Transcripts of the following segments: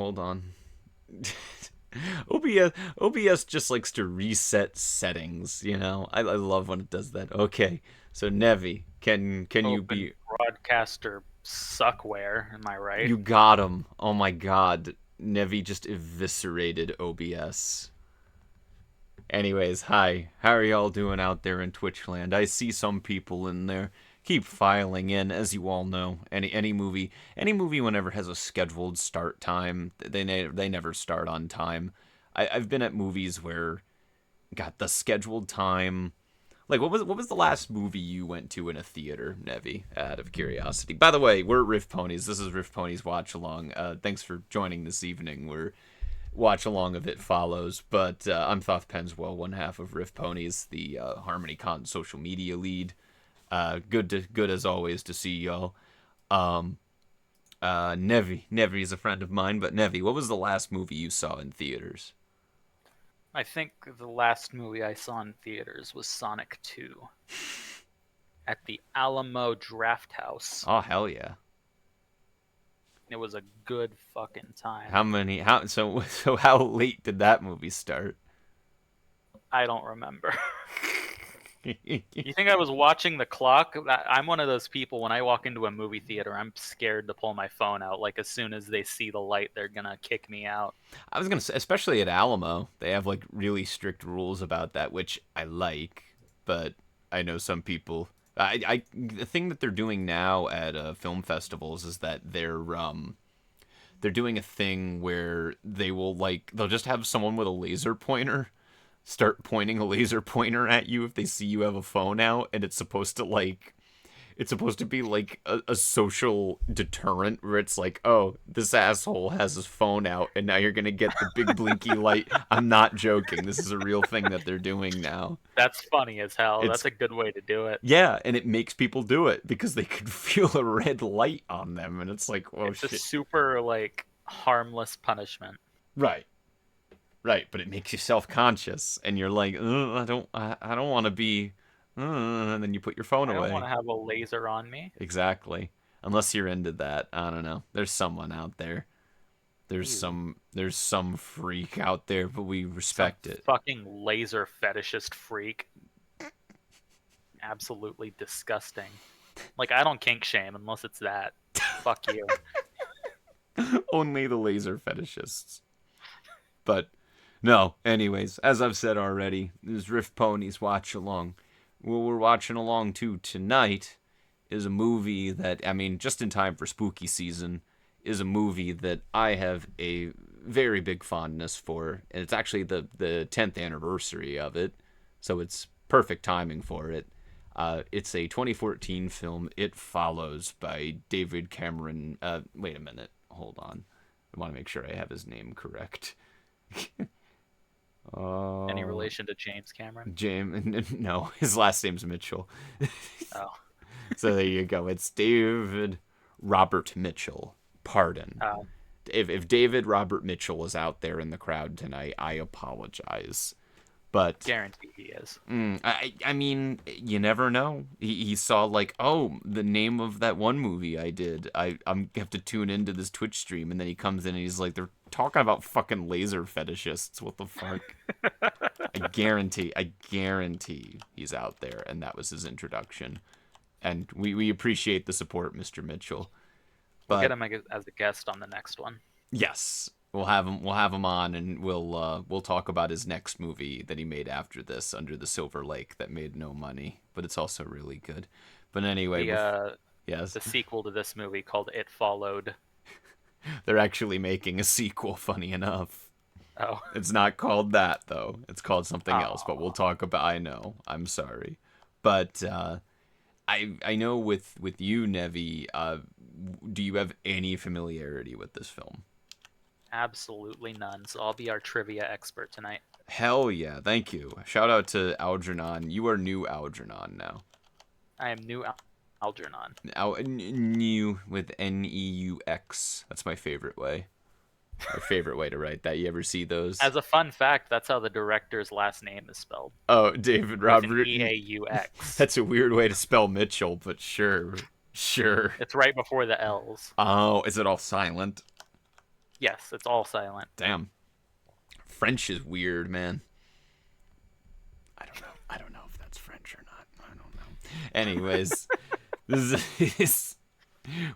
hold on. OBS just likes to reset settings, you know? I love when it does that. Okay, so Nevi, can you Open be... broadcaster suckware, am I right? You got him. Oh my god. Nevi just eviscerated OBS. Anyways, hi. How are y'all doing out there in Twitchland? I see some people in there. Keep filing in, as you all know. Any movie whenever has a scheduled start time, they never start on time. I've been at movies where got the scheduled time. Like what was the last movie you went to in a theater, Nevi? Out of curiosity. By the way, we're Riff Ponies. This is Riff Ponies Watch Along. Thanks for joining this evening. We're watch along of it follows. But I'm Thoth Penswell, one half of Riff Ponies, the HarmonyCon social media lead. Good as always to see y'all. Um, Nevi is a friend of mine, but Nevi, what was the last movie you saw in theaters? I think the last movie I saw in theaters was Sonic 2 at the Alamo Draft House. Oh hell yeah! It was a good fucking time. How many? How so? How late did that movie start? I don't remember. You think I was watching the clock? I'm one of those people, when I walk into a movie theater, I'm scared to pull my phone out. Like, as soon as they see the light, they're gonna kick me out. I was gonna say, especially at Alamo, they have like really strict rules about that, which I like. But I know some people. The thing that they're doing now at film festivals is that they're doing a thing where they'll just have someone with a laser pointer start pointing a laser pointer at you if they see you have a phone out, and it's supposed to be like a social deterrent where it's like, oh, this asshole has his phone out and now you're gonna get the big blinky light. I'm not joking. This is a real thing that they're doing now. That's funny as hell. It's That's a good way to do it. Yeah, and it makes people do it because they could feel a red light on them, and it's like, oh It's a shit. super, like, harmless punishment. Right, right, but it makes you self-conscious, and you're like, I don't want to be, and then you put your phone I don't want away. to have a laser on me. Exactly. Unless you're into that, I don't know. There's someone out there. There's Ew. some freak out there, but we Some respect it. fucking laser fetishist freak. Absolutely disgusting. Like, I don't kink shame unless it's that. Fuck you. Only the laser fetishists. But no, anyways, as I've said already, this Riff Ponies watch along. What we're watching along to tonight is a movie that, I mean, just in time for spooky season, is a movie that I have a very big fondness for, and it's actually the 10th anniversary of it, so it's perfect timing for it. It's a 2014 film, It Follows, by David Cameron. Wait a minute, hold on. I want to make sure I have his name correct. Any Uh, relation to James Cameron? James, no, his last name's Mitchell. Oh. So there you go. It's David Robert Mitchell. Pardon. Um, If David Robert Mitchell is out there in the crowd tonight, I apologize. But Guarantee he is. I mean, you never know. He saw like, oh, the name of that one movie I did. I'm have to tune into this Twitch stream, and then he comes in and he's like, they're talking about fucking laser fetishists. What the fuck? I guarantee he's out there, and that was his introduction. And we appreciate the support, Mr. Mitchell. We'll get But him as a guest on the next one. yes, we'll have him on, and we'll talk about his next movie that he made after this, Under the Silver Lake, that made no money, but it's also really good. But anyway, The uh, yes, the sequel to this movie called It Followed. they're actually making a sequel. Funny enough, Oh. it's not called that though. It's called something else. But we'll Oh. talk about. I know. I'm sorry, but I know with you, Nevi. Do you have any familiarity with this film? Absolutely none. So I'll be our trivia expert tonight. Hell yeah, thank you. Shout out to Algernon. You are new Algernon now. I am new Algernon. New with Neux. That's my favorite way. My favorite way to write that. You ever see those? As a fun fact, that's how the director's last name is spelled, Oh, David with an Robert. Eaux. That's a weird way to spell Mitchell, but sure. Sure. It's right before the L's. Oh, is it all silent? Yes, it's all silent. Damn. French is weird, man. I don't know. I don't know if that's French or not. I don't know. Anyways, this is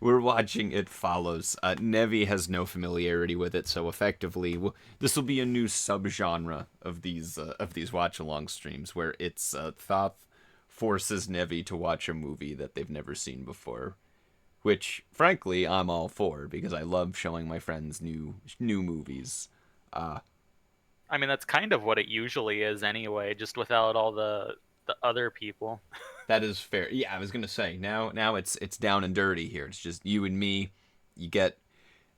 we're watching It Follows. Nevi has no familiarity with it, so effectively, this will be a new subgenre of these watch along streams where it's Thoth forces Nevi to watch a movie that they've never seen before. Which, frankly, I'm all for because I love showing my friends new movies. Uh, I mean, that's kind of what it usually is anyway, just without all the other people. that is fair. Yeah, I was gonna say now it's down and dirty here. It's just you and me. You get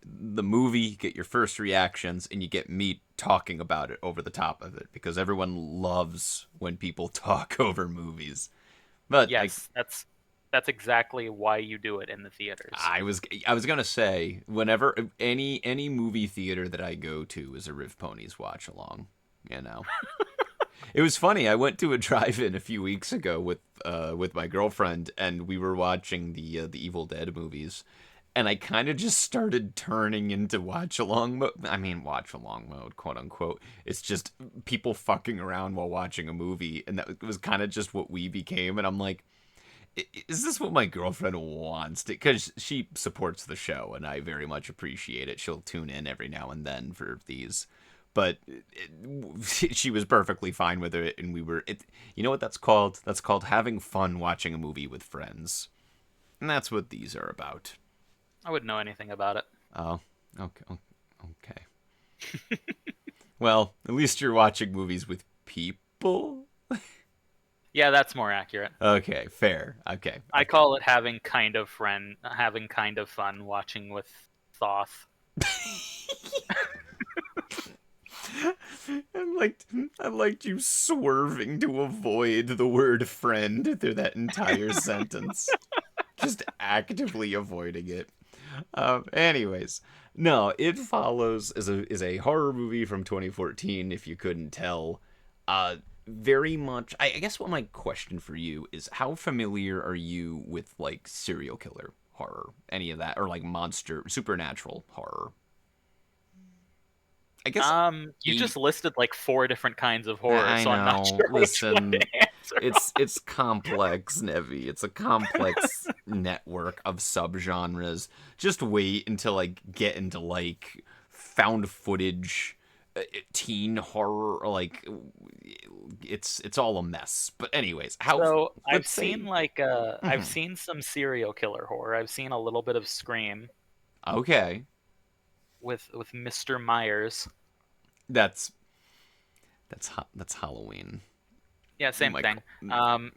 the movie, you get your first reactions, and you get me talking about it over the top of it because everyone loves when people talk over movies. But Yes, that's exactly why you do it in the theaters. I was gonna say whenever any movie theater that I go to is a RiffPonies watch along. You know, it was funny. I went to a drive-in a few weeks ago with my girlfriend, and we were watching the Evil Dead movies, and I kind of just started turning into watch along mode. I mean, watch along mode, quote unquote. It's just people fucking around while watching a movie, and that was kind of just what we became. And I'm like, is this what my girlfriend wants? Because she supports the show, and I very much appreciate it. She'll tune in every now and then for these. But she was perfectly fine with it, and we were. You know what that's called? That's called having fun watching a movie with friends, and that's what these are about. I wouldn't know anything about it. Oh, okay, okay. Well, at least you're watching movies with people. Yeah, that's more accurate. Okay, fair. Okay, I call it having kind of fun watching with Thoth. I liked you swerving to avoid the word friend through that entire sentence. Just actively avoiding it. Anyways, no, It Follows is a horror movie from 2014. If you couldn't tell, very much. I guess what my question for you is: how familiar are you with like serial killer horror, any of that, or like monster, supernatural horror? I guess You just listed like four different kinds of horror, I so I'm not know. sure which one Listen, to answer. it's complex, Nevi. It's a complex network of subgenres. Just wait until I get into like found footage, teen horror. Like it's all a mess. But anyways, how? So Let's say. I've Mhm. seen some serial killer horror. I've seen a little bit of Scream Okay, with Mr. Myers. that's that's Halloween. Yeah, same My thing. Um,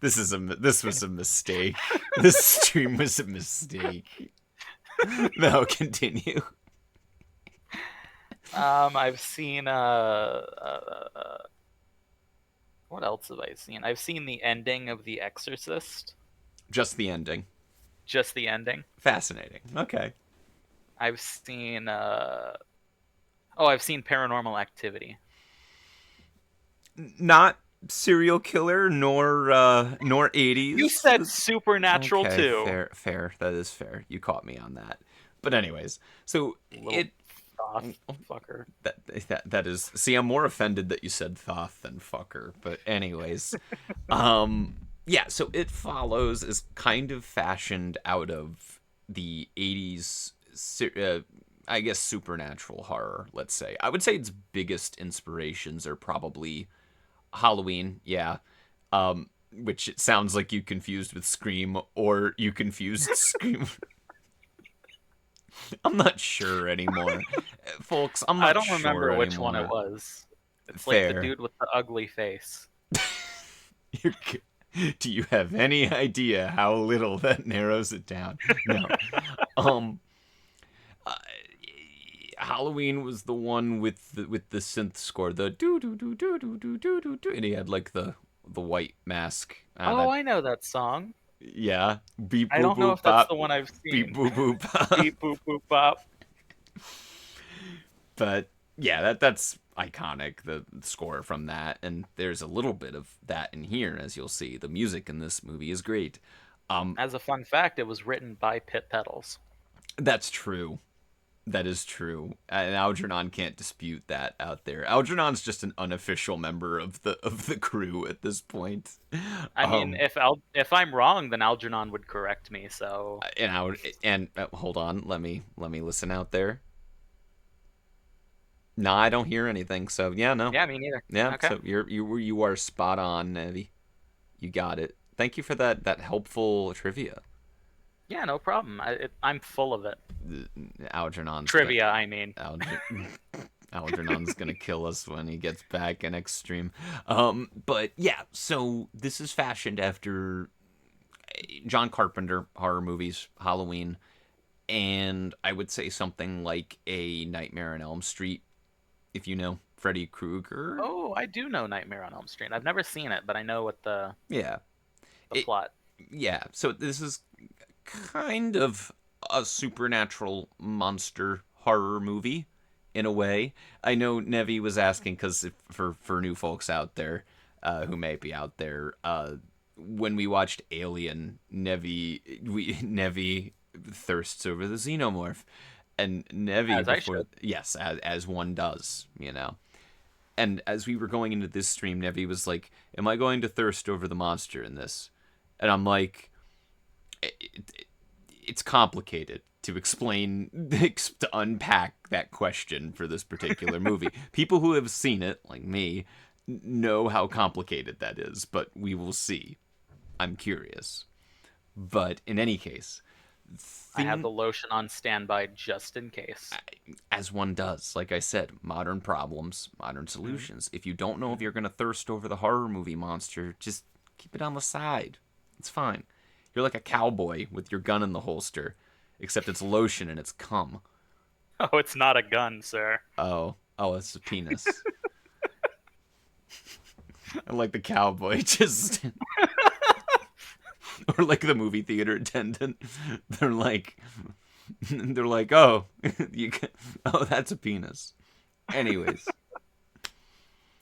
this was a mistake. This stream was a mistake. No, continue. I've seen what else have I seen? I've seen the ending of The Exorcist, Just the ending. just the ending. Fascinating. Okay. I've seen I've seen Paranormal Activity. Not serial killer nor You 80s. said Supernatural Okay, too. fair. That is fair. You caught me on that. But anyways, so Little it goth fucker. that is, see, I'm more offended that you said Thoth than fucker. But anyways, um yeah, so It Follows is kind of fashioned out of the 80s, I guess, supernatural horror, let's say. I would say its biggest inspirations are probably Halloween, yeah. Which it sounds like you confused with Scream, or you confused Scream. I'm not sure anymore. Folks, I'm I not don't sure remember which one it anymore. was. It's like the Fair. dude with the ugly face. You're, do you have any idea how little that narrows it down? No. Um, uh, Halloween was the one with the synth score, the do do do do do do do do do, and he had like the white mask. Oh, That I know that song. yeah, beep I boop don't know boop if that's the pop, one I've beep seen. boop boop pop. Beep boop boop bop. But yeah, that's iconic. The score from that, and there's a little bit of that in here, as you'll see. The music in this movie is great. Um, As a fun fact, it was written by Pit Pedals. That's true. That is true, and Algernon can't dispute that out there. Algernon's just an unofficial member of the crew at this point. I mean, Um, if I'm wrong, then Algernon would correct me. So and hold on, let me listen out there. Nah, I don't hear anything. So yeah, no, yeah, me neither. yeah. Okay. So you are spot on, Nevi. You got it. Thank you for that helpful trivia. Yeah, no problem. I'm full of it. Algernon's gonna Trivia, I mean. Alger, Algernon's gonna kill us when he gets back in Extreme. But yeah, so this is fashioned after John Carpenter horror movies, Halloween, and I would say something like a Nightmare on Elm Street, if you know Freddy Krueger. Oh, I do know Nightmare on Elm Street. I've never seen it, but I know what Yeah, the it plot. yeah. So this is kind of a supernatural monster horror movie in a way. I know Nevi was asking because for new folks out there who may be out there, when we watched Alien, Nevi thirsts over the xenomorph, and Nevi As I before should. yes, as one does, you know. And as we were going into this stream, Nevi was like, "Am I going to thirst over the monster in this?" And I'm like, it's complicated to explain to unpack that question for this particular movie. People who have seen it, like me, know how complicated that is, but we will see. I'm curious. But in any case, I have thing the lotion on standby just in case. as one does, like I said, modern problems, modern Mm-hmm. solutions. If you don't know if Mm-hmm. you're going to thirst over the horror movie monster, just keep it on the side. It's fine. You're like a cowboy with your gun in the holster, except it's lotion and it's cum. Oh, it's not a gun, sir. Oh, it's a penis. I like the cowboy, just or like the movie theater attendant. They're like, they're like, oh, you, oh, that's a penis. Anyways,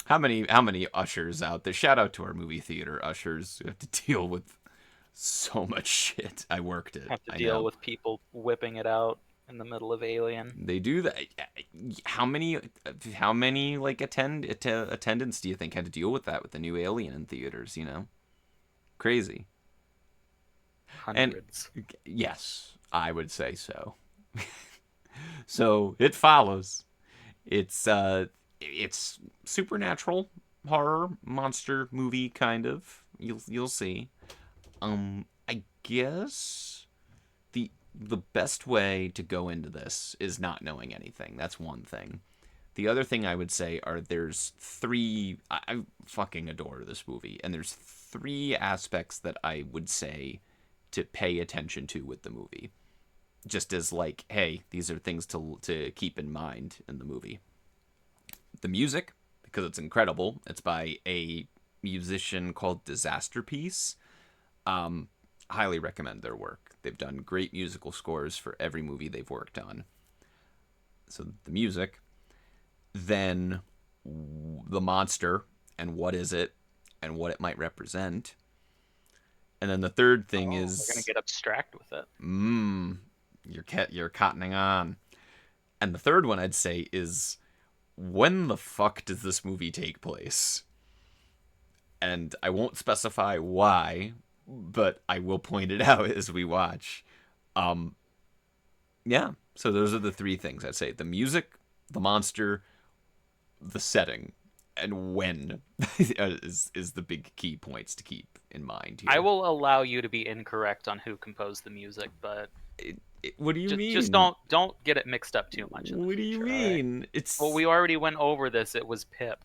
how many ushers out there? Shout out to our movie theater ushers who have to deal with so much shit. I worked it. Have to I deal know. with people whipping it out in the middle of Alien. They do that. How many like attendants do you think had to deal with that with the new Alien in theaters? You know, crazy. And Hundreds. yes, I would say so. So it follows. It's supernatural horror monster movie kind of. You'll see. I guess the best way to go into this is not knowing anything. That's one thing. The other thing I would say are there's three. I fucking adore this movie, and there's three aspects that I would say to pay attention to with the movie. Just as like, hey, these are things to keep in mind in the movie. The music, because it's incredible. It's by a musician called Disaster Piece. Highly recommend their work. They've done great musical scores for every movie they've worked on. So the music, then the monster and what is it and what it might represent. And then the third thing Oh, we're gonna is, get abstract with it. you're cottoning on. And the third one I'd say is, when the fuck does this movie take place? And I won't specify why, but I will point it out as we watch. Um, yeah. So those are the three things I'd say: the music, the monster, the setting, and when is the big key points to keep in mind I here. will allow you to be incorrect on who composed the music, but What do you just mean? don't get it mixed up too much in the What do you future, all right? mean? Well, It's we already went over this. It was Pip.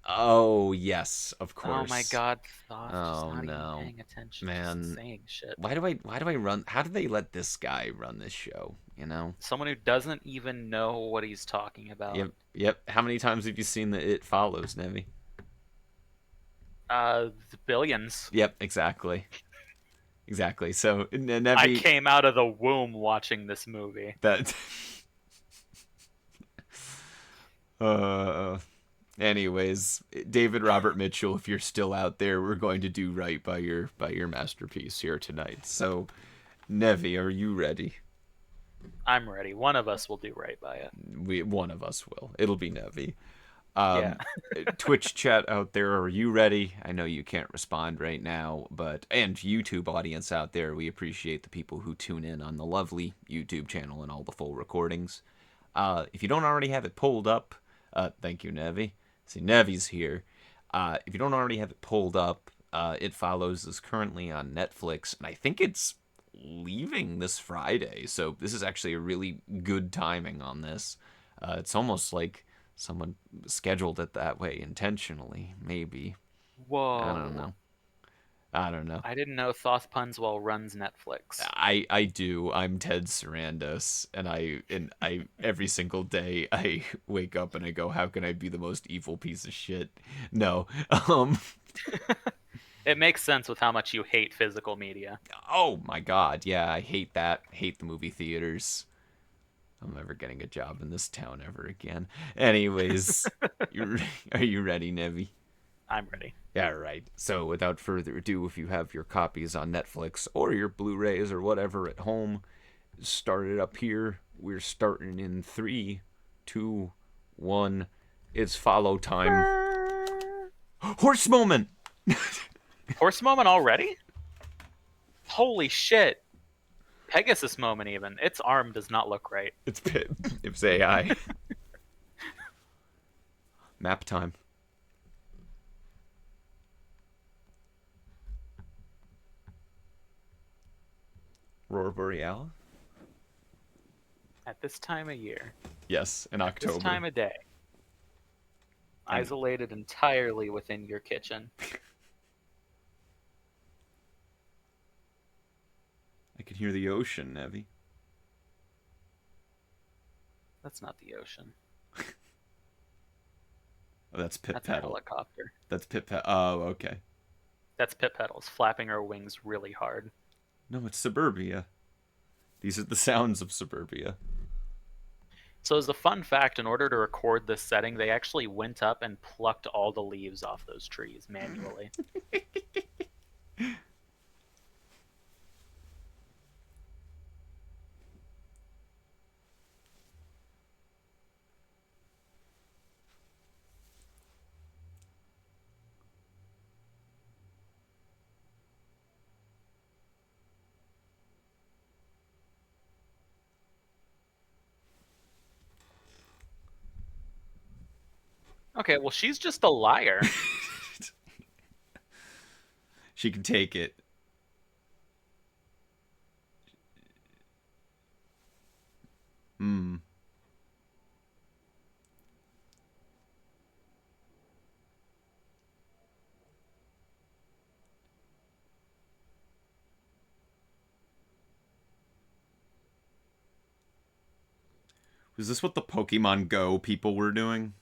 oh yes, of Oh my course. God, Thoth just Oh not even no, paying attention, just man. saying shit. Why do I run? How do they let this guy run this show? You know. Someone who doesn't even know what he's talking about. Yep. Yep. How many times have you seen the It Follows, Nevi? The billions. Yep. Exactly. Exactly. So I Nevi, came out of the womb watching this movie. that. uh. Anyways, David Robert Mitchell, if you're still out there, we're going to do right by your masterpiece here tonight. So, Nevi, are you ready? I'm ready. One of us will do right by it. One of us will. It'll be Nevi. Yeah. Um, Twitch chat out there, are you ready? I know you can't respond right now, but and YouTube audience out there, we appreciate the people who tune in on the lovely YouTube channel and all the full recordings. If you don't already have it pulled up, thank you, Nevi. See, Nevi's here. If you don't already have it pulled up, It Follows is currently on Netflix, and I think it's leaving this Friday. So this is actually a really good timing on this. It's almost like someone scheduled it that way intentionally, maybe. I don't Whoa. know. I don't know. I didn't know Thoth Punswell runs Netflix. I do. I'm Ted Sarandos, and I every single day I wake up and I go, how can I be the most evil piece of shit? No. Um. It makes sense with how much you hate physical media. Oh my God. Yeah, I hate that. Hate the movie theaters. I'm never getting a job in this town ever again. Anyways, you are you ready, Nevi? I'm ready. Yeah, right. So, without further ado, if you have your copies on Netflix or your Blu-rays or whatever at home, start it up here. We're starting in three, two, one. It's follow time. Horse moment. Horse moment already? Holy shit. Pegasus moment even. Its arm does not look right. It's Pit. It's AI. Map time. Aurora Boreal. At this time of year, Yes, in at this October. time of day, And isolated entirely within your kitchen. I can hear the ocean, Nevi. That's not the ocean. Oh, that's Pit That's a Pedal. helicopter. That's Pit Pedal. Oh, okay. That's Pit Petals flapping her wings really hard. No, it's Suburbia. These are the sounds of Suburbia. So, as a fun fact, in order to record this setting, they actually went up and plucked all the leaves off those trees manually. Okay, well, she's just a liar. She can take it. Hmm. Was this what the Pokemon Go people were doing?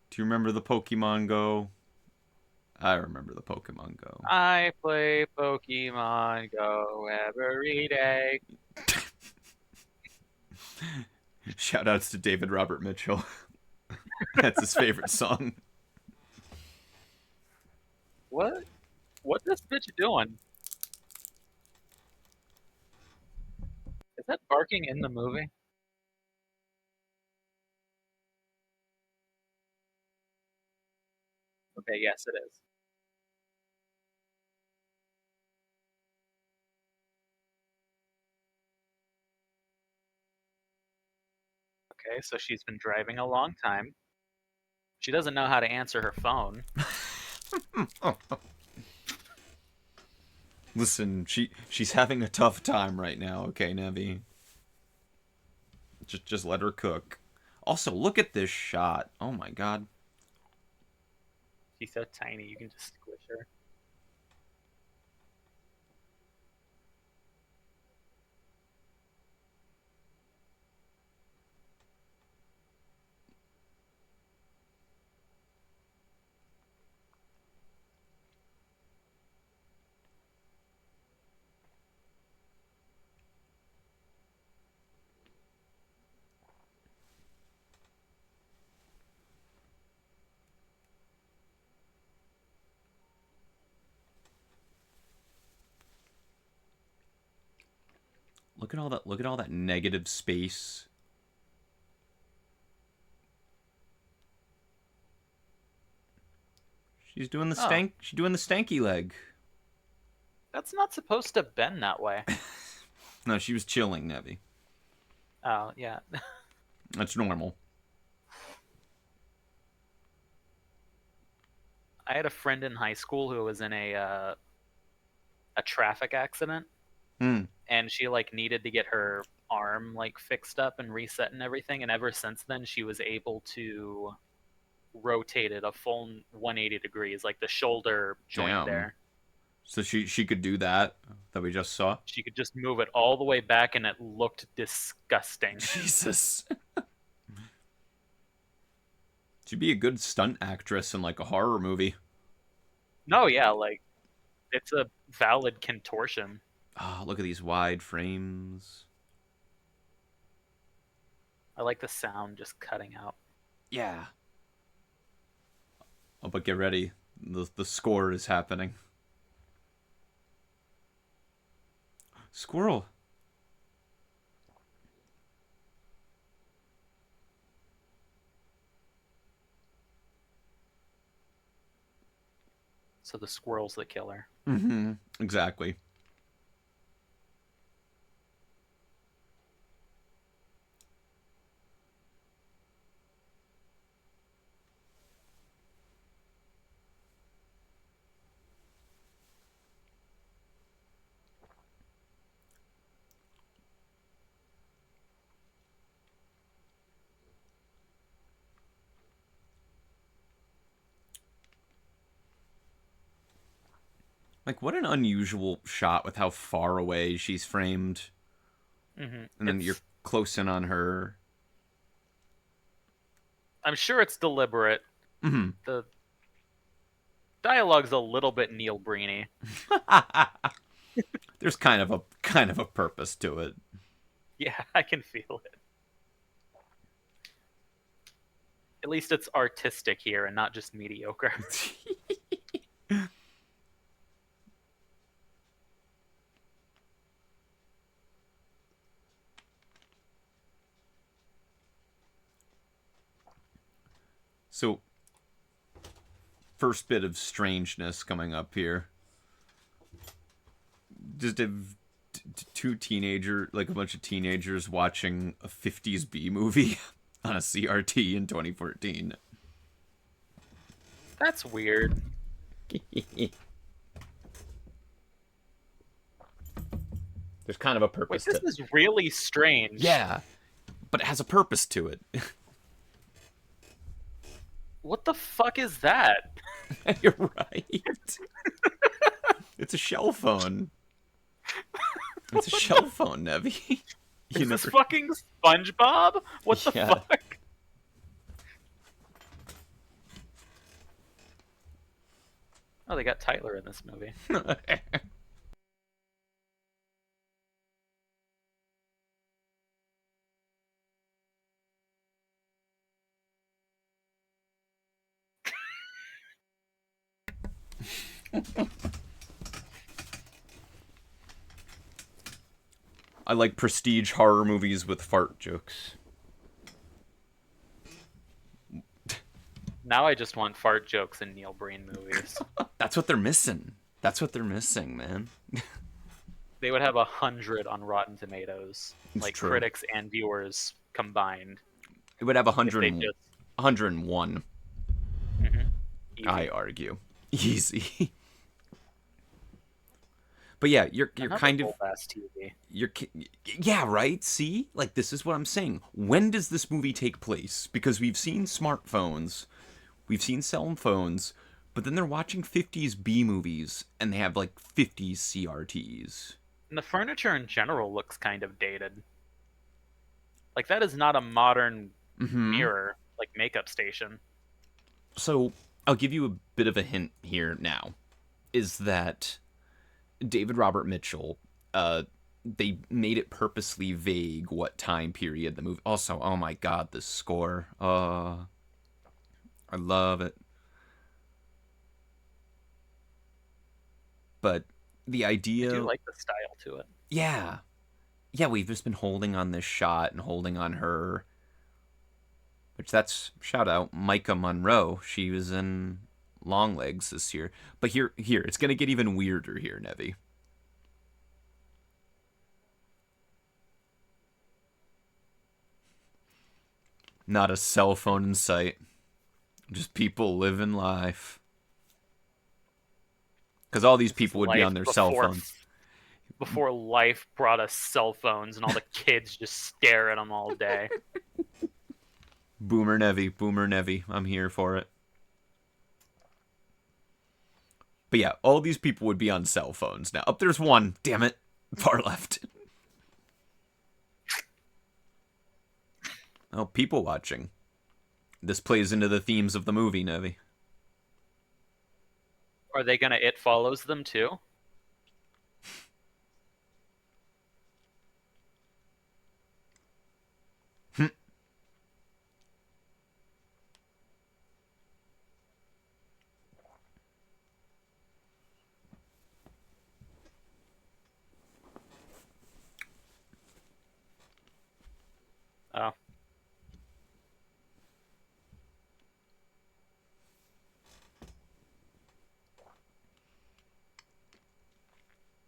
Do you remember the Pokemon Go? I remember the Pokemon Go. I play Pokemon Go every day. Shoutouts to David Robert Mitchell. That's his favorite song. What? What this bitch doing? Is that barking in the movie? Okay, yes, it is. Okay, so she's been driving a long time. She doesn't know how to answer her phone. Listen, she's having a tough time right now. Okay, Nevi. Just let her cook. Also, look at this shot. Oh my God. She's so tiny, you can just squish her. Look at all that. Look at all that negative space. She's doing the Oh, stank. She's doing the stanky leg. that's not supposed to bend that way. No, she was chilling, Nevi. Oh, yeah. That's normal. I had a friend in high school who was in a traffic accident, Hmm. and she like needed to get her arm like fixed up and reset and everything, and ever since then she was able to rotate it a full 180 degrees, like the shoulder joint Damn. there. So she could do that we just saw. She could just move it all the way back, and it looked disgusting. Jesus. She'd be a good stunt actress in like a horror movie. No, yeah, like it's a valid contortion. Ah, look at these wide frames. I like the sound just cutting out. Yeah. Oh, but get ready. The score is happening. Squirrel. So the squirrel's the killer. Mm-hmm. Exactly. Like, what an unusual shot with how far away she's framed. And then you're It's close in on her. I'm sure it's deliberate. Mm-hmm. The dialogue's a little bit Neil Breeny. There's kind of a purpose to it. Yeah, I can feel it. At least it's artistic here and not just mediocre. So, first bit of strangeness coming up here. Just two teenager, like a bunch of teenagers watching a 50s B movie on a CRT in 2014. That's weird. There's kind of a Wait, purpose this to. is really strange. Yeah, but it has a purpose to it. What the fuck is that? You're right. It's a shell phone. It's a shell phone, Nevi. You Is this never. fucking SpongeBob? What the Yeah. fuck? Oh, they got Tyler in this movie. I like prestige horror movies with fart jokes. Now I just want fart jokes in Neil Breen movies. That's what they're missing. That's what they're missing, man. They would have 100 on Rotten Tomatoes, It's like true. critics and viewers combined. It would have If they just 101, easy. I argue. Easy. But yeah, you're Another kind of old-ass TV. you're yeah, right? See? Like this is what I'm saying. When does this movie take place? Because we've seen smartphones, we've seen cell phones, but then they're watching 50s B movies and they have like 50s CRTs. And the furniture in general looks kind of dated. Like that is not a modern Mhm. mirror, like makeup station. So, I'll give you a bit of a hint here now. Is that David Robert Mitchell, they made it purposely vague what time period the movie. Also, oh my god, the score. I love it. But the I do idea, like the style to it. yeah, yeah, we've just been holding on this shot and holding on her. Which that's shout out Micah Monroe. She was in Longlegs this year. But here, it's gonna get even weirder here, Nevi. Not a cell phone in sight. Just people living life. Because all these This is people would be life on their cell phones. before life brought us cell phones and all the kids just stare at them all day. Boomer Nevi, Boomer Nevi. I'm here for it. But yeah, all these people would be on cell phones now. Up there's one. Damn it. Far left. Oh, people watching. This plays into the themes of the movie, Nevi. Are they gonna It Follows them too? Oh,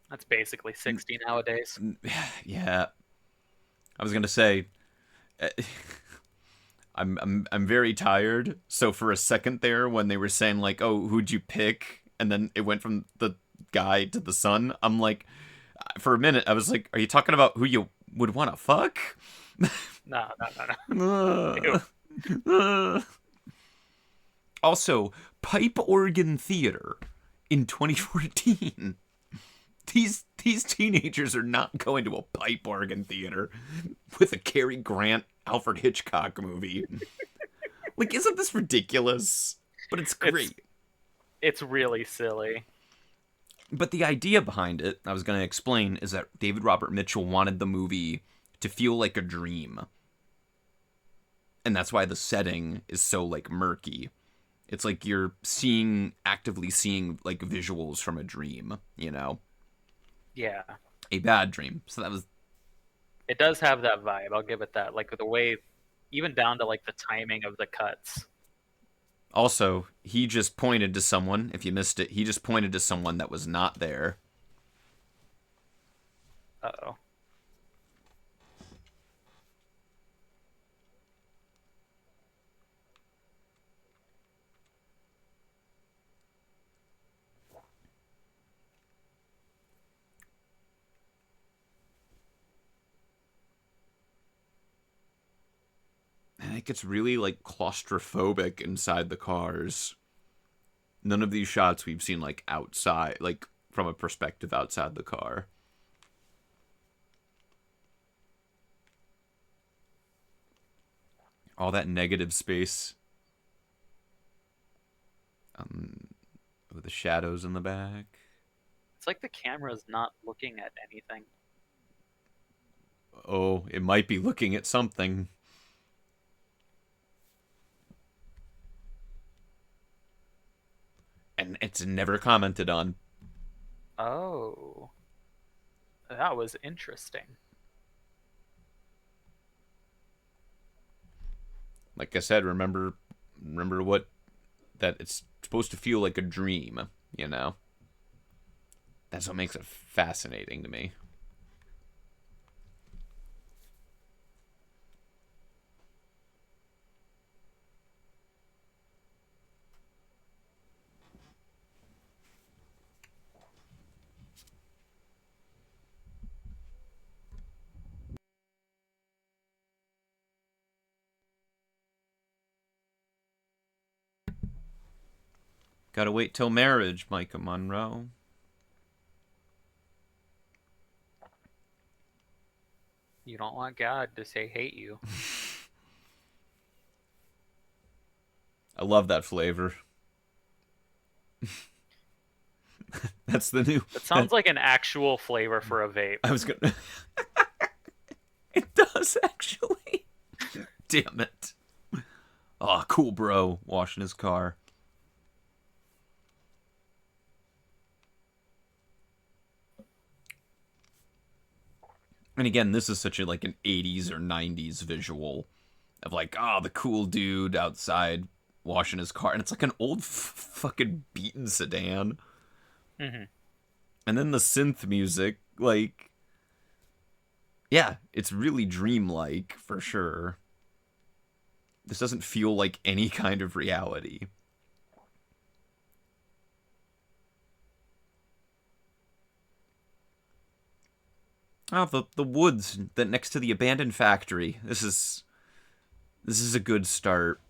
that's basically 60 nowadays. Yeah. I was gonna say, I'm very tired. So for a second there, when they were saying like, "Oh, who'd you pick?" and then it went from the guy to the son, I'm like, for a minute, I was like, "Are you talking about who you would want to fuck?" No, no, no, no. Ew. Also, pipe organ theater in 2014. These teenagers are not going to a pipe organ theater with a Cary Grant Alfred Hitchcock movie. Like, isn't this ridiculous? But it's It's great. it's really silly. But the idea behind it, I was going to explain, is that David Robert Mitchell wanted the movie to feel like a dream. And that's why the setting is so, like, murky. It's like you're actively seeing, like, visuals from a dream, you know? Yeah, A bad dream. So that was. it does have that vibe. I'll give it that. Like the way, even down to like the timing of the cuts. Also, he just pointed to someone. If you missed it, he just pointed to someone that was not there. Uh oh. And it gets really, like, claustrophobic inside the cars. None of these shots we've seen, like, outside, like, from a perspective outside the car. All that negative space. Um, with the shadows in the back. It's like the camera's not looking at anything. Oh, it might be looking at something. And it's never commented on. Oh, that was interesting. Like I said, remember what that it's supposed to feel like a dream, you know? That's what makes it fascinating to me. Gotta wait till marriage, Micah Monroe. You don't want God to say hate you. I love that flavor. That's the new. That That sounds like an actual flavor for a vape. I was gonna. It does actually. Damn it. Oh, cool, bro. Washing his car. And again, this is such a like an 80s or 90s visual of like, oh, the cool dude outside washing his car, and it's like an old fucking beaten sedan. Hmm. And then the synth music, like, yeah, it's really dreamlike for sure. This doesn't feel like any kind of reality. Oh, the woods that next to the abandoned factory. This is a good start.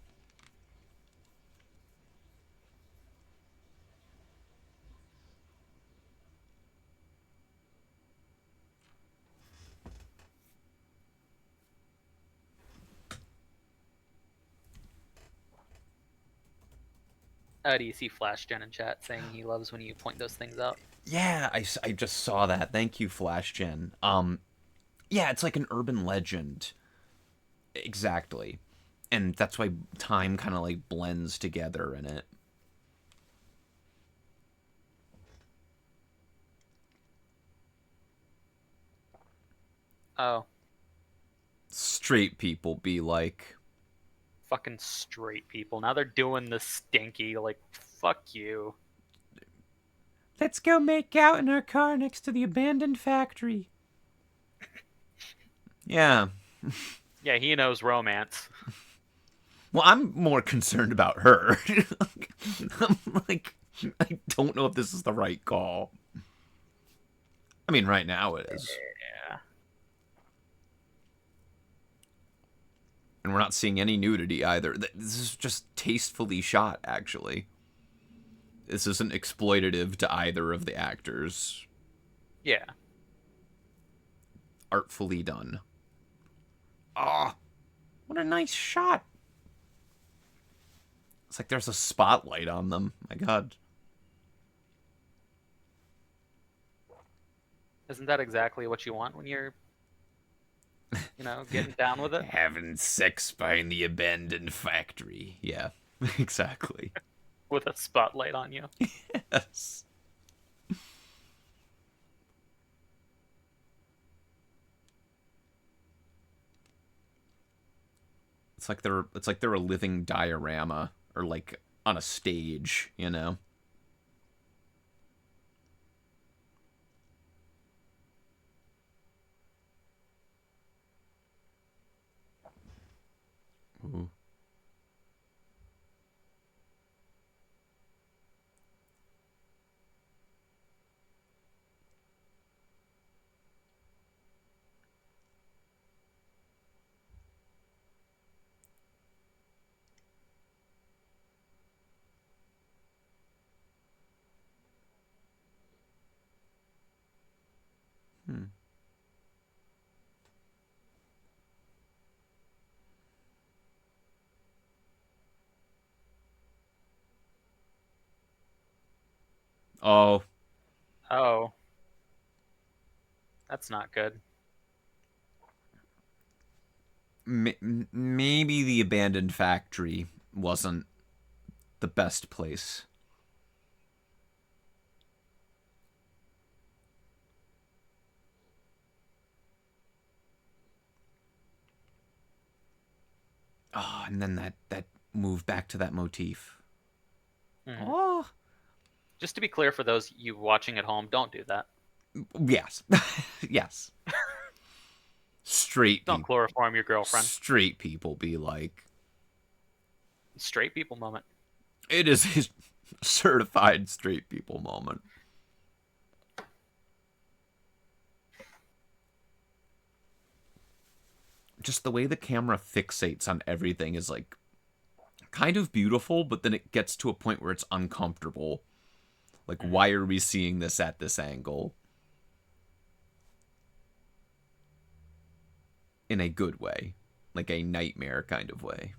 Do you see Flash Gen in chat saying he loves when you point those things out? Yeah, I just saw that. Thank you, Flash Gen. Yeah, it's like an urban legend. Exactly. And that's why time kind of like blends together in it. Oh, Straight people be like, fucking straight people. Now they're doing the stinky, like, fuck you. let's go make out in our car next to the abandoned factory. Yeah. Yeah, he knows romance. Well, I'm more concerned about her. I'm like, I don't know if this is the right call. I mean, right now it is. Yeah. And we're not seeing any nudity either. This is just tastefully shot, actually. This isn't exploitative to either of the actors. Yeah. Artfully done. Ah, oh, what a nice shot. It's like there's a spotlight on them. My god. Isn't that exactly what you want when you're, getting down with it? Having sex behind the abandoned factory. Yeah, exactly. With a spotlight on you. Yes. It's like they're a living diorama or like on a stage, you know. Ooh. Hmm. Oh, Oh, that's not good. maybe the abandoned factory wasn't the best place. Oh, and then that move back to that motif. Hmm. Oh, Just to be clear for those you watching at home, don't do that. yes, yes. Straight Don't people, chloroform your girlfriend. straight people be like, Straight people moment. it is a certified straight people moment. Just the way the camera fixates on everything is like kind of beautiful, but then it gets to a point where it's uncomfortable. Like, Hmm. why are we seeing this at this angle? In a good way, like a nightmare kind of way.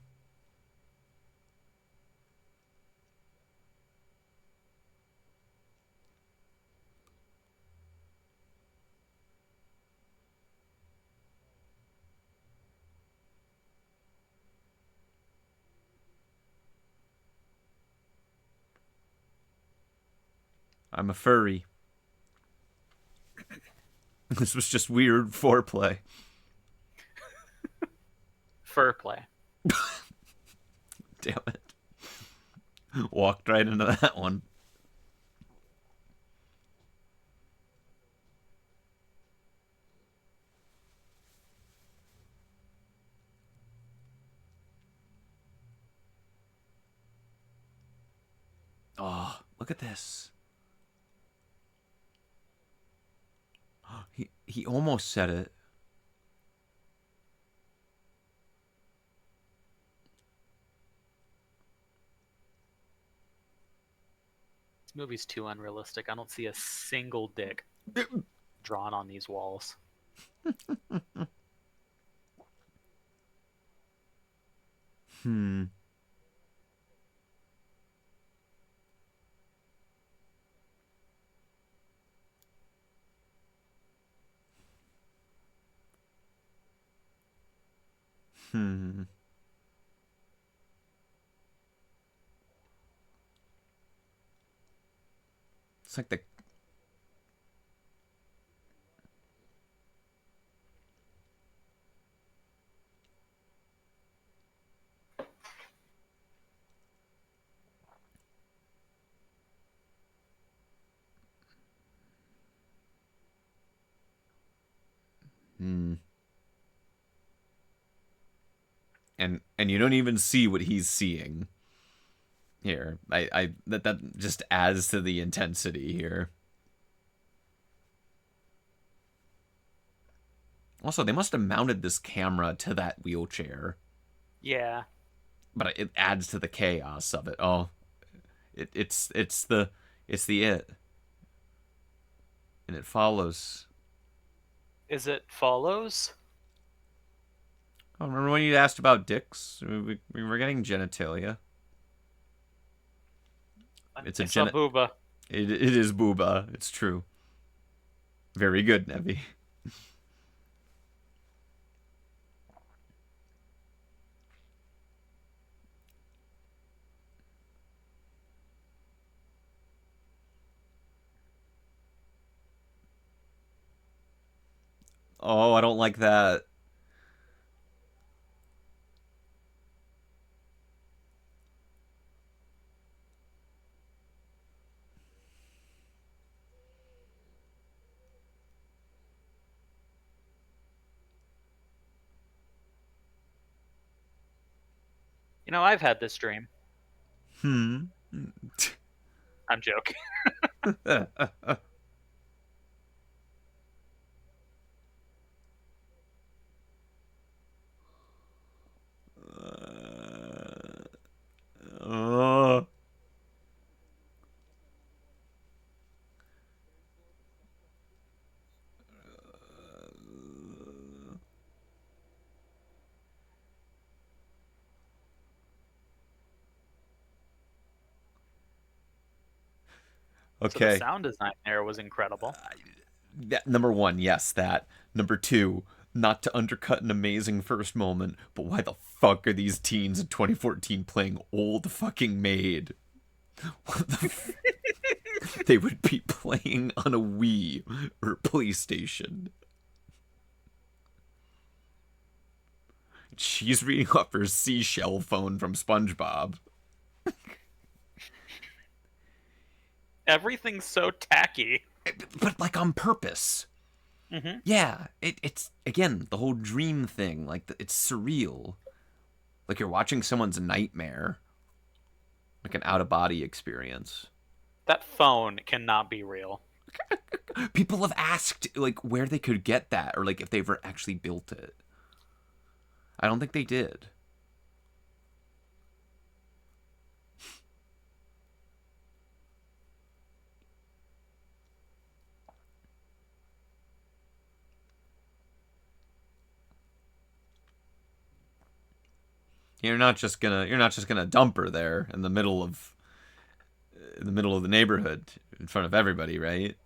I'm a furry. This was just weird foreplay. Fur play. Damn it. Walked right into that one. Oh, look at this. He almost said it. This movie's too unrealistic. I don't see a single dick drawn on these walls. Hmm. Hmm. It's like the. Hmm. And you don't even see what he's seeing here. I that just adds to the intensity here. Also, they must have mounted this camera to that wheelchair, Yeah. but it adds to the chaos of it. Oh, it's the it, and it follows. Is it follows? Oh, remember when you asked about dicks? We were getting genitalia. It's a I saw gen. booba. It is booba. It's true. Very good, Nevi. Oh, I don't like that. You know, I've had this dream. Hmm. I'm joking. uh, So the okay. sound design there was incredible. Number one, yes, that. Number two, not to undercut an amazing first moment, but why the fuck are these teens in 2014 playing old fucking maid? What the they would be playing on a Wii or PlayStation. She's reading off her seashell phone from SpongeBob. Everything's so tacky. But like on purpose. Hmm. Yeah, it's again the whole dream thing. Like it's surreal. Like you're watching someone's nightmare, like an out of body experience. That phone cannot be real. People have asked like where they could get that or like if they ever actually built it. I don't think they did. You're not just gonna dump her there in the middle of the neighborhood in front of everybody, right?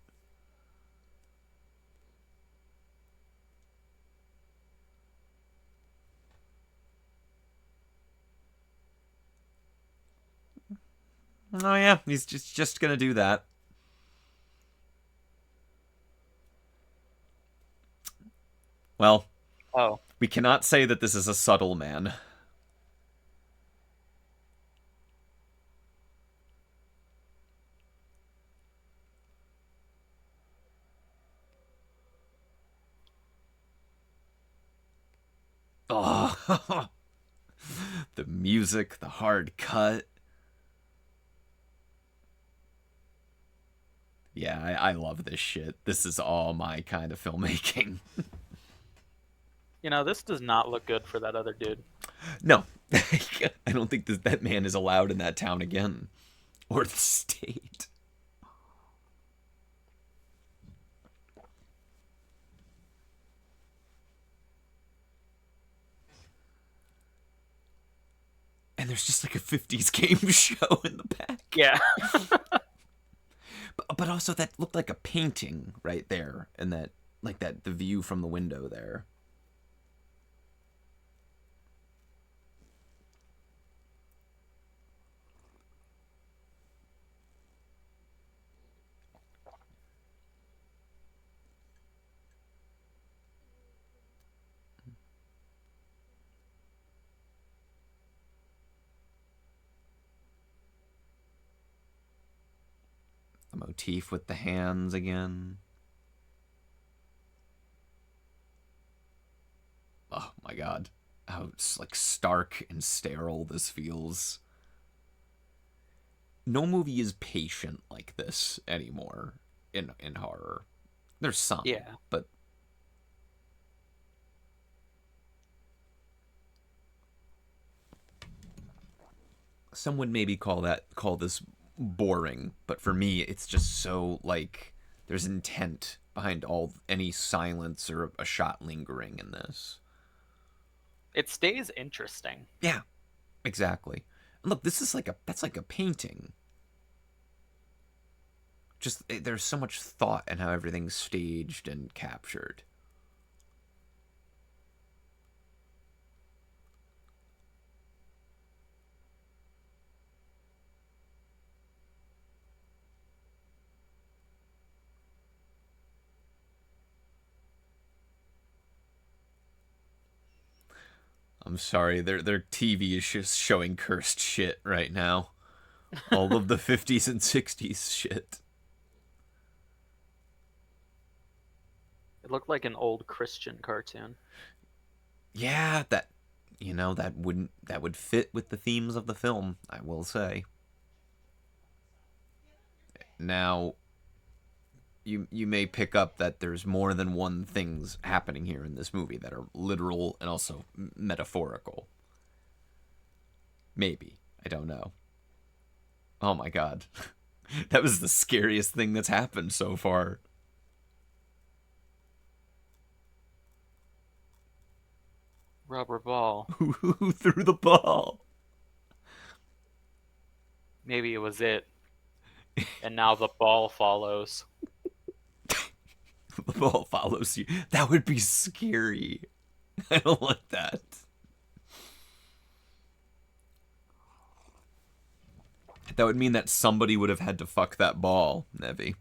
Oh yeah, he's just gonna do that. Well, Oh, we cannot say that this is a subtle man. Oh, the music, the hard cut. Yeah, I love this shit. This is all my kind of filmmaking. this does not look good for that other dude. No, I don't think that man is allowed in that town again. Or the state. And there's just like a 50s game show in the back. Yeah. But also that looked like a painting right there, and that like that the view from the window there. The motif with the hands again. Oh my god. How it's like stark and sterile this feels. No movie is patient like this anymore in horror. There's some, Yeah. but some would maybe call this boring, but for me it's just so like there's intent behind all any silence or a shot lingering in this. It stays interesting. Yeah, exactly. And look, this is like a painting. Just there's so much thought in how everything's staged and captured. I'm sorry, their TV is just showing cursed shit right now. All of the 50s and 60s shit. It looked like an old Christian cartoon. Yeah, that would fit with the themes of the film, I will say. Now, you may pick up that there's more than one things happening here in this movie that are literal and also metaphorical. Maybe. I don't know. Oh my god. That was the scariest thing that's happened so far. Rubber ball. Who threw the ball? Maybe it was it. And now the ball follows. The ball follows you. That would be scary. I don't like that. That would mean that somebody would have had to fuck that ball, Nevi.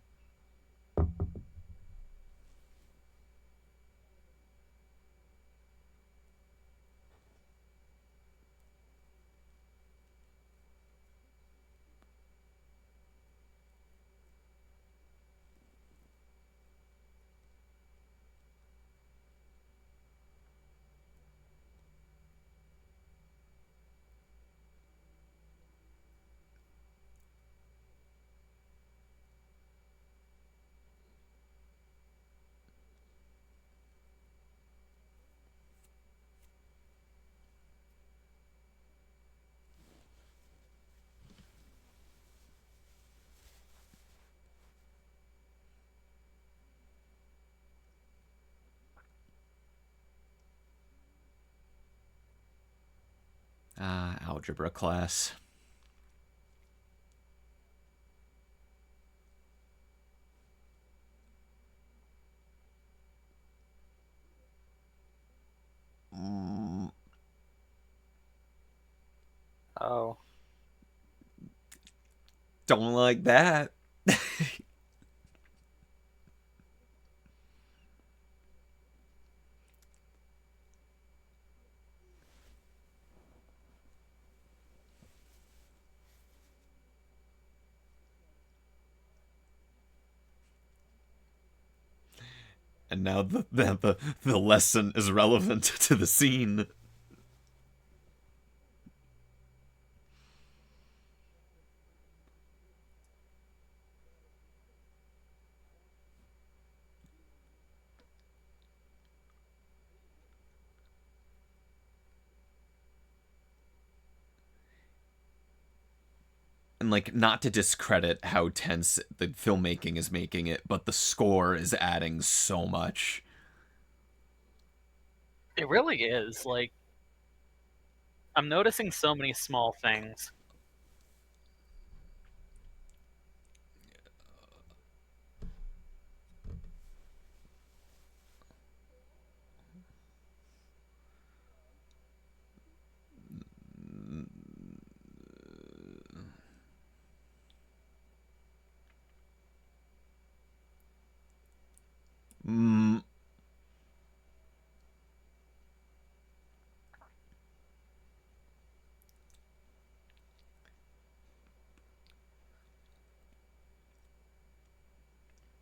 Algebra class. Mm, Oh. don't like that. and now the lesson is relevant to the scene. And like, not to discredit how tense the filmmaking is making it, but the score is adding so much. It really is. Like, I'm noticing so many small things. Mm,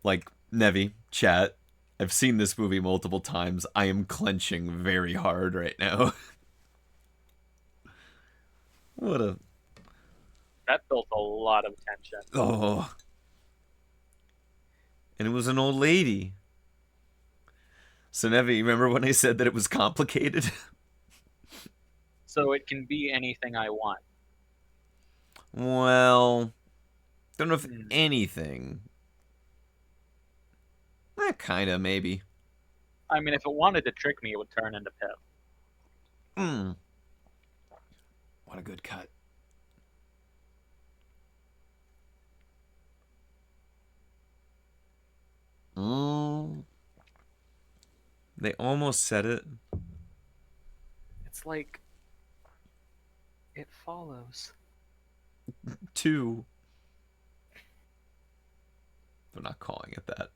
like, Nevi, chat, I've seen this movie multiple times. I am clenching very hard right now. What a. That built a lot of tension. Oh. And it was an old lady. So, Nevi, remember when I said that it was complicated? So it can be anything I want. Well, don't know if Hmm. anything. Kinda, maybe. I mean, if it wanted to trick me, it would turn into Pip. Mm. What a good cut. Mm. They almost said it. It's like it follows. Two. They're not calling it that.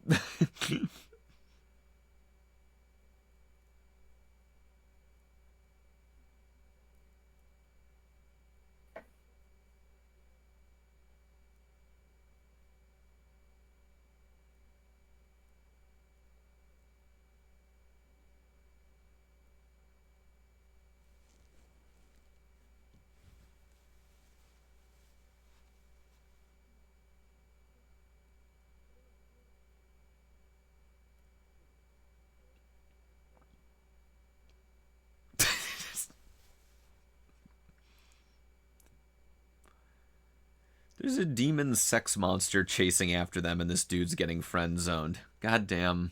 There's a demon sex monster chasing after them, and this dude's getting friend zoned. God damn.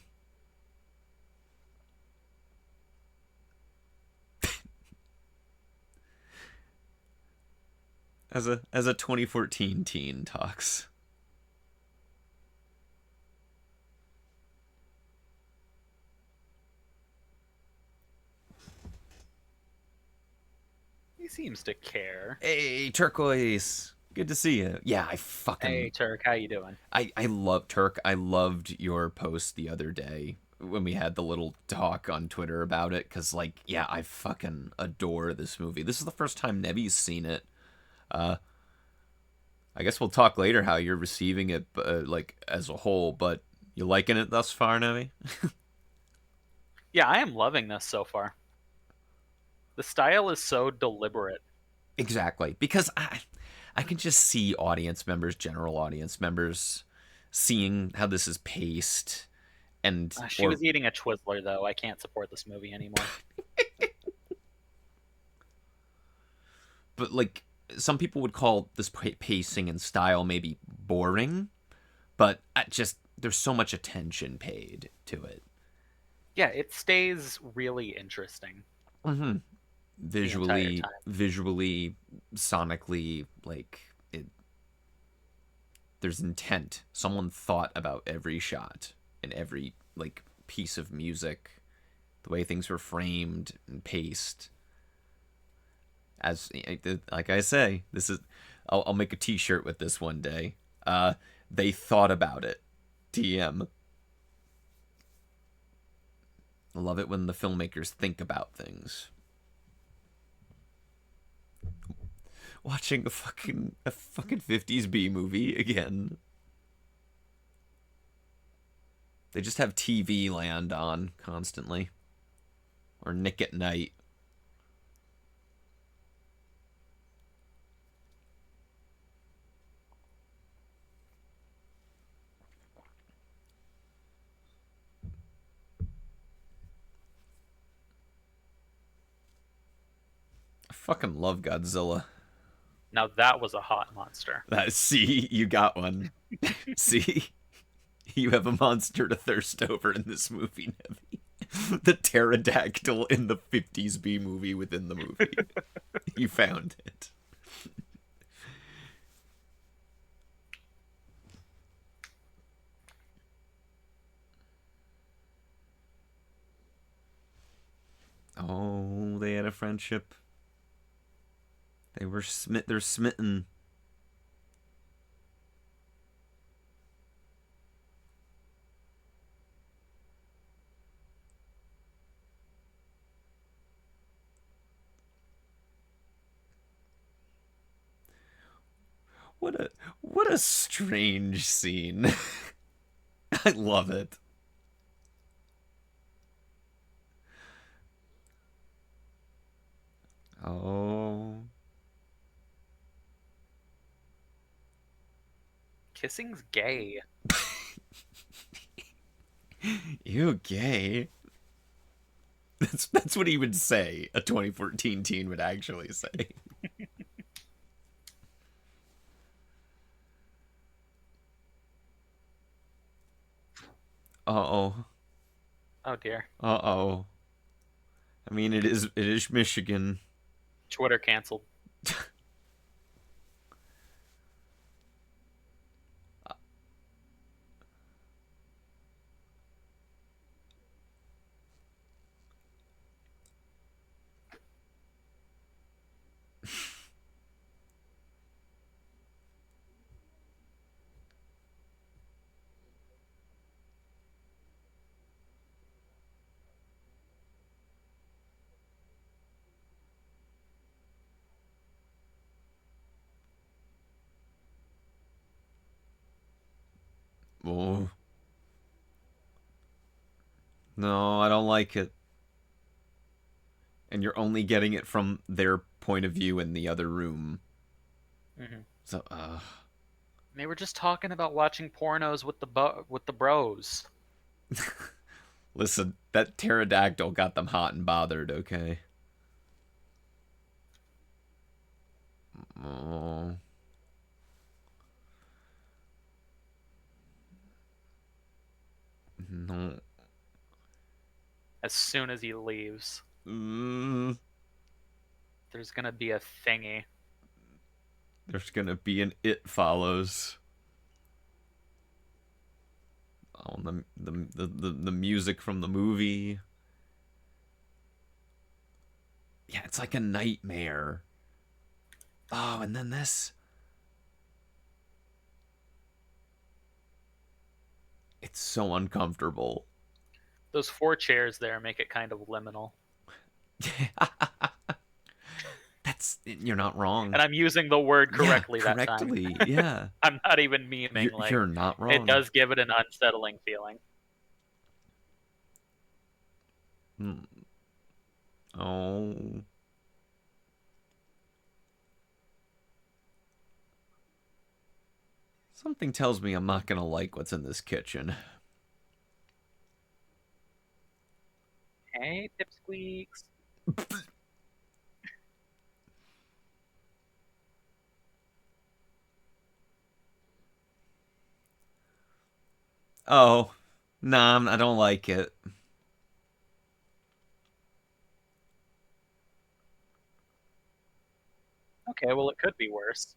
As a 2014 teen talks. He seems to care. Hey, Turquoise. Good to see you. Yeah, I Hey, fucking Turk, how you doing? I love Turk. I loved your post the other day when we had the little talk on Twitter about it, because like, yeah, I fucking adore this movie. This is the first time Nevi's seen it. Uh, I guess we'll talk later how you're receiving it, like as a whole. But you liking it thus far, Nevi? Yeah, I am loving this so far. The style is so deliberate. Exactly, because I can just see audience members, general audience members, seeing how this is paced, and She or was eating a Twizzler, though. I can't support this movie anymore. but like some people would call this pacing and style maybe boring, but I just there's so much attention paid to it. Yeah, it stays really interesting Mm-hmm. the entire Visually, time. visually, sonically, like it. There's intent. Someone thought about every shot and every like piece of music, the way things were framed and paced. As like I say, this is I'll make a T-shirt with this one day. They thought about it. TM. I love it when the filmmakers think about things. Watching a fucking 50s B movie again. They just have TV Land on constantly, or Nick at Night. I fucking love Godzilla. Now that was a hot monster. See, you got one. See, you have a monster to thirst over in this movie, Nevi. The pterodactyl in the 50s B movie within the movie. You found it. Oh, they had a friendship. They're smitten. What a what a strange scene. I love it. Oh, Kissing's gay. you gay. That's what he would say. A 2014 teen would actually say. Uh oh. Oh dear. Uh oh. I mean, it is Michigan. Twitter canceled. Oh no, I don't like it. And you're only getting it from their point of view in the other room. Hmm. So, They were just talking about watching pornos with the bros. listen, that pterodactyl got them hot and bothered. Okay. Oh no. As soon as he leaves, Mm, there's gonna be a thingy. there's gonna be an It Follows. Oh, the music from the movie. Yeah, it's like a nightmare. Oh, and then this. It's so uncomfortable. Those four chairs there make it kind of liminal. That's you're not wrong. And I'm using the word Yeah, correctly that time. correctly. Yeah, I'm not even memeing. Like, you're not it wrong. does give it an unsettling feeling. Mm. Oh, something tells me I'm not gonna like what's in this kitchen. Hey, Pipsqueaks. Oh, nah, I don't like it. Okay, well, it could be worse.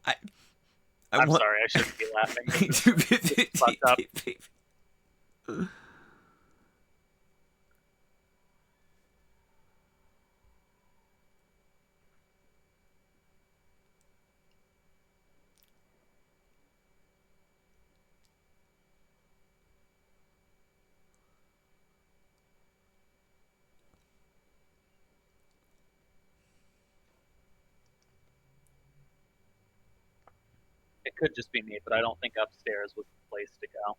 I I I'm want. sorry, I shouldn't be laughing. This is fucked up. It could just be me, but I don't think upstairs was the place to go.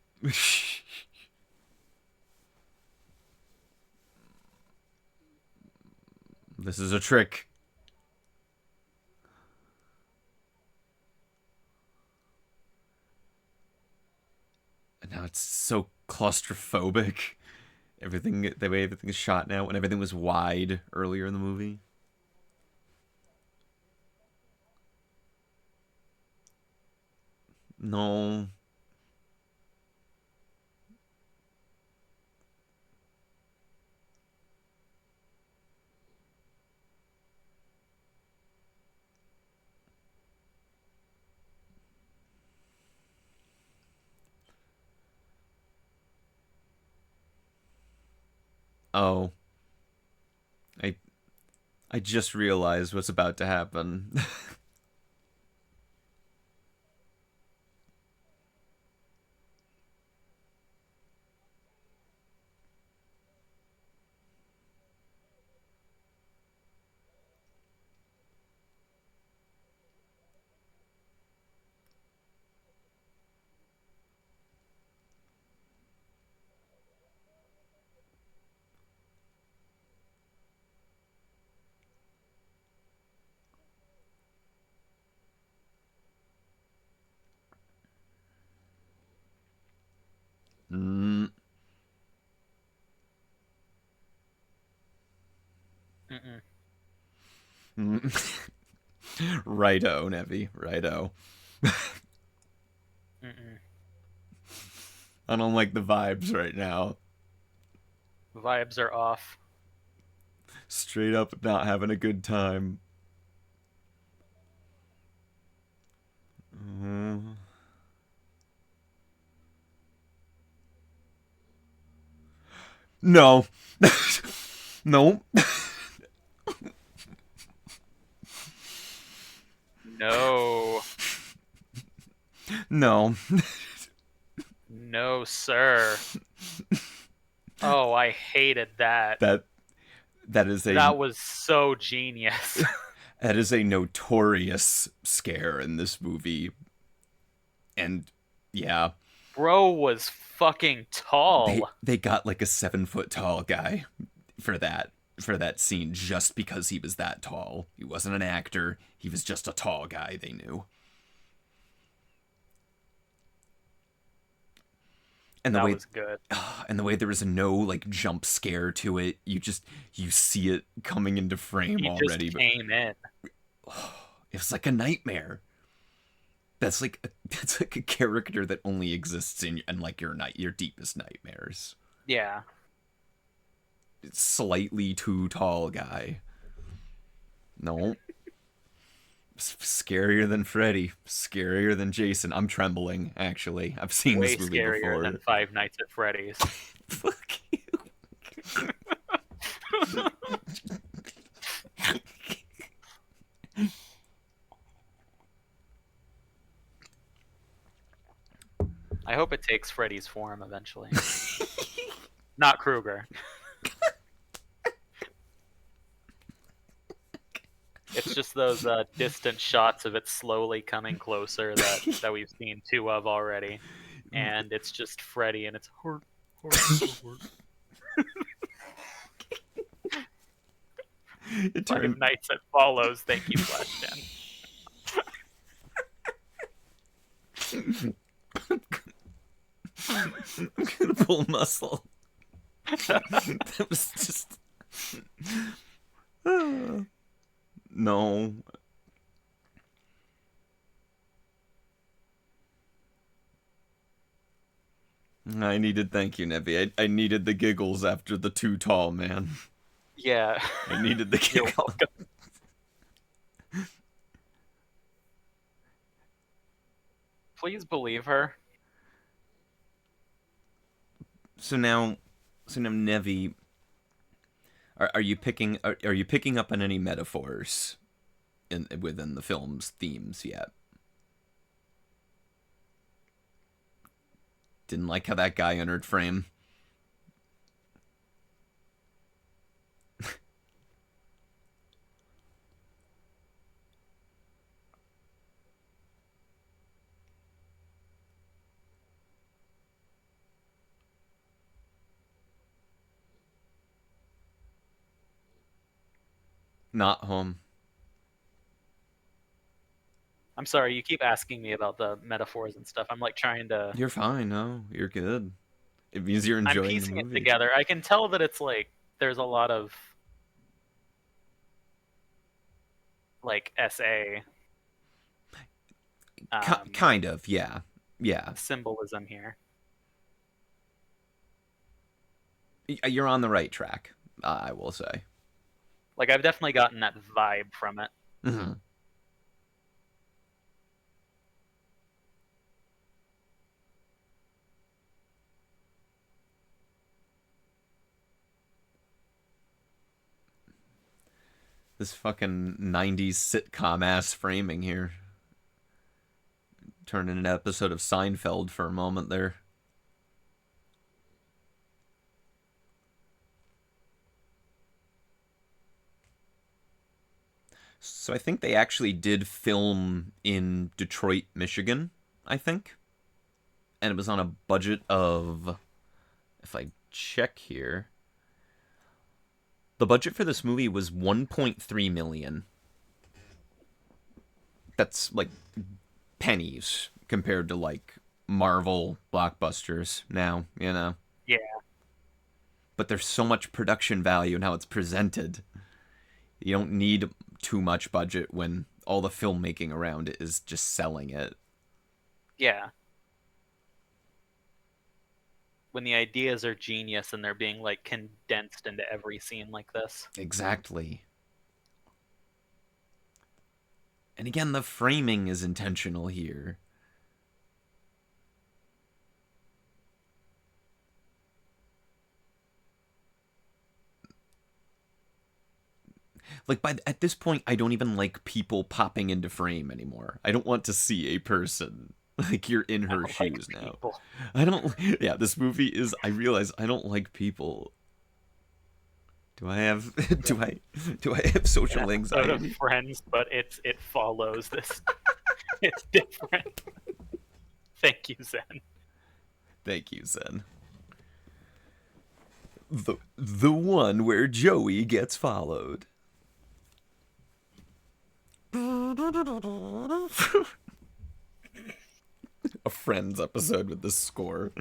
This is a trick. And now it's so claustrophobic. Everything, the way everything is shot now, and everything was wide earlier in the movie. No. Oh, I I just realized what's about to happen. mm, Mm-mm. mm. Righto, Nevi. Righto. Mm-mm. I don't like the vibes right now. Vibes are off. Straight up not having a good time. Mm. No. No. No, No. no, sir. Oh, I hated that. That that is a That was so genius. that is a notorious scare in this movie. And yeah, Bro was fucking they tall. they got like a 7 foot tall guy for that scene just because he was that tall. He wasn't an actor. He was just a tall guy. They knew. And the That way was good. and the way there was no like jump scare to it, you see it coming into frame He just already, but came in. it was like a nightmare. That's like a character that only exists in like your deepest nightmares. Yeah, It's slightly too tall guy. No, scarier than Freddy, scarier than Jason. I'm trembling. Actually, I've seen way this movie scarier before. than Five Nights at Freddy's. Fuck you. I hope it takes Freddy's form eventually. Not Krueger. It's just those distant shots of it slowly coming closer that we've seen two of already, and it's just Freddy and it's heart, heart, heart. It Five turned. Nights at Follows. Thank you, Flashden. I'm gonna pull muscle. That was just. No. I needed. Thank you, Nevi. I needed the giggles after the too tall man. Yeah, I needed the you're giggle. welcome. Please believe her. So now, Nevi, are you picking up on any metaphors within the film's themes yet? Didn't like how that guy entered frame. Not home. I'm sorry, you keep asking me about the metaphors and stuff. I'm like trying to. You're fine. No, you're good. It means you're I'm enjoying the piecing it movie. together. I can tell that it's like there's a lot of like SA Kind of, yeah. Yeah. symbolism here. You're on the right track, I will say. Like I've definitely gotten that vibe from it. Hmm. This fucking 90s sitcom ass framing here. Turned in an episode of Seinfeld for a moment there. So I think they actually did film in Detroit, Michigan, I think. And it was on a budget of, if I check here, the budget for this movie was 1.3 million. That's like pennies compared to like Marvel blockbusters now, you know. Yeah, But there's so much production value in how it's presented. You don't need too much budget when all the filmmaking around it is just selling it. yeah. When the ideas are genius and they're being like condensed into every scene like this. Exactly. And again, the framing is intentional here. Like at this point, I don't even like people popping into frame anymore. I don't want to see a person like you're in I her don't like shoes now. people. I don't. Yeah, this movie is. I realize I don't like people. Do I have? Yeah. Do I have An social episode of anxiety? Friends, but it follows this. It's different. Thank you, Zen. Thank you, Zen. The one where Joey gets followed. A Friends episode with this score.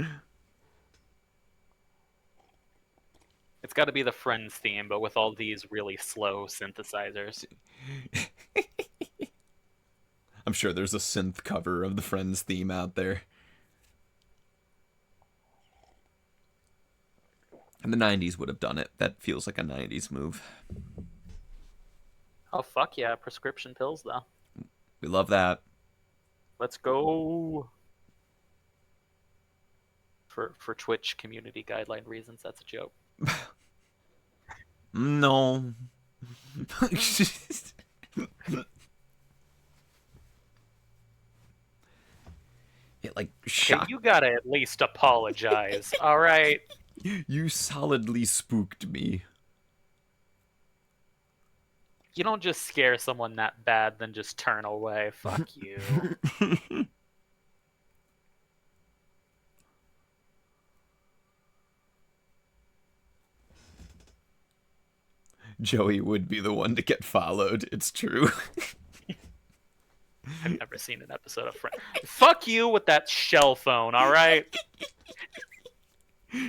It's got to be the Friends theme, but with all these really slow synthesizers. I'm sure there's a synth cover of the Friends theme out there. And the 90s would have done it. That feels like a 90s move. Oh fuck yeah, prescription pills though. We love that. Let's go. For Twitch community guideline reasons, that's a joke. No. It like Okay, shocked. you gotta at least apologize. All right. You solidly spooked me. You don't just scare someone that bad, then just turn away. Fuck you. Joey would be the one to get followed. It's true. I've never seen an episode of Friends. Fuck you with that shell phone, all right?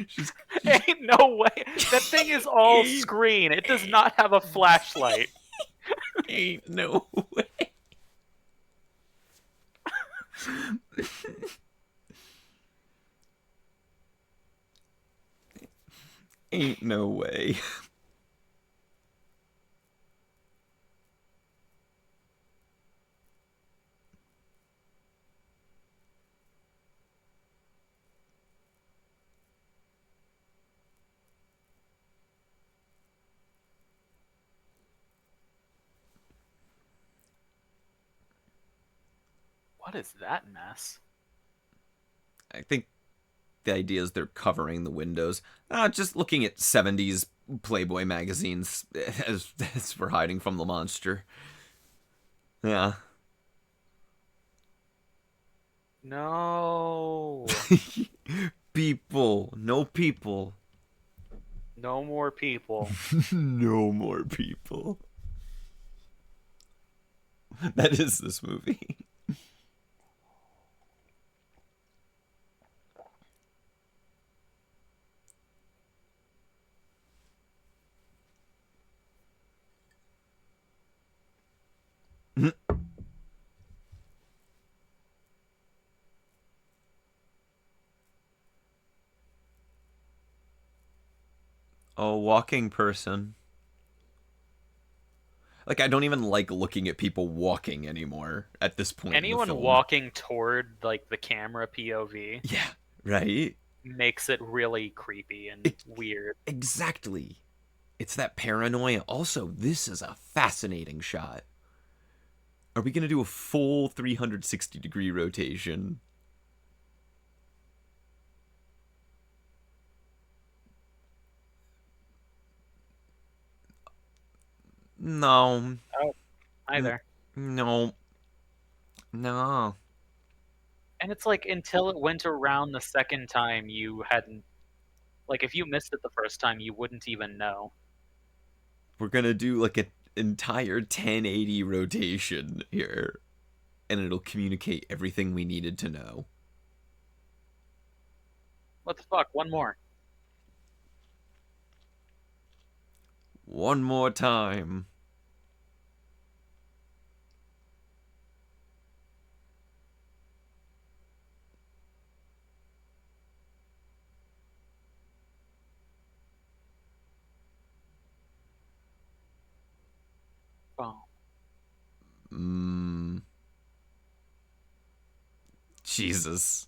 She's Ain't no way. That thing is all screen. It does not have a flashlight. ain't no way. Ain't no way. What is that mess? I think the idea is they're covering the windows. Just looking at 70s Playboy magazines as we're hiding from the monster. Yeah. No. People. No people. No more people. No more people. That is this movie. Oh, walking person. Like, I don't even like looking at people walking anymore at this point in the Anyone film. walking toward like the camera POV Yeah, right? makes it really creepy and weird. Exactly. It's that paranoia. Also, this is a fascinating shot. Are we going to do a full 360-degree rotation? No. Oh, hi N- there. no. No. And it's like until it went around the second time, you hadn't like if you missed it the first time, you wouldn't even know. We're going to do like an entire 1080 rotation here, and it'll communicate everything we needed to know. What the fuck? One more. One more time. Oh, Mmm. Jesus.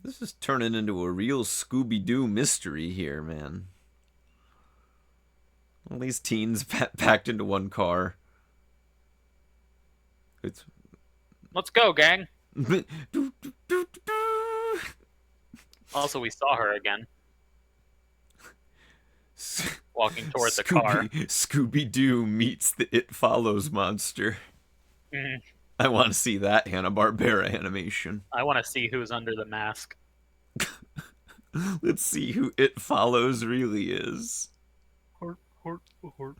This is turning into a real Scooby Doo mystery here, man. All these teens packed into one car. It's. let's go, gang. Also, we saw her again walking toward the car. Scooby Doo meets the It Follows monster. Mhm. I want to see that Hanna-Barbera animation. I want to see who's under the mask. Let's see who It Follows really is. Heart, heart, heart.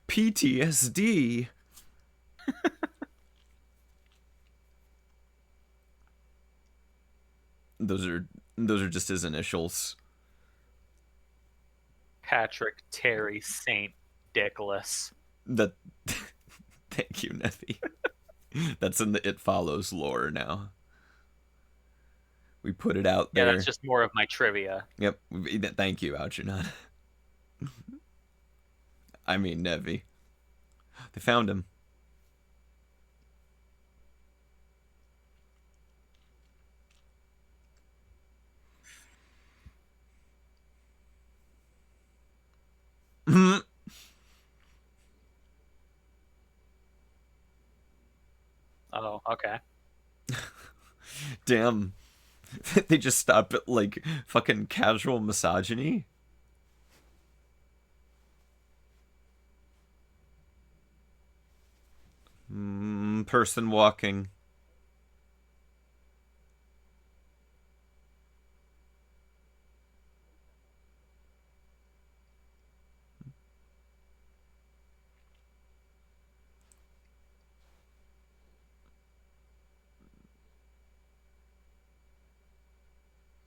PTSD. Those are those are just his initials. Patrick Terry Saint Dickless. That. Thank you, Neffy. That's in the It Follows lore now. We put it out Yeah, that's there. just more of my trivia. Yep. Thank you, Algernon. I mean, Nevi. They found him. Oh, okay. Damn. They just stop at like fucking casual misogyny. Person walking.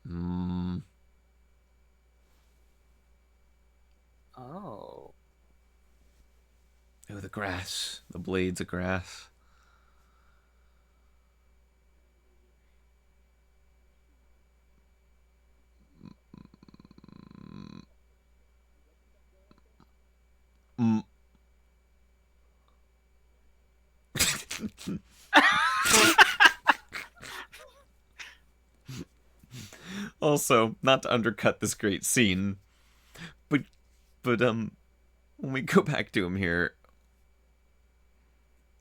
Mm. Oh. Oh, the grass. The blades of grass. Mm. Also, not to undercut this great scene, but but when we go back to him here,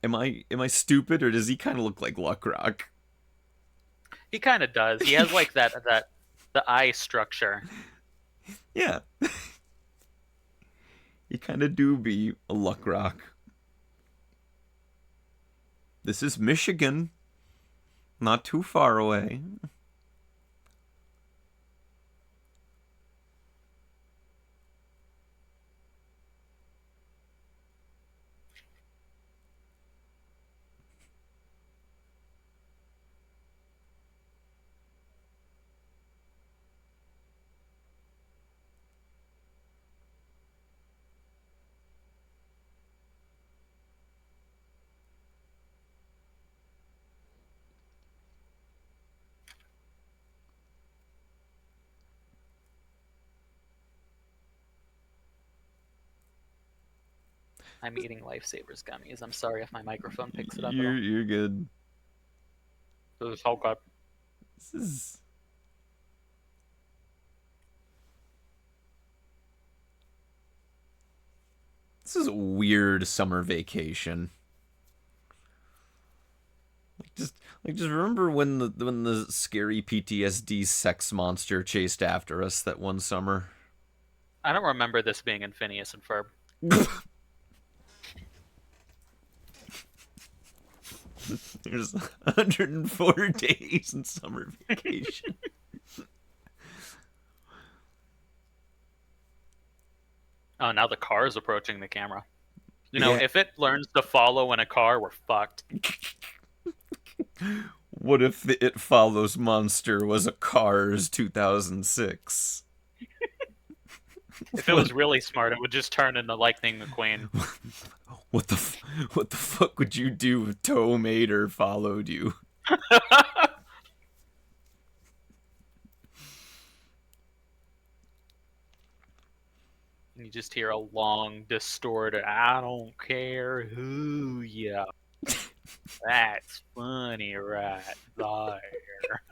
am I stupid or does he kind of look like Luckrock? He kind of does. He has like that the eye structure. Yeah, he kind of do be a Luckrock. This is Michigan. Not too far away. I'm eating Lifesavers gummies. I'm sorry if my microphone picks it up at You're all. you're good. This is so good. This is this is a weird summer vacation. Just just remember when the scary PTSD sex monster chased after us that one summer. I don't remember this being in Phineas and Ferb. There's 104 days in summer vacation. Oh, now the car is approaching the camera. You know, Yeah. if it learns to follow in a car, we're fucked. What if the It Follows monster was a Cars 2006? If it What was really smart, it would just turn into Lightning McQueen. what the what the fuck would you do if Tow Mater followed you? And you just hear a long, distorted, I don't care who ya. That's funny right there.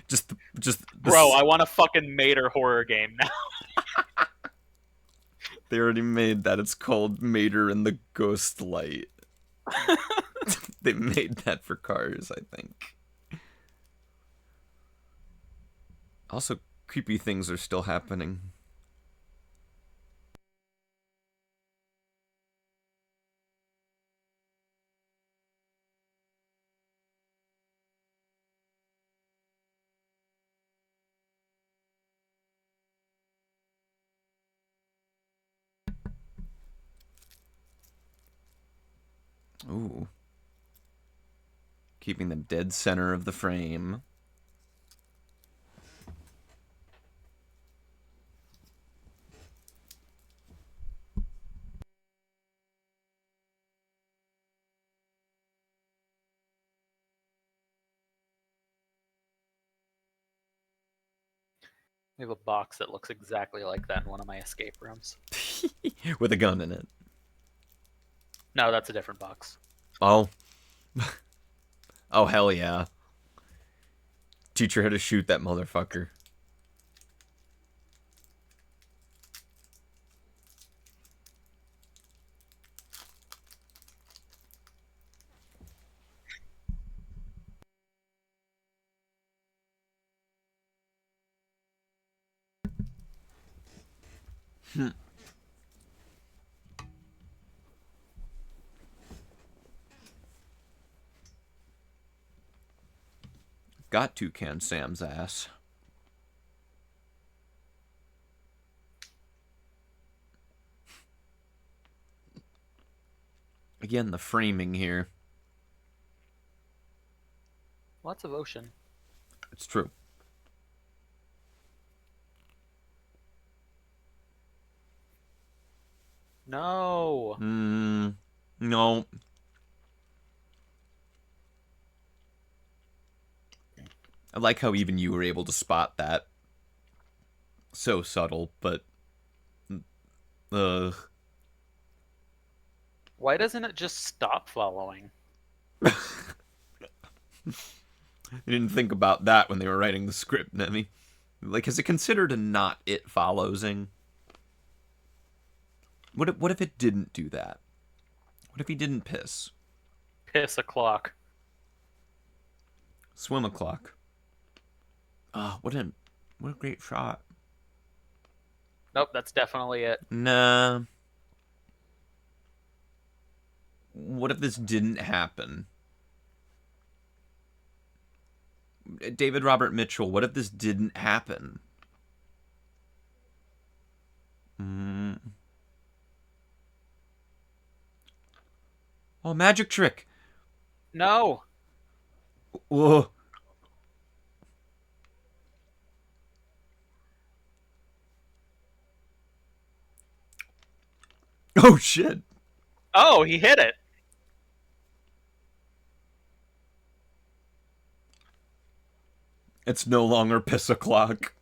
Just Bro, this. I want a fucking Mater horror game now. They already made that. It's called Mater and the Ghost Light. They made that for Cars, I think. Also, creepy things are still happening. Ooh. Keeping them dead center of the frame. We have a box that looks exactly like that in one of my escape rooms. With a gun in it. No, that's a different box. Oh. Oh, hell yeah. Teach her how to shoot that motherfucker. Got Toucan Sam's ass. Again, the framing here. Lots of ocean. It's true. No. No. I like how even you were able to spot that. So subtle, but ugh. Why doesn't it just stop following? They didn't think about that when they were writing the script, Nemi. Like, is it considered a not it followsing? What if it didn't do that? What if he didn't piss? Piss a clock. Swim o'clock. Ah, what a great shot. Nope, that's definitely it. Nah. What if this didn't happen? David Robert Mitchell, what if this didn't happen? Mm. Oh, magic trick. No. Whoa. Oh, shit. Oh, he hit it. It's no longer piss o'clock.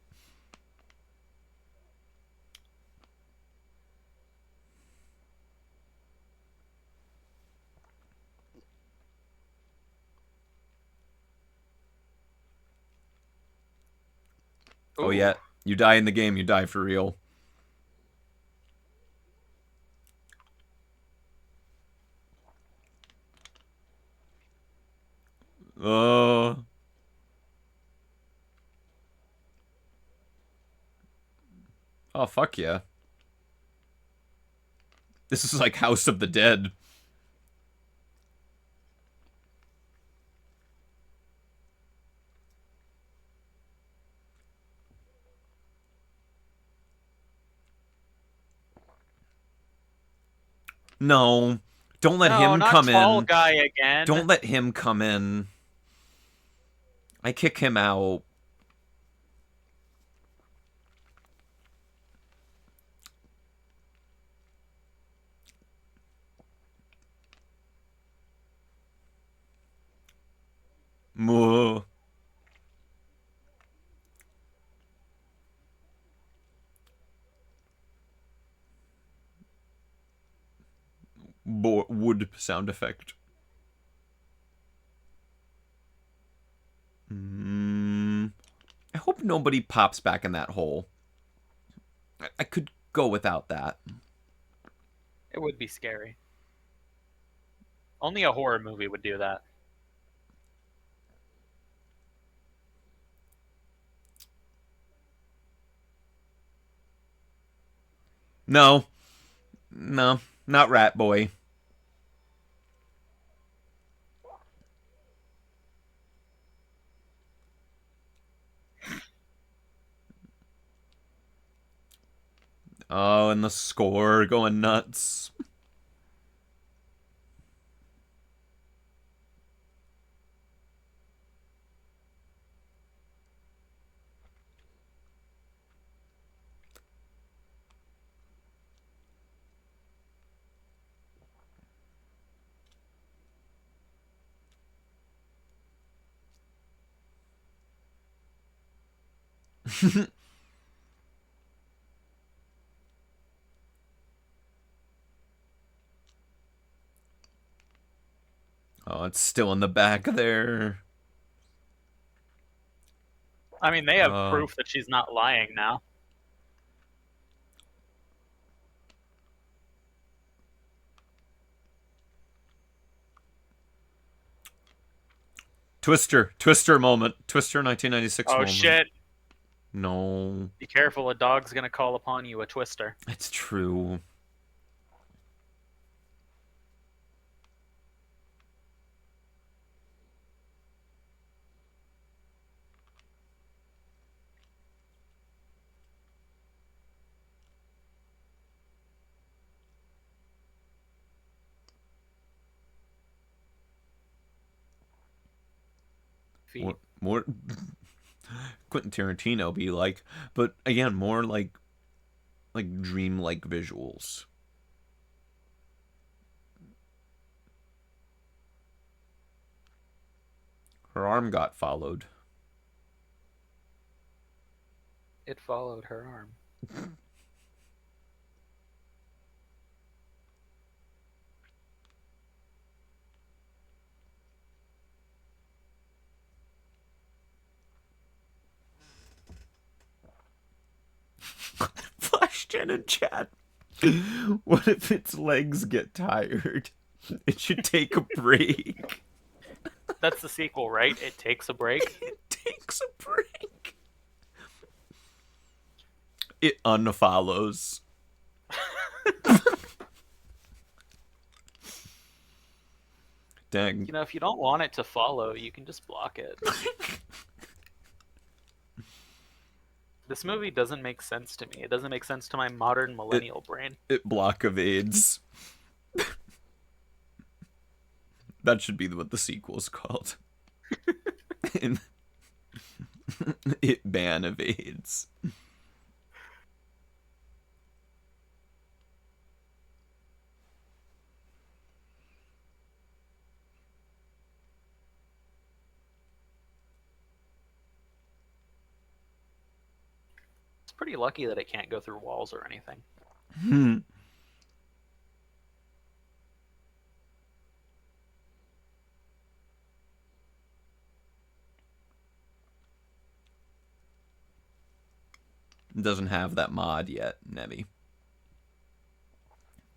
Oh, Ooh. yeah. You die in the game, you die for real. Oh. Oh, fuck yeah. This is like House of the Dead. No. Don't let No, him not come tall in. guy Don't again. let him come in. I kick him out. Moo. Wood sound effect. Mm. I hope nobody pops back in that hole. I could go without that. It would be scary. Only a horror movie would do that. No. No. Not Rat Boy. Oh, and the score going nuts. Oh, it's still in the back there. I mean, they have Uh, proof that she's not lying now. Twister. Twister moment. Twister 1996 Oh moment. shit! No. Be careful, a dog's gonna call upon you a twister. It's true. Feet. More Quentin Tarantino be like, but again, more like dreamlike visuals. Her arm got followed. It followed her arm. Question in chat. What if its legs get tired? It should take a break. That's the sequel, right? It takes a break. It takes a break. It unfollows. Dang. If you don't want it to follow, you can just block it. This movie doesn't make sense to me. It doesn't make sense to my modern It, millennial brain. it block evades. That should be what the sequel's called. It ban evades. It's pretty lucky that it can't go through walls or anything. Doesn't have that mod yet, Nevi.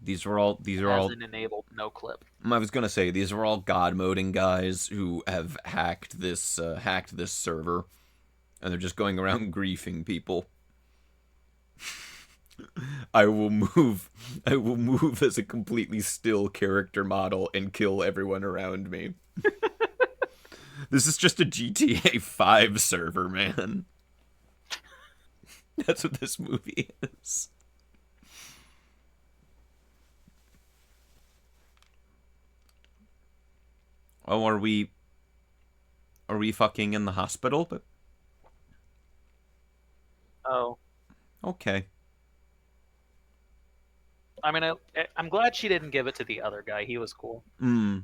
These are It all hasn't enabled no clip. I was gonna say these are all god moding guys who have hacked this server, and they're just going around griefing people. I will move. I will move as a completely still character model and kill everyone around me. This is just a GTA 5 server, man. That's what this movie is. Oh, are we fucking in the hospital? But Oh, okay. I mean, I'm glad she didn't give it to the other guy. He was cool. Hmm.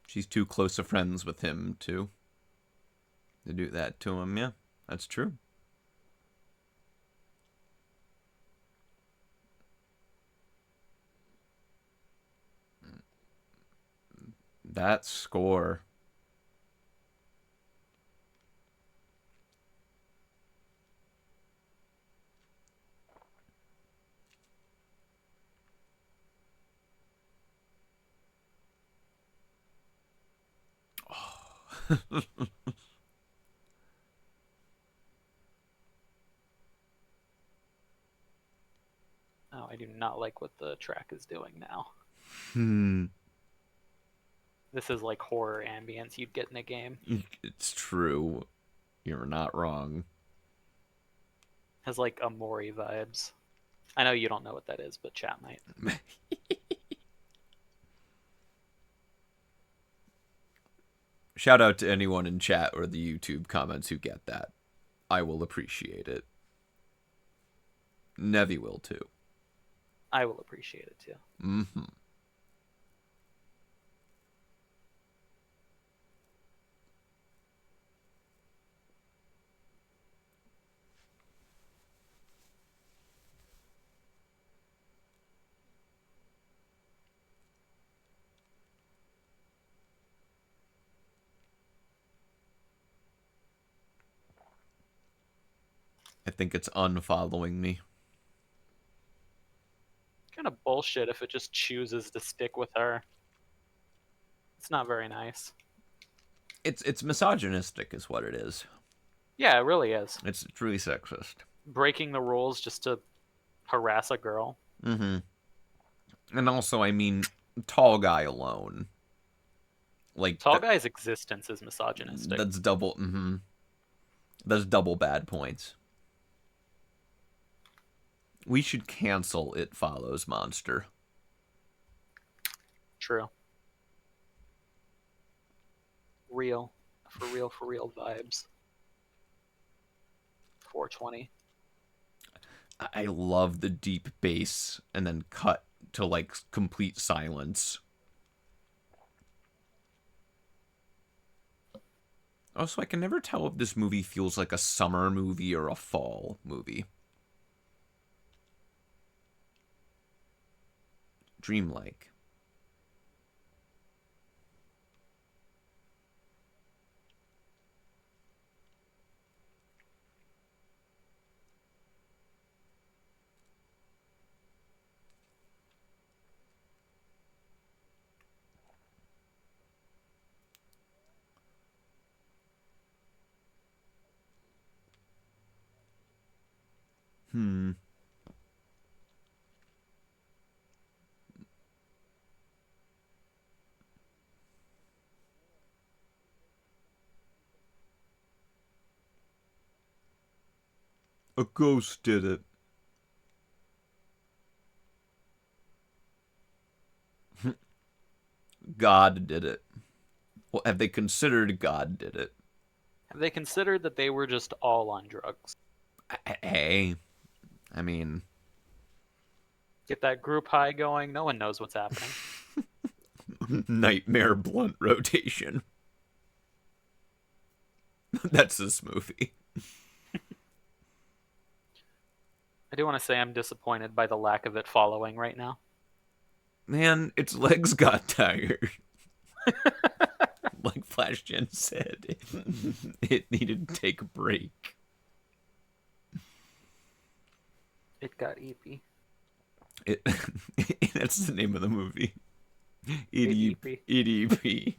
She's too close of friends with him to do that to him. Yeah, that's true. That score. Oh, I do not like what the track is doing now. Hmm. This is like horror ambience you'd get in a game. It's true. You're not wrong. Has like Amori vibes. I know you don't know what that is, but chat might. Shout out to anyone in chat or the YouTube comments who get that. I will appreciate it. Nevi will too. I will appreciate it too. Mm-hmm. I think it's unfollowing me. Kind of bullshit if it just chooses to stick with her. It's not very nice. It's misogynistic, is what it is. Yeah, it really is. It's truly sexist. Breaking the rules just to harass a girl. Mm-hmm. And also, I mean, tall guy alone. Like Tall guy's existence is misogynistic. that's double. Mm-hmm. That's double bad points. We should cancel It Follows Monster. True. Real. For real vibes. 420. I love the deep bass and then cut to like complete silence. Also, I can never tell if this movie feels like a summer movie or a fall movie. Dreamlike. Hmm. A ghost did it. God did it. Well, have they considered God did it? Have they considered that they were just all on drugs? Hey, I mean, Get that group high going. No one knows what's happening. nightmare blunt rotation. That's this movie. I do want to say I'm disappointed by the lack of it following right now. Man, its legs got tired. Like FlashGen said, it needed to take a break. It got eepy. It, that's the name of the movie. It ED, eepy. EDP.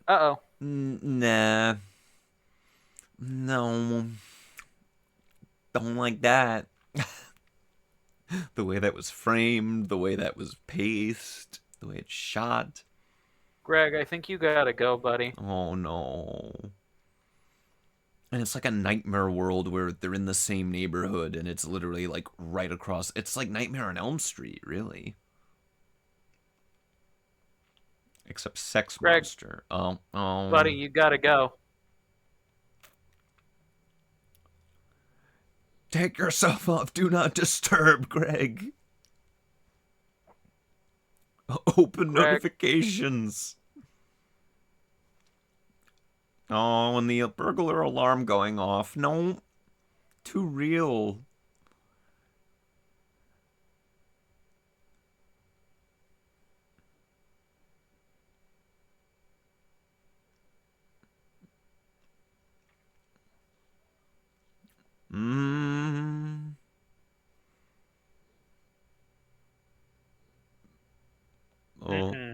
Uh oh. Nah. No. Don't like that. The way that was framed, the way that was paced, the way it's shot. Greg, I think you gotta go, buddy. Oh no. And it's like a nightmare world where they're in the same neighborhood and it's literally like right across. It's like Nightmare on Elm Street, really. Except Sex Greg, Monster. Oh. buddy, you gotta go. Take yourself off. Do not disturb, Greg. Open Greg, notifications. Oh, and the burglar alarm going off. No, too real. Mmm. Oh. mm-hmm.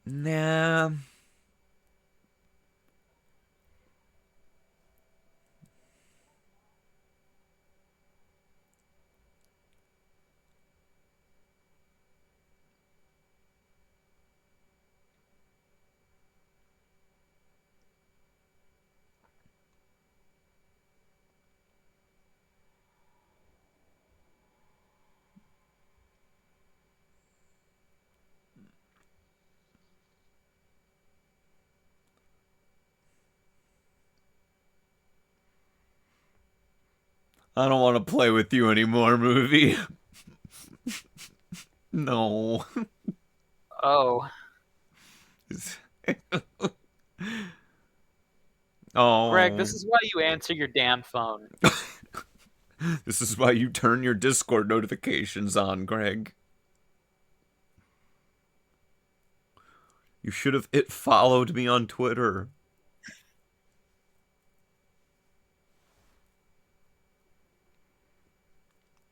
Nah. I don't want to play with you anymore, movie. No. Oh, Greg, this Oh. is why you answer your damn phone. This is why you turn your Discord notifications on, Greg. You should have it followed me on Twitter.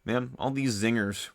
Man, all these zingers.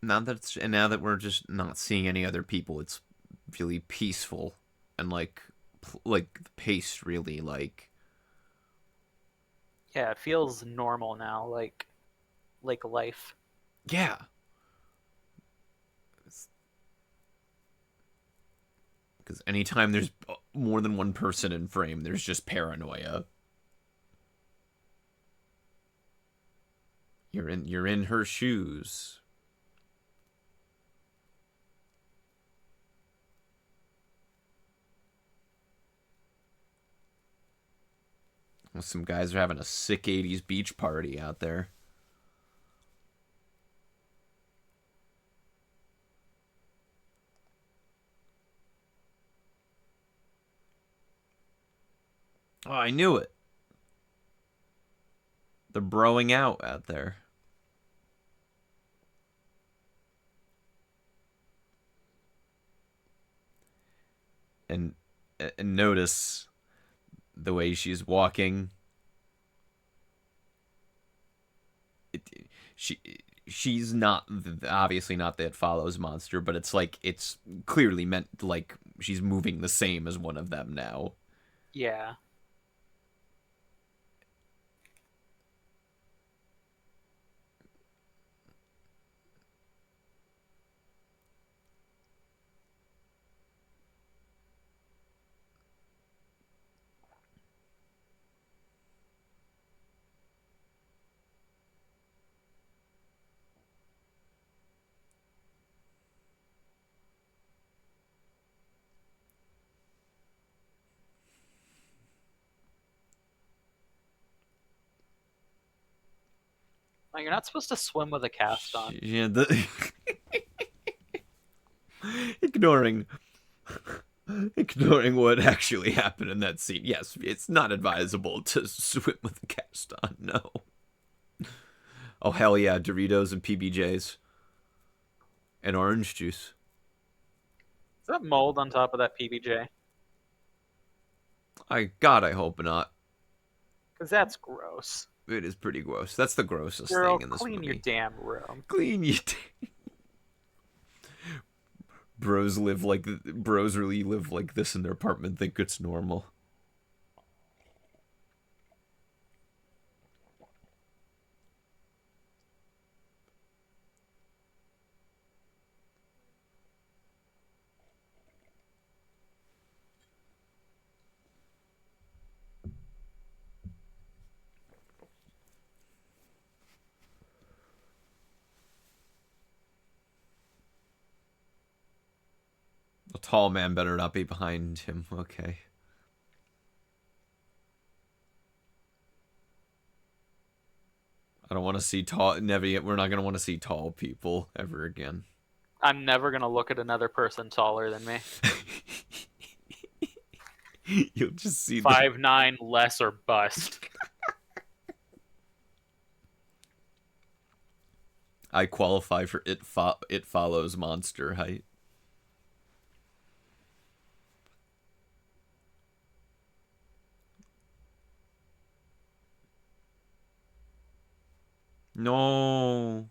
Now that we're just not seeing any other people, it's really peaceful and like the pace really like Yeah, it feels normal now, like life. Yeah. Because anytime there's more than one person in frame, there's just paranoia. You're in her shoes. Some guys are having a sick 80s beach party out there. Oh, I knew it. They're broing out there. And and notice the way she's walking. It, she she's not obviously not that follows monster, but it's like it's clearly meant like she's moving the same as one of them now. Yeah. No, you're not supposed to swim with a cast on. Yeah, ignoring ignoring what actually happened in that scene. Yes, it's not advisable to swim with a cast on. No. Oh hell yeah, Doritos and PBJs and orange juice. Is that mold on top of that PBJ? I hope not. Because that's gross. It is pretty gross. That's the grossest Girl, thing in this clean your movie. damn room. Clean you. Bros really live like this in their apartment. Think it's normal. The tall man better not be behind him. Okay. I don't want to see tall. Never yet. We're not gonna want to see tall people ever again. I'm never gonna look at another person taller than me. You'll just see the. 5'9", less or bust. I qualify for it follows monster height. No.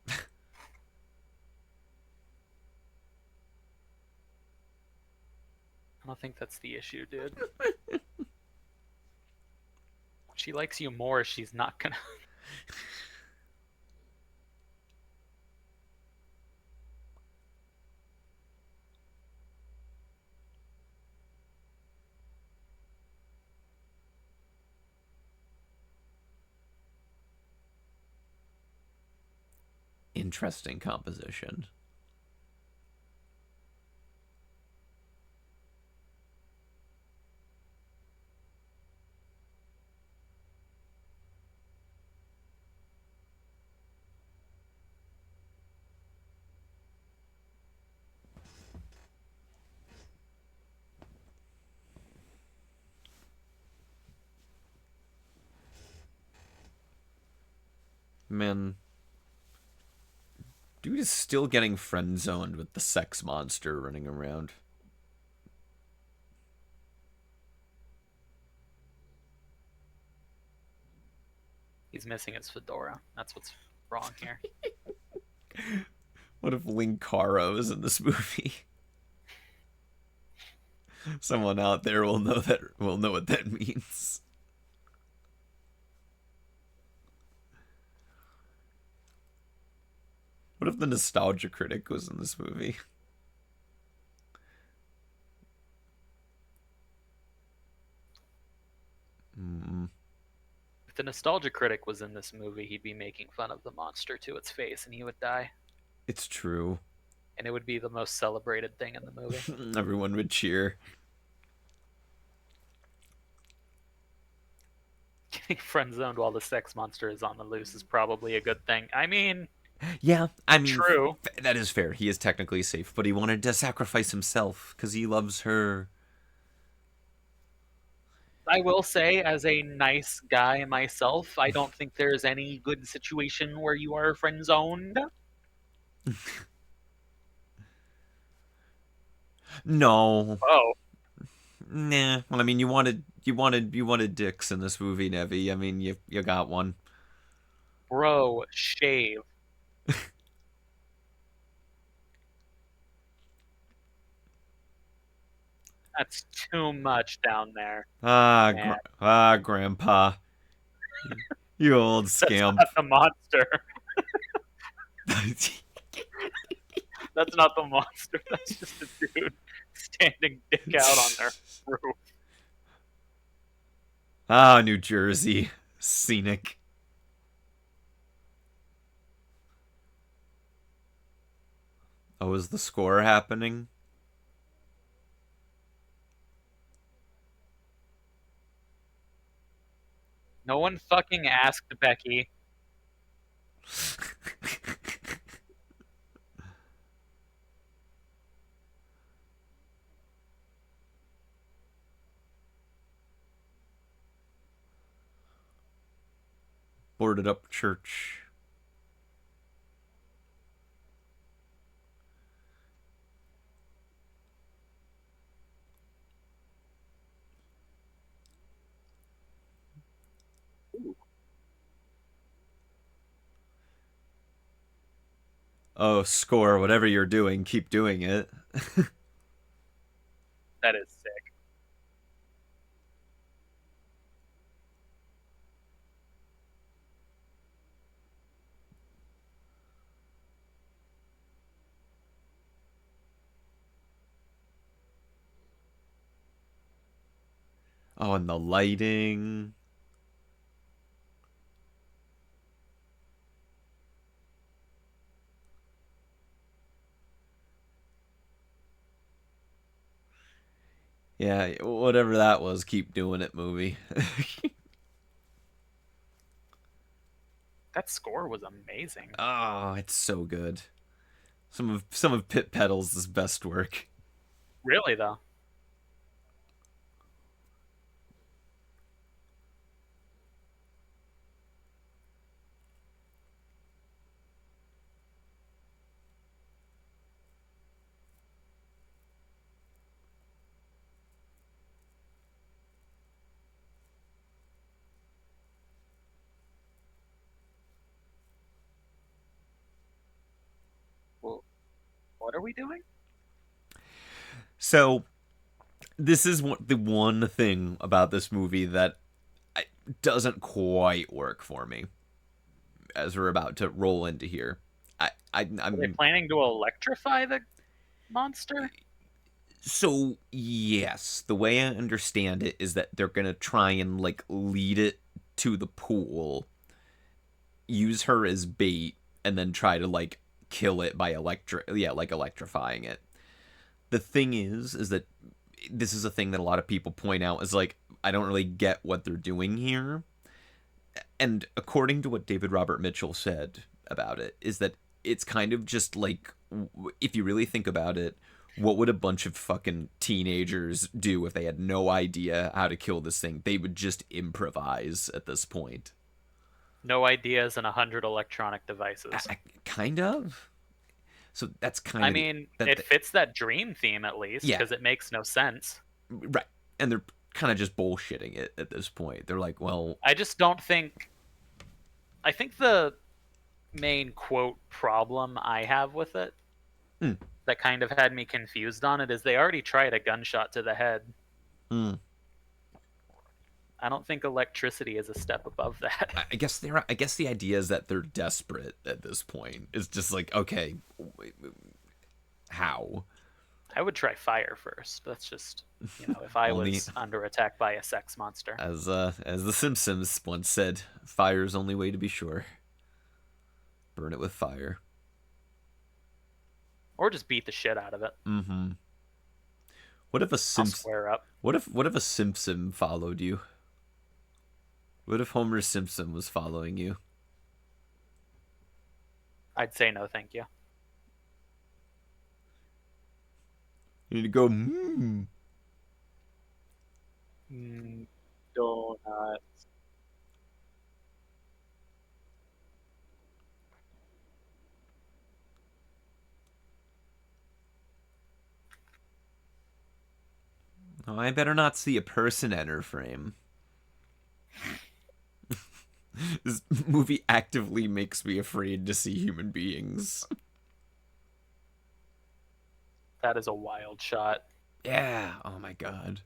I don't think that's the issue, dude. She likes you more. She's not gonna. Interesting composition. Man, dude is still getting friend zoned with the sex monster running around. He's missing his fedora. That's what's wrong here. What if Linkaro is in this movie? Someone out there will know what that means. What if the nostalgia critic was in this movie? Mm, If the nostalgia critic was in this movie, he'd be making fun of the monster to its face, and he would die. it's true. And it would be the most celebrated thing in the movie. Everyone would cheer. Getting friend zoned while the sex monster is on the loose is probably a good thing. I mean, Yeah, I mean, true. that is fair. He is technically safe, but he wanted to sacrifice himself because he loves her. I will say, as a nice guy myself, I don't think there's any good situation where you are friend zoned. No, Oh, nah. Well, I mean, you wanted dicks in this movie, Nevi. I mean, you got one. bro, shave. That's too much down there, man. Grandpa, you old That's scamp. not the monster. That's not the monster. That's just a dude standing dick out on their roof. Ah, New Jersey, scenic. Oh, is the score happening? No one fucking asked Becky. Boarded up church. Oh, score, whatever you're doing, keep doing it. That is sick. Oh, and the lighting. Yeah, whatever that was, keep doing it, movie. That score was amazing. Oh, it's so good. Some of Pit Pedals' best work. Really, though. Well, what are we doing? So this is the one thing about this movie that doesn't quite work for me as we're about to roll into here. Are they I'm planning to electrify the monster? so yes. The way I understand it is that they're gonna try and like lead it to the pool, use her as bait, and then try to like kill it by like electrifying it. The thing is that this is a thing that a lot of people point out is like I don't really get what they're doing here. And according to what David Robert Mitchell said about it, is that it's kind of just like, if you really think about it, what would a bunch of fucking teenagers do if they had no idea how to kill this thing? They would just improvise at this point. No ideas and 100 electronic devices. Kind of. So that's kind I of mean, it fits that dream theme at least, yeah, because it makes no sense. right. And they're kind of just bullshitting it at this point. They're like, well, I just don't think. I think the main quote problem I have with it Hmm. that kind of had me confused on it is they already tried a gunshot to the head. Hmm. I don't think electricity is a step above that. I guess they're. I guess the idea is that they're desperate at this point. It's just like, okay, how? I would try fire first. That's just, if I Only was under attack by a sex monster. as the Simpsons once said, fire's only way to be sure. Burn it with fire. Or just beat the shit out of it. Mm-hmm. What if a I'll Simps? square up. What if a Simpson followed you? What if Homer Simpson was following you? I'd say no, thank you. You need to go. Hmm. Donut. Oh, I better not see a person enter frame. This movie actively makes me afraid to see human beings. That is a wild shot. Yeah. Oh my god.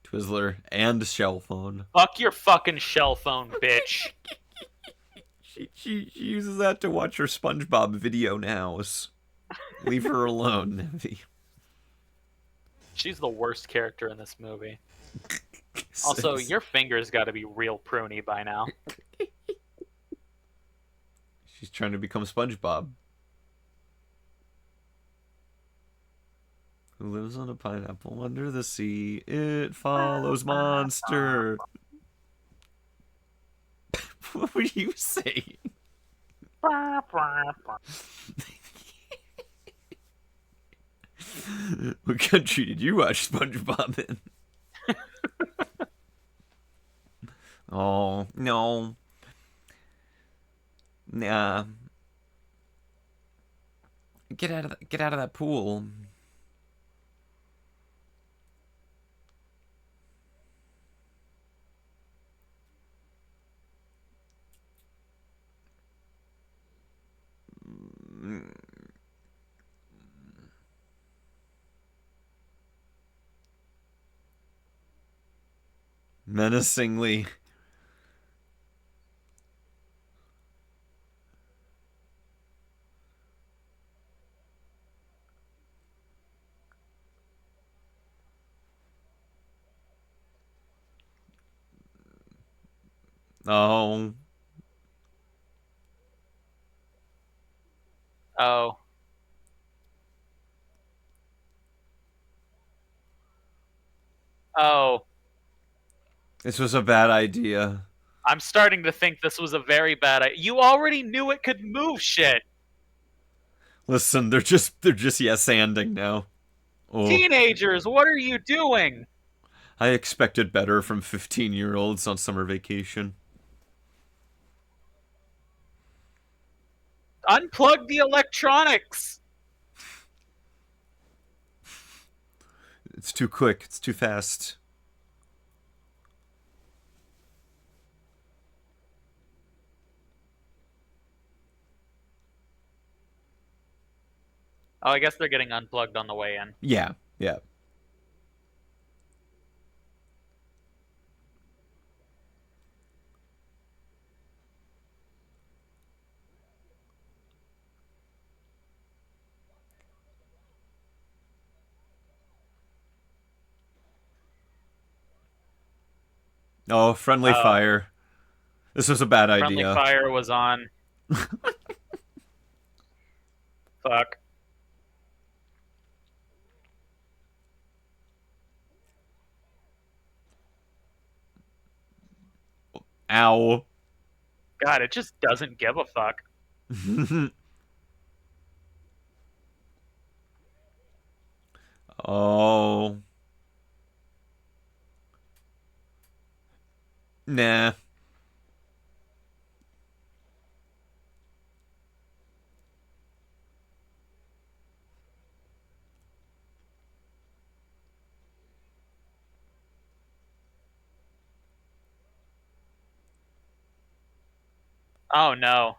Twizzler and shell phone. Fuck your fucking shell phone, bitch. She uses that to watch her SpongeBob video nows. Leave her alone, Nevi. She's the worst character in this movie. Also, your fingers got to be real pruny by now. She's trying to become SpongeBob. Who lives on a pineapple under the sea? It follows monster. What were you saying? What country did you watch SpongeBob in? Oh no, nah. Get out of that pool. Menacingly. Oh. Oh. Oh. This was a bad idea. I'm starting to think this was a very bad idea. You already knew it could move shit. Listen, they're just yes-anding now. Oh, Teenagers, what are you doing? I expected better from 15-year-olds on summer vacation. Unplug the electronics. It's too quick. It's too fast. Oh, I guess they're getting unplugged on the way in. Yeah, yeah. Oh, friendly Oh, fire. This was a bad friendly idea. fire was on. Fuck. Ow. God, it just doesn't give a fuck. Oh. Nah. Oh no.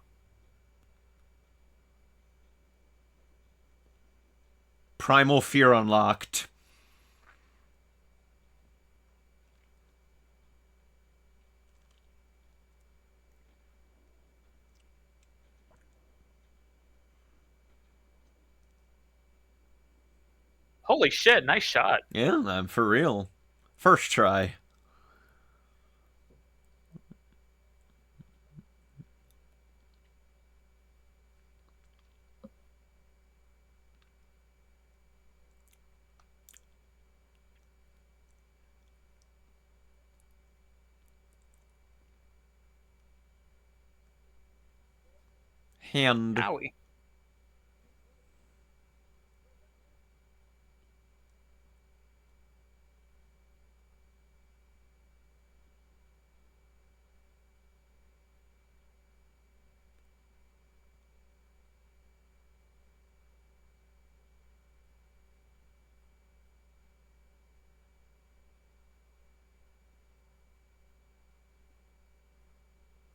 Primal fear unlocked. Holy shit, nice shot. Yeah, I'm for real. First try. Hand. Owie.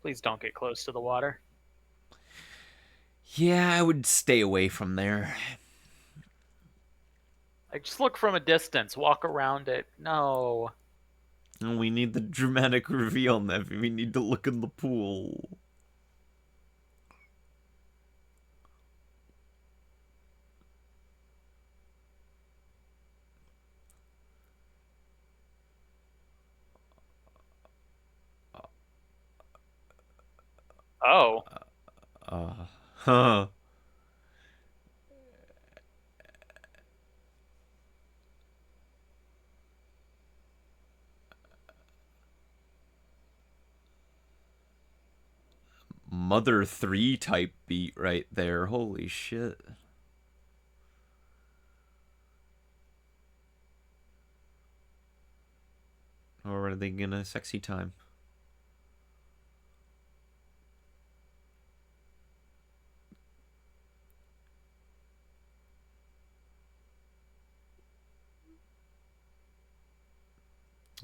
Please don't get close to the water. Yeah, I would stay away from there. Like, just look from a distance, walk around it. No. We need the dramatic reveal, Nevi. We need to look in the pool. Oh. Huh. Mother 3 type beat right there. Holy shit. Or are they gonna sexy time?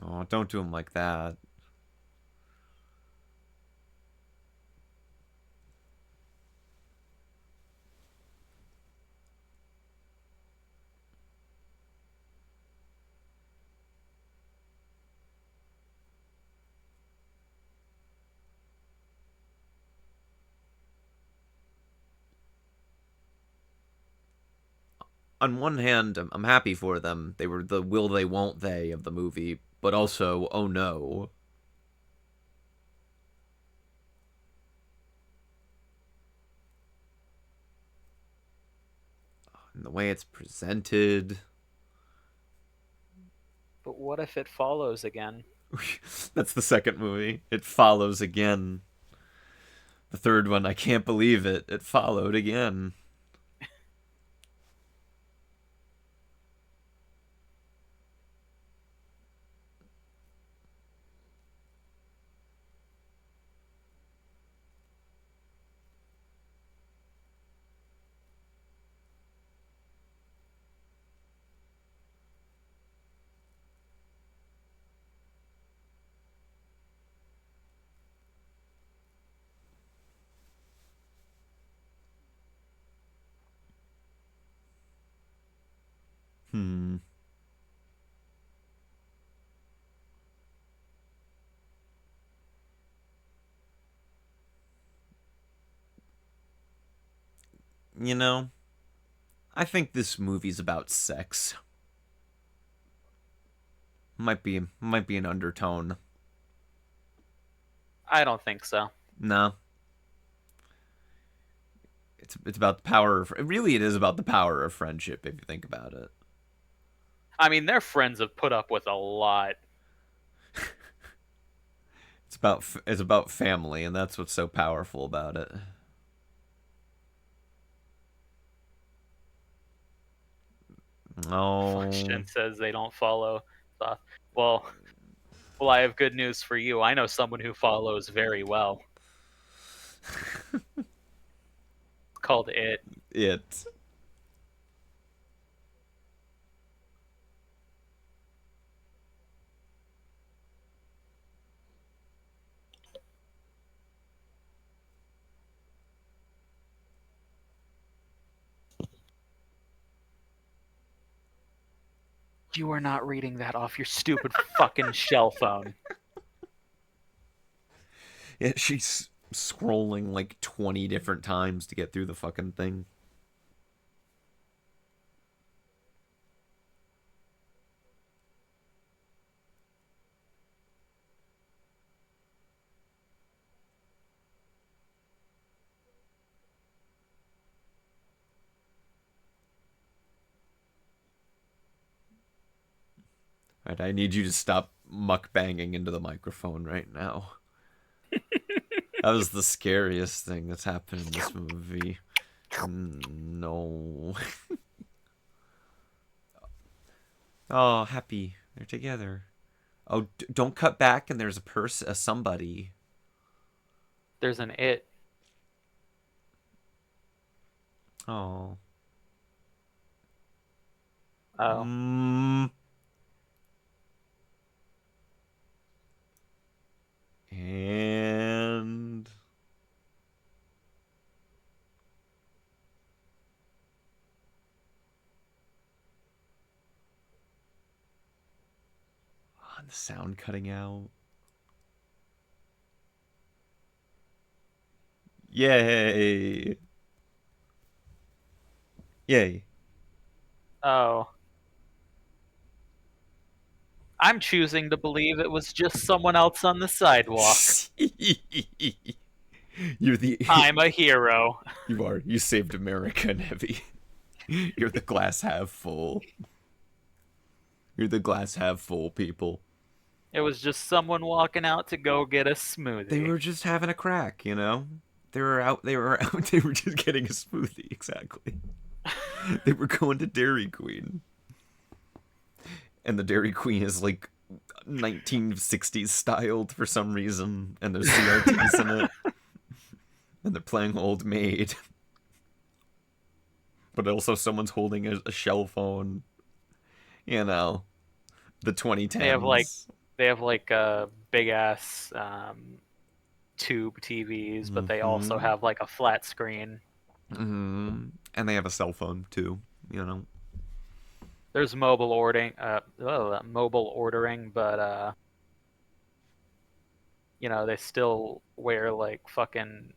Oh, don't do him like that. On one hand, I'm happy for them. They were the will they won't they of the movie, but also, oh no. And the way it's presented. But what if it follows again? That's the second movie. It follows again. The third one, I can't believe it. It followed again. Hmm. You know, I think this movie's about sex. Might be an undertone. I don't think so. No, it's about the power of. Really, it is about the power of friendship if you think about it. I mean, their friends have put up with a lot. It's about family, and that's what's so powerful about it. Oh, Shin says they don't follow stuff. Well, well, I have good news for you. I know someone who follows very well. It's called It. it. You are not reading that off your stupid fucking shell phone. Yeah, she's scrolling like 20 different times to get through the fucking thing. Right, I need you to stop muckbanging into the microphone right now. That was the scariest thing that's happened in this movie. No. Oh, happy. They're together. Oh, don't cut back and there's a somebody. There's an it. Oh. Oh. Mm. And the sound cutting out. Yay. Yay. Oh. I'm choosing to believe it was just someone else on the sidewalk. You're the I'm a hero. you are. You saved America, Nevi. You're the glass half full. You're the glass half full people. It was just someone walking out to go get a They smoothie. were just having a crack, you know? They were just getting a smoothie, exactly. They were going to Dairy Queen. And the Dairy Queen is like 1960s styled for some reason, and there's CRTs in it, and they're playing Old Maid. But also someone's holding a shell phone. You know, the They have like 2010s. they have like big ass tube TVs, but they also Mm-hmm. have like a flat screen. Mm-hmm. And they have a cell phone too. You know. There's mobile ordering, but they still wear like fucking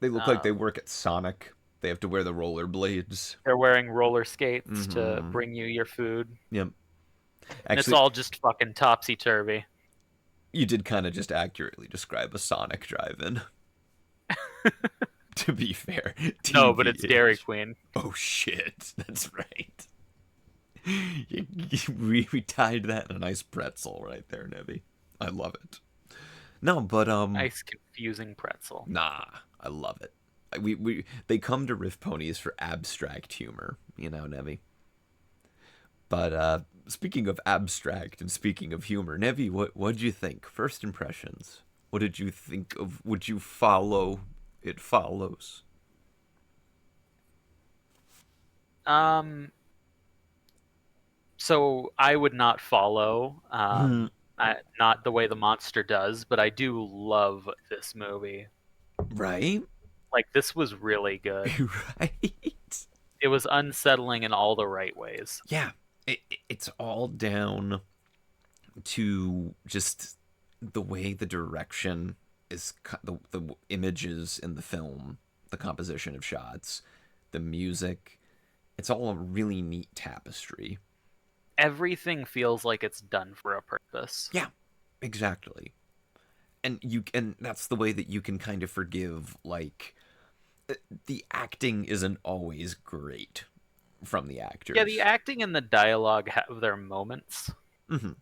They look like they um, work at Sonic. They have to wear the rollerblades. they're wearing roller skates to Mm-hmm. bring you your food, Yep. and it's Actually, all just fucking topsy turvy. you did kind of just accurately describe a Sonic drive-in. To be fair, No, but it's Dairy TBH. Queen. Oh shit, that's right. We tied that in a nice pretzel right there, Nebby. I love it. No, but Nice confusing pretzel. nah, I love it. We they come to Riff Ponies for abstract humor, you know, Nevi. But speaking of abstract and speaking of humor, Nevi, what'd you think? First impressions. What did you think of? Would you follow? It follows. Um, so I would not follow, not the way the monster does, but I do love this movie. Right? Like this was really good. Right? It was unsettling in all the right ways. Yeah. It's all down to just the way the direction is, the images in the film, the composition of shots, the music. It's all a really neat tapestry. Everything feels like it's done for a purpose. Yeah, exactly. And that's the way that you can kind of forgive, like, the acting isn't always great from the Yeah, the actors. acting and the dialogue have their moments. Mm-hmm.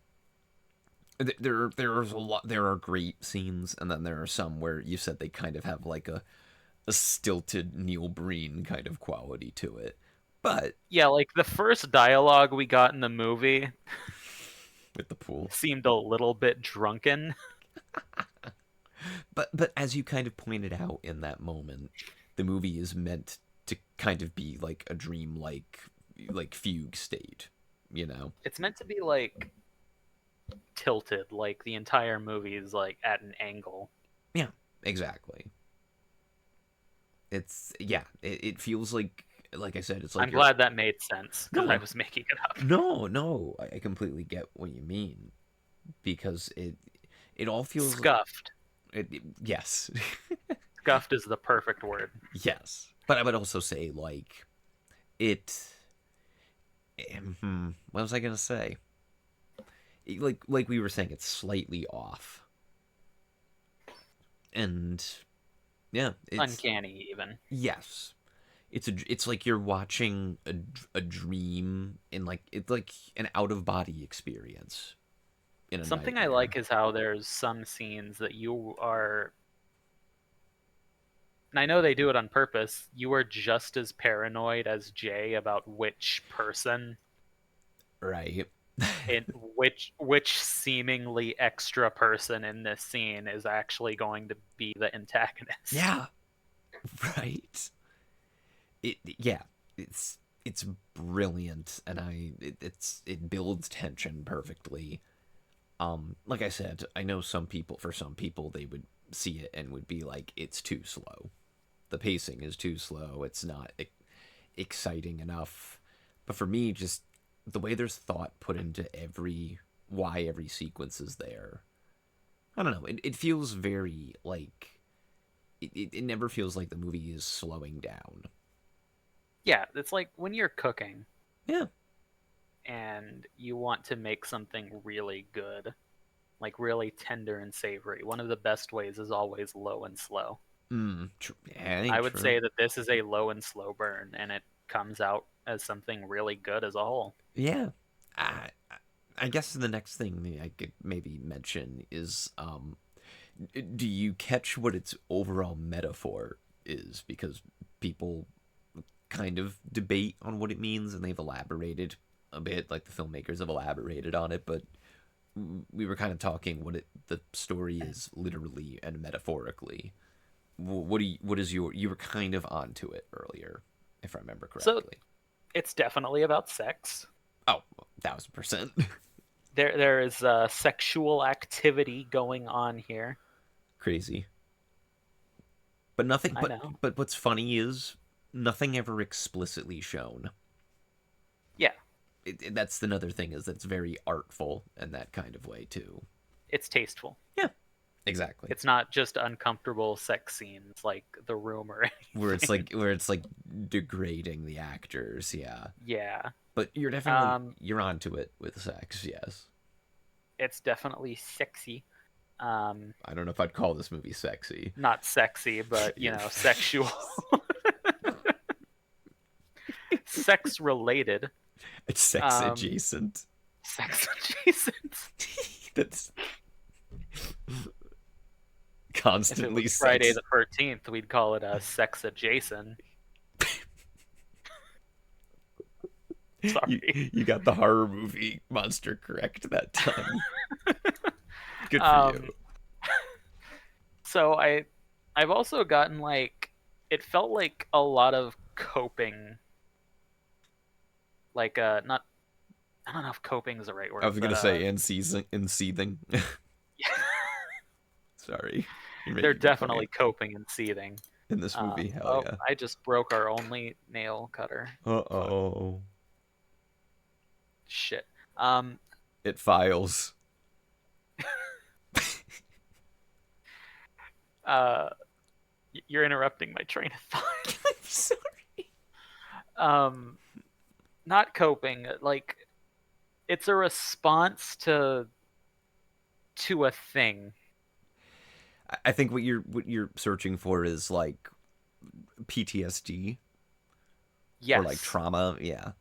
There's a lot. There are great scenes, and then there are some where you said they kind of have like a stilted Neil Breen kind of quality to it. But Yeah, like the first dialogue we got in the movie with the pool. seemed a little bit drunken. But as you kind of pointed out in that moment, the movie is meant to kind of be like a dream like fugue state, you know? It's meant to be like tilted, like the entire movie is like at an angle. Yeah, exactly. It's yeah, it feels like like I said, it's I'm like you're glad that made sense because I no, was making it up. no. I completely get what you mean because it all feels Scuffed. yes, Scuffed is the perfect word. yes. But I would also say like it. What was I gonna say? Like we were saying, it's slightly off, and yeah, it's Uncanny, even. yes. It's like you're watching a dream in like it's like an out of body experience in a Something I nightmare. like is how there's some scenes that you are, and I know they do it on purpose, you are just as paranoid as Jay about which person Right. in which seemingly extra person in this scene is actually going to be the antagonist. Yeah. Right. Yeah. It's brilliant, and it builds tension perfectly. Like I said, I know some people they would see it and would be like, it's too slow. The pacing is too slow. It's not exciting enough. But for me, just the way there's thought put into every sequence is there. I don't know. It feels very like it never feels like the movie is slowing down. Yeah, it's like when you're cooking Yeah. and you want to make something really good, like really tender and savory. One of the best ways is always low and slow. Yeah, I I think would true. say that this is a low and slow burn, and it comes out as something really good as a whole. Yeah. I I guess the next thing I could maybe mention is do you catch what its overall metaphor is? Because people kind of debate on what it means, and they've elaborated a bit, like the filmmakers have elaborated on it, but we were kind of talking the story is literally and metaphorically. What is you were kind of onto it earlier, if I remember So correctly. it's definitely about sex. Oh, 1,000%. There is sexual activity going on here. Crazy. But nothing I know. but what's funny is nothing ever explicitly shown. Yeah, That's another thing, is that's very artful in that kind of way too. it's tasteful. Yeah, exactly. It's not just uncomfortable sex scenes like The Room or anything. Where it's like degrading the actors, yeah. Yeah. But Um, you're onto it with sex, yes. it's definitely sexy. Um, I don't know if I'd call this movie sexy. not sexy, but Yeah. sexual, sex related. It's sex Um, adjacent. sex adjacent. That's If it constantly was Friday sex. the 13th, we'd call it a sex adjacent. Sorry. You got the horror movie monster correct that time. Good for you. Um, so I've also gotten like it felt like a lot of coping, like not I don't know if coping is the right I word, was but gonna say and seething. Sorry, you're they're making me funny definitely coping and seething. in this movie. Hell Oh, yeah. I just broke our only nail cutter. Uh Fuck. oh. Shit. Um, It files. uh, you're interrupting my train of thought. I'm sorry. um, not coping. Like it's a response to a thing. I think what you're searching for is like PTSD or like Yes. trauma. Yeah,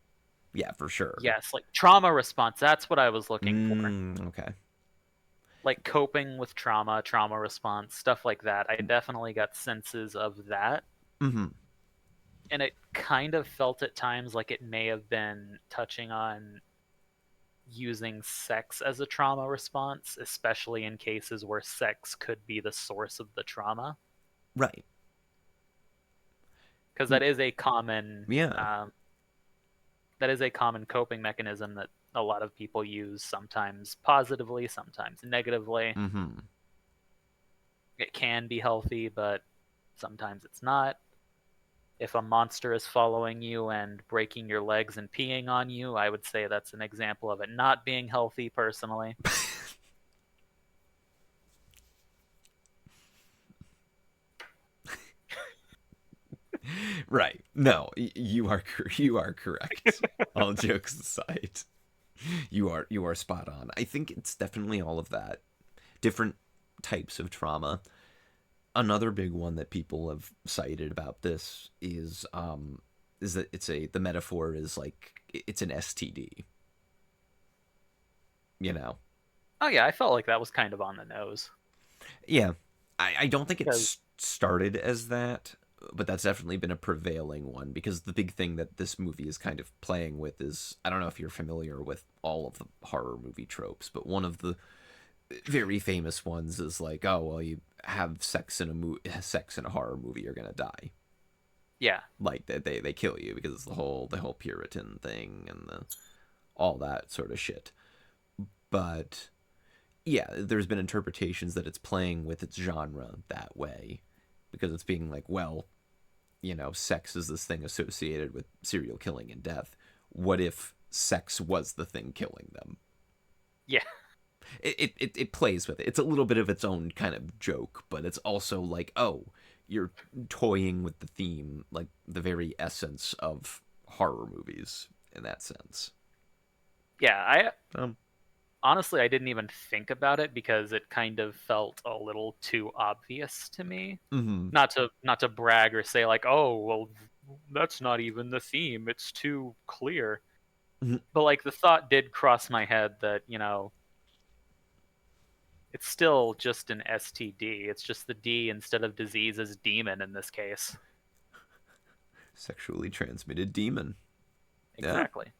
yeah, for sure. Yes, like trauma response. That's what I was looking for. Okay. Like coping with trauma, trauma response, stuff like that. I definitely got senses of that. Mm-hmm. And it kind of felt at times like it may have been touching on using sex as a trauma response, especially in cases where sex could be the source of the trauma. Right. Because that is a common Yeah. coping mechanism that a lot of people use, sometimes positively, sometimes negatively. Mm-hmm. It can be healthy, but sometimes it's not. If a monster is following you and breaking your legs and peeing on you, I would say that's an example of it not being healthy, personally. Right. No, you are correct. All jokes aside, you are spot on. I think it's definitely all of that. Different types of trauma. Another big one that people have cited about this is that it's a the metaphor is like it's an STD, you know. Oh yeah, I felt like that was kind of on the nose. Yeah. I don't think Because it's started as that, but that's definitely been a prevailing one because the big thing that this movie is kind of playing with is I don't know if you're familiar with all of the horror movie tropes, but one of the very famous ones is like, oh well, you have sex in a horror movie, you're gonna die. yeah, Like they kill you because it's the whole Puritan thing and all that sort of shit. But yeah, there's been interpretations that it's playing with its genre that way because it's being like, well, sex is this thing associated with serial killing and death. What if sex was the thing killing them? yeah, It plays with it. It's a little bit of its own kind of joke, but it's also like, oh, you're toying with the theme, like the very essence of horror movies in that sense. yeah. I Um, honestly I didn't even think about it because it kind of felt a little too obvious to me. mm-hmm. Not to brag or say like, oh well, that's not even the theme. It's too clear. But like the thought did cross my head that it's still just an STD. It's just the D instead of disease is demon in this case. Sexually transmitted demon. Yeah. Exactly.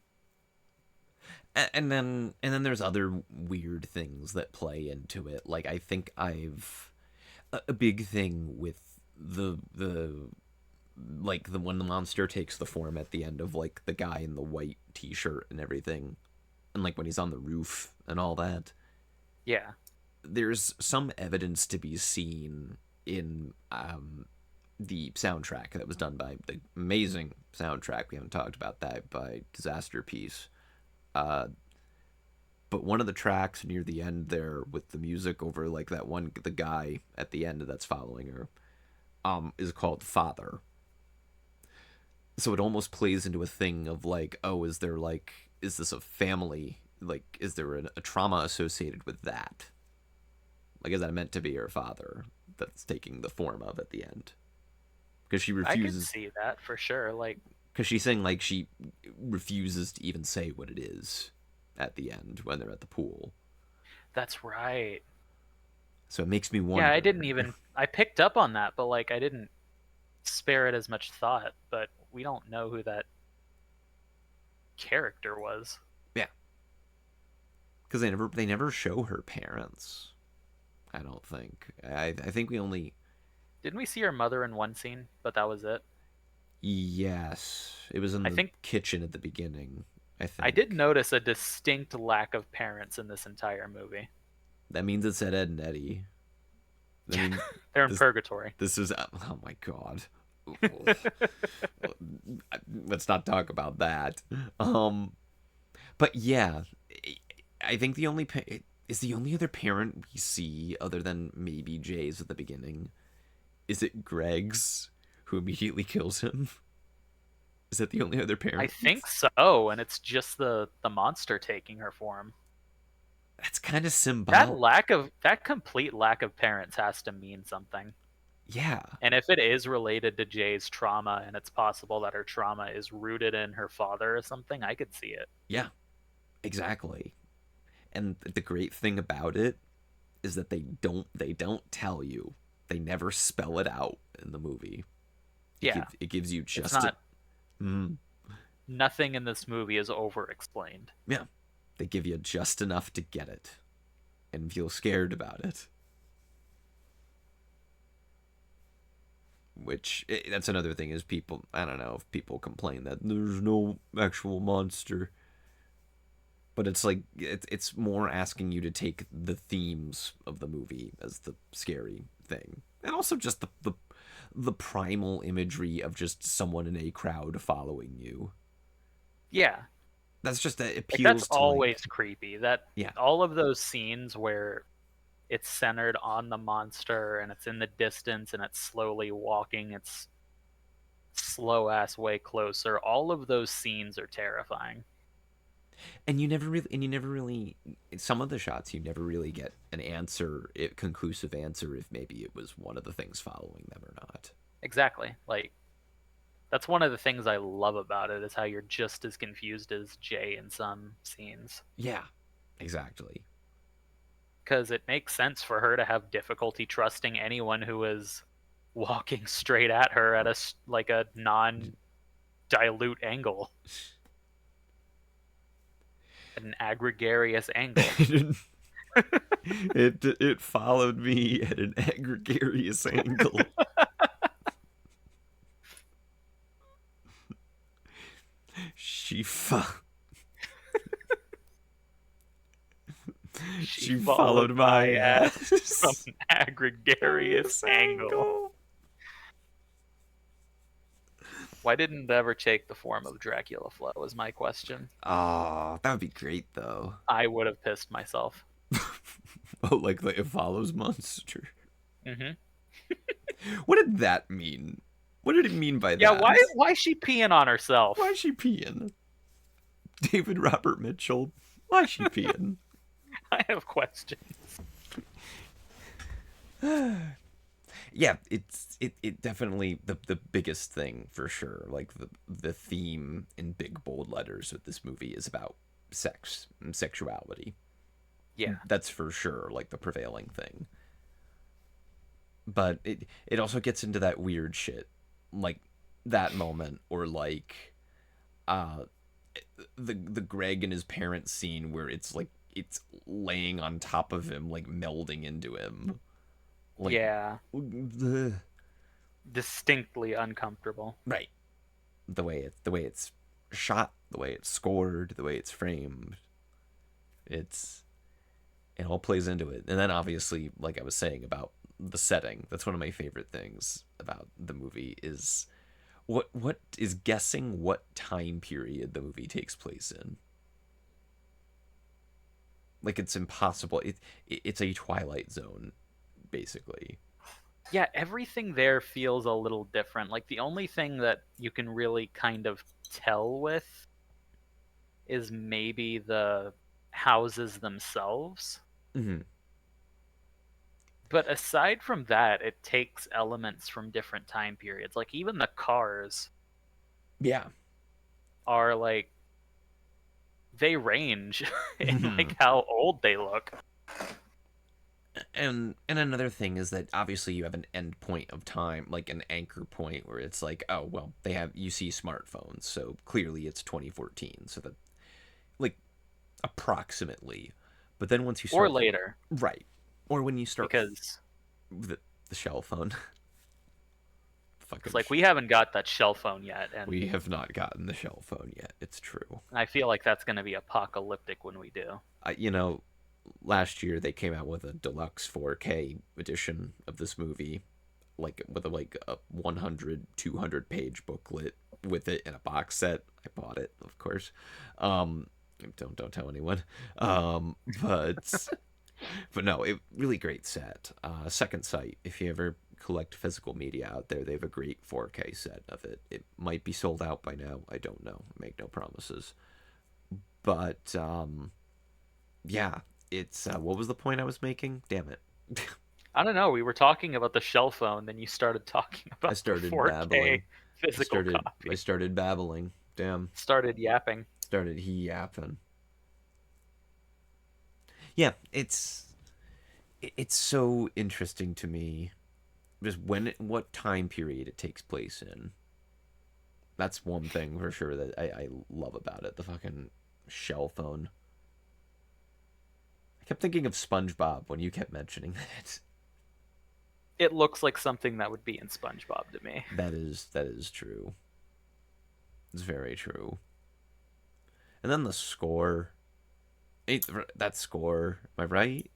And then there's other weird things that play into it. Like I think I've a big thing with the like the when the monster takes the form at the end of like the guy in the white t-shirt and everything, and like when he's on the roof and all that. Yeah. There's some evidence to be seen in the soundtrack that was done by the amazing soundtrack. We haven't talked about that by Disaster Piece. Uh, but one of the tracks near the end there with the music over like that one the guy at the end that's following her is called Father. So it almost plays into a thing of like, oh, is this a family, like is there a trauma associated with that, like is that meant to be her father that's taking the form of at the end because she I could refuses, see that for sure. Like because she's saying like she refuses to even say what it is at the end when they're at the pool. that's right. So it makes me Yeah, I wonder. didn't even I picked up on that, but like I didn't spare it as much thought, but we don't know who that character was. Yeah, because they never show her parents. I don't think. I think we only. Didn't we see her mother in one scene, but that was it? Yes, it was in I the think kitchen at the beginning. I I did think notice a distinct lack of parents in this entire movie. that means it's at Ed and Eddie. I mean, They're in this purgatory. this is oh my god. Let's not talk about that. But yeah, I think the only other parent we see other than maybe Jay's at the beginning. Is it Greg's who immediately kills him? Is that the only other I parent? think so, and it's just the monster taking her form. That's kind of That symbolic. complete lack of parents has to mean something. Yeah, And if it is related to Jay's trauma and it's possible that her trauma is rooted in her father or something, I could see it. yeah, exactly. And the great thing about it is that they don't tell you. They never spell it out in the movie. Yeah. It gives you It's just a not mm, nothing in this movie is over explained. yeah. They give you just enough to get it and feel scared about it. Which that's another thing is people. I don't know if people complain that there's no actual monster, but it's like it's more asking you to take the themes of the movie as the scary thing, and also just the primal imagery of just someone in a crowd following you. Yeah, That's just that like that's appeals to always like creepy. That yeah. all of those scenes where it's centered on the monster and it's in the distance and it's slowly walking its slow ass way closer. All of those scenes are terrifying. And you never really some of the shots you never really get an answer, a conclusive answer if maybe it was one of the things following them or not. Exactly. Like that's one of the things I love about it is how you're just as confused as Jay in some scenes. Yeah, exactly. Because it makes sense for her to have difficulty trusting anyone who is walking straight at her at like a non dilute angle, at an agregarious angle. It followed me at an gregarious angle. She fo- She she followed followed my my ass from ass. an agregarious Gregarious angle. angle. Why didn't it ever take the form of Dracula Flow? Is my question. Oh, that would be great though. I would have pissed myself. Oh, like the it follows monster. Hmm. What did that mean? What did it mean by Yeah, that? why is she peeing on Why herself? is she peeing? David Robert Mitchell. Why is she peeing? I have questions. Yeah, it definitely the biggest thing for sure. Like the theme in big bold letters with this movie is about sex and sexuality. Yeah. That's for sure like the prevailing thing. But it also gets into that weird shit like that moment or like uh the Greg and his parents scene where it's like it's laying on top of him like melding into him like Yeah. the Distinctly uncomfortable. right the way it's shot, the way it's scored, the way it's framed. It's it all plays into it. And then obviously, like I was saying about the setting, that's one of my favorite things about the movie is what is guessing what time period the movie takes place in. Like it's impossible. It's a Twilight Zone basically. Yeah, everything there feels a little different. Like the only thing that you can really kind of tell with is maybe the houses themselves. Mm-hmm. But aside from that, it takes elements from different time periods. Like even the cars Yeah. are like they range in Mm-hmm. like how old they look. And another thing is that obviously you have an end point of time, like an anchor point where it's like, oh well, they have you see smartphones, so clearly it's 2014, so that like approximately. But then once you Or start later right, or when you start because the shell phone, it's fucking, like we haven't got that shell phone yet, we have not gotten the shell phone yet. It's true. and I feel like that's going to be apocalyptic when we do. You know, last year they came out with a deluxe 4K edition of this movie, like with a 100 200 page booklet with it in a box set. I bought it, of course. Um, don't tell anyone. But no, it really great set. Second Sight, if you ever collect physical media out there, they have a great 4K set of it. It might be sold out by now. I don't know. Make no promises. But yeah, it's what was the point I was making? Damn it. I don't know. We were talking about the shell phone, then you started talking I about the started 4K babbling. physical I copy. started babbling. Damn. Started yapping. Started he yapping. Yeah, it's so interesting to me just what time period it takes place in. That's one thing for sure that I love about it. The fucking shell phone. I kept thinking of SpongeBob when you kept mentioning that. It looks like something that would be in SpongeBob to me. That is true. It's very true. And then the score. That score. Am I right?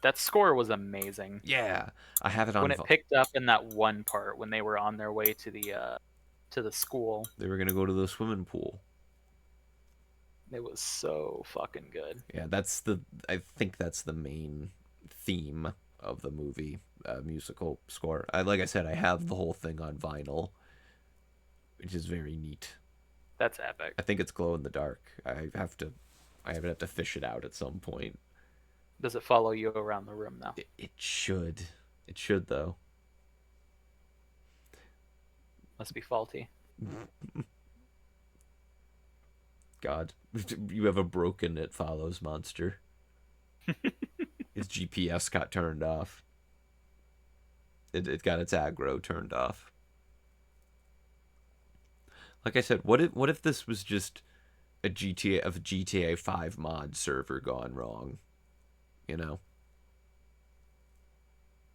That score was amazing. Yeah, I have it When on. it picked up in that one part when they were on their way to the school, They were gonna go to the swimming pool. it was so fucking good. Yeah, that's the. I think that's the main theme of the movie musical score. Like I said, I have the whole thing on vinyl, which is very neat. That's epic. I think it's glow in the dark. I have to fish it out at some point. Does it follow you around the room now? It should. It should though. Must be faulty. God, you have a broken It Follows monster. Its GPS got turned off. It got its aggro turned off. Like I said, what if this was just a GTA 5 mod server gone wrong? You know?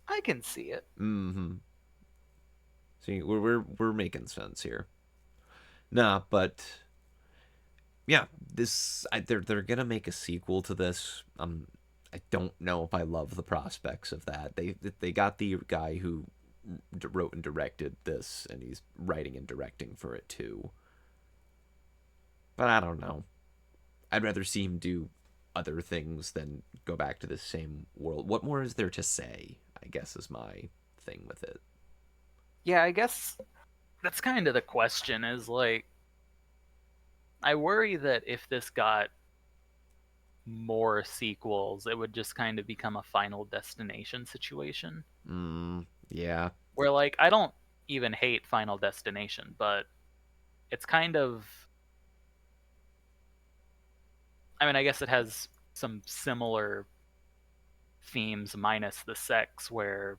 I can see it. Mm-hmm. See, we're making sense here. Nah, but yeah, they're gonna make a sequel to this. I don't know if I love the prospects of that. They got the guy who wrote and directed this, and he's writing and directing for it too. But I don't know. I'd rather see him do other things than go back to the same world. What more is there to say? I guess is my thing with it. Yeah, I guess that's kind of the question is like I worry that if this got more sequels, it would just kind of become a Final Destination situation. Yeah. Where like I don't even hate Final Destination, but it's kind of I mean, I guess it has some similar themes minus the sex where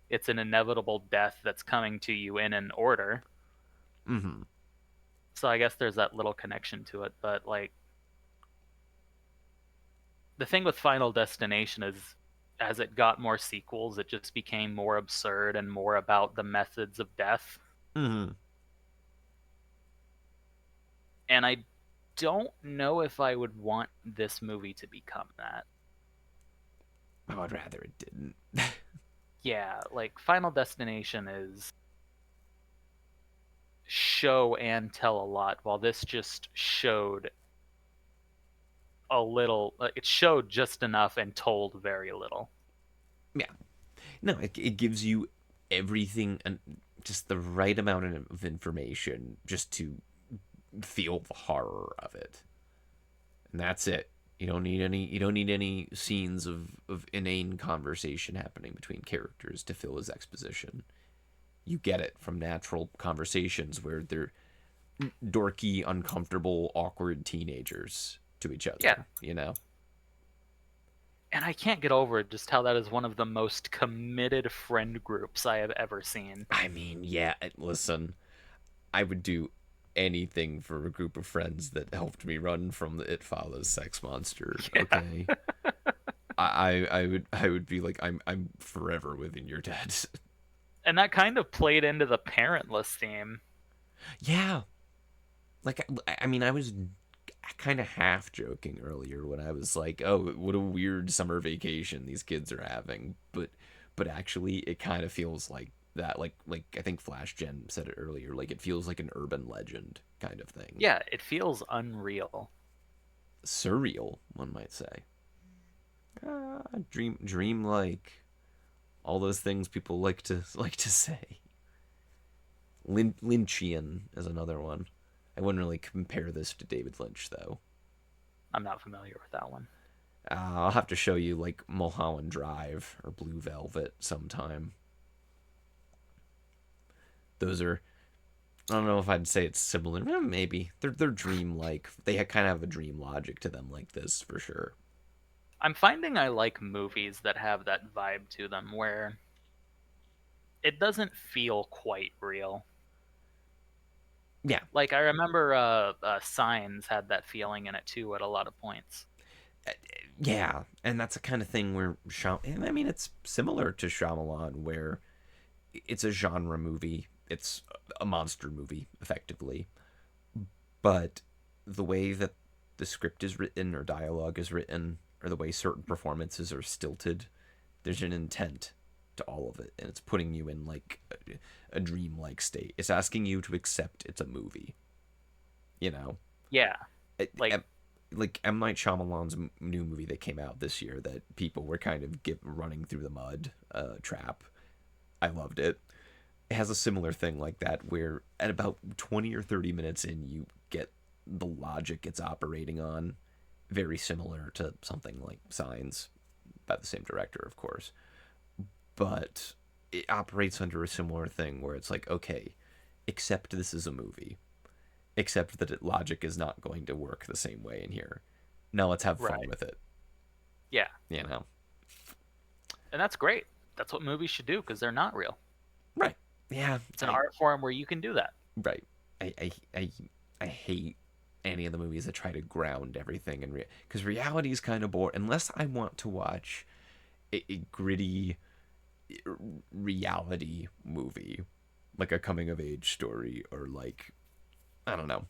it's an inevitable death that's coming to you in an order. Mm-hmm. So I guess there's that little connection to it, but like the thing with Final Destination is as it got more sequels, it just became more absurd and more about the methods of death. Mm-hmm. And I don't know if I would want this movie to become that. I would rather it didn't. Yeah, like Final Destination is show and tell a lot, while this just showed a little. It showed just enough and told very little. Yeah. No, it gives you everything and just the right amount of information just to feel the horror of it. And that's it. You don't need any scenes of inane conversation happening between characters to fill as exposition. You get it from natural conversations where they're dorky, uncomfortable, awkward teenagers to each Yeah, other, you know? and I can't get over it, just how that is one of the most committed friend groups I have ever seen. I mean, yeah, listen, I would do anything for a group of friends that helped me run from the It Follows sex monster, Yeah, okay? I would be like I'm forever within your dead. and that kind of played into the parentless theme. Yeah. Like I mean I was kind of half joking earlier when I was like, "Oh, what a weird summer vacation these kids are having." But actually it kind of feels like that like I think Flash Gen said it earlier, like it feels like an urban legend kind of thing. Yeah, it feels unreal. Surreal, one might say. Dream like all those things people like to say. Lynchian is another one. I wouldn't really compare this to David Lynch though. I'm not familiar with that one. I'll have to show you like Mulholland Drive or Blue Velvet sometime. Those are I don't know if I'd say it's similar. Maybe they're dream like. They kind of have a dream logic to them like this for sure. I'm finding I like movies that have that vibe to them where it doesn't feel quite real. Yeah, Like I remember Signs had that feeling in it too at a lot of points. yeah, and that's the kind of thing where I mean, it's similar to Shyamalan, where it's a genre movie. It's a monster movie, effectively, but the way that the script is written or dialogue is written or the way certain performances are stilted There's an intent to all of it, and it's putting you in like a dreamlike state. It's asking you to accept it's a movie. You know, Yeah, it, like like M Night Shyamalan's new movie that came out this year that people were kind of running through the mud trap. I loved it. It has a similar thing like that where at about 20 or 30 minutes in you get the logic it's operating on, very similar to something like Signs by the same director, of course, but it operates under a similar thing where it's like, okay, accept this is a movie, except that logic is not going to work the same way in here. Now let's have fun right. with it, Yeah, you know? and that's great. That's what movies should do because they're not real. Right. Yeah. It's an art form where you can do that. Right. I I I, I hate any of the movies that try to ground everything in because reality is kind of boring unless I want to watch a gritty reality movie like a coming of age story or like I don't know,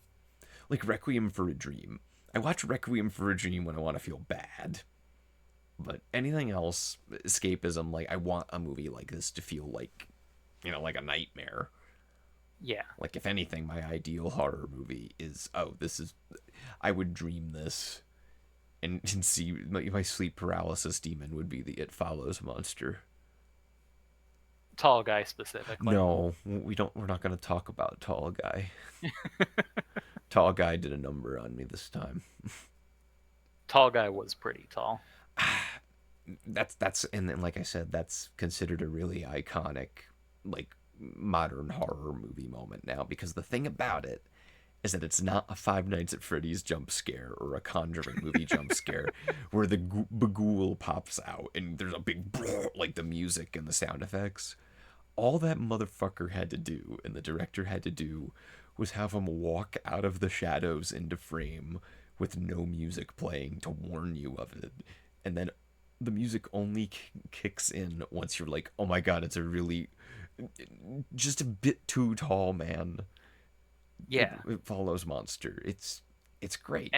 like Requiem for a Dream. I watch Requiem for a Dream when I want to feel bad. But anything else, escapism, like I want a movie like this to feel like, like a nightmare. Yeah, Like if anything, my ideal horror movie is this is I would dream this and see my sleep paralysis demon would be the It Follows monster. tall guy specifically. No, we don't. We're not going to talk about Tall Guy. Tall Guy did a number on me this time. Tall guy was pretty tall. That's and then like I said, that's considered a really iconic like modern horror movie moment now because the thing about it is that it's not a Five Nights at Freddy's jump scare or a Conjuring movie jump scare where the Bagul pops out and there's a big like the music and the sound effects. All that motherfucker had to do and the director had to do was have him walk out of the shadows into frame with no music playing to warn you of it. And then the music only kicks in once you're like, oh my god, it's a really just a bit too tall man. It, Yeah, it follows monster. It's and great.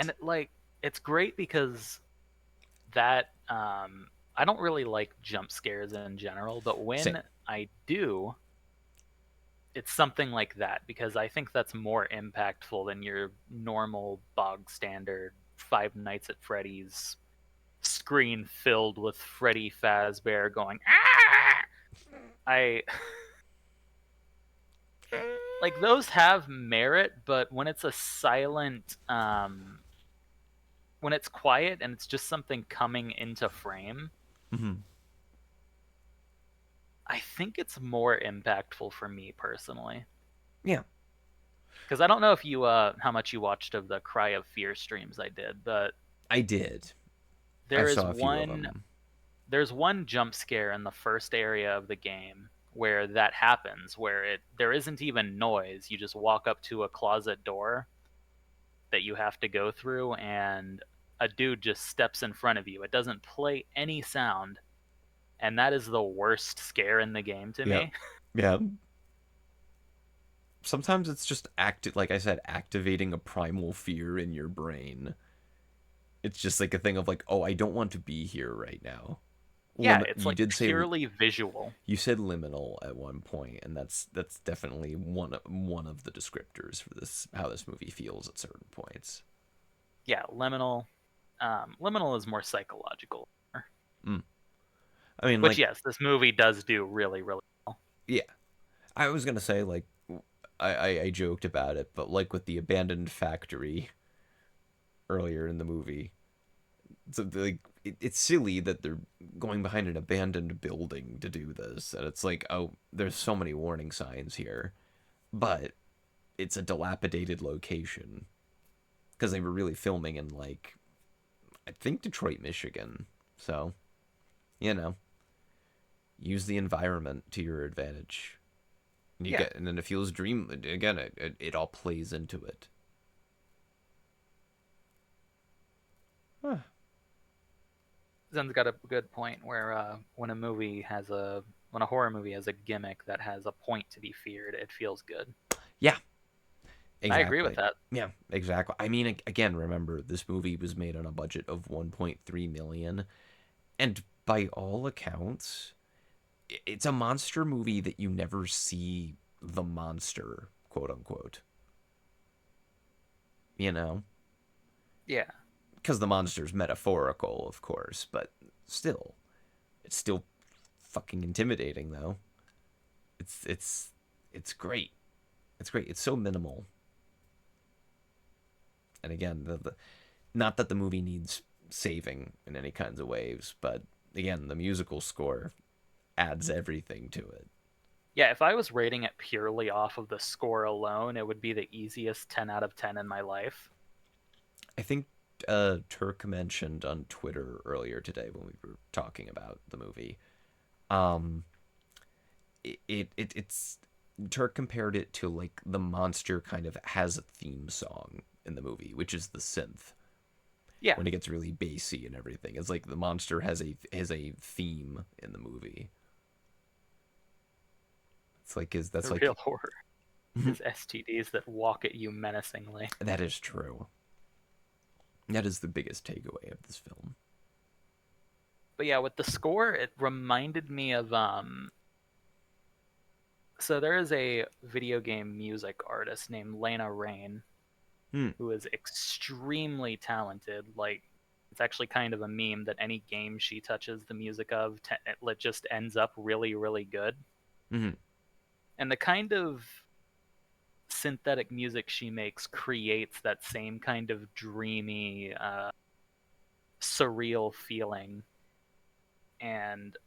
it's great because that I don't really like jump scares in general, but Same. when I do, it's something like that because I think that's more impactful than your normal bog standard Five Nights at Freddy's screen filled with Freddy Fazbear going ah. I like those have merit, but when it's a silent when it's quiet and it's just something coming into frame, Mm-hmm. I think it's more impactful for me personally. Yeah, Because I don't know if you how much you watched of the Cry of Fear streams I did, but I did. I there is saw a few of one them. there's one jump scare in the first area of the game where that happens, where there isn't even noise. You just walk up to a closet door that you have to go through, and a dude just steps in front of you. It doesn't play any sound, and that is the worst scare in the game to Yeah, me. yeah. Sometimes it's just like I said, activating a primal fear in your brain. It's just like a thing of like, oh, I don't want to be here right now. Yeah, it's You like did say purely visual. you said liminal at one point, and that's definitely one of the descriptors for this how this movie feels at certain points. Yeah, liminal. Liminal is more psychological. Mm. I mean, Which like, yes, this movie does do really, really well. yeah, I was gonna say like, I joked about it, but like with the abandoned factory earlier in the movie, so like it's silly that they're going behind an abandoned building to do this, and it's like, oh, there's so many warning signs here, but it's a dilapidated location because they were really filming in like I think Detroit, Michigan. So, you know, use the environment to your advantage. Yeah, And then it feels dream again. It all plays into it. Huh. Zen's got a good point where when a horror movie has a gimmick that has a point to be feared, it feels good. Yeah, I agree with exactly. that. Yeah, exactly. I mean, again, remember this movie was made on a budget of 1.3 million, and by all accounts, it's a monster movie that you never see the monster, quote unquote. You know, Yeah. because the monster's metaphorical, of course, but still, it's still fucking intimidating though. It's it's great. It's great. It's so minimal. And again, the not that the movie needs saving in any kinds of ways, but again, the musical score adds everything to it. Yeah, if I was rating it purely off of the score alone, it would be the easiest 10 out of 10 in my life. I think Turk mentioned on Twitter earlier today when we were talking about the movie. Um, it's Turk compared it to like the monster kind of has a theme song in the movie, which is the synth Yeah, when it gets really bassy and everything. It's like the monster has a theme in the movie. It's like is that's the real like horror is STDs that walk at you menacingly. that is true. That is the biggest takeaway of this film. But yeah, with the score, it reminded me of so there is a video game music artist named Lena Rain Hmm. who is extremely talented. Like it's actually kind of a meme that any game she touches the music of it just ends up really really good. Hmm. And the kind of synthetic music she makes creates that same kind of dreamy surreal feeling. And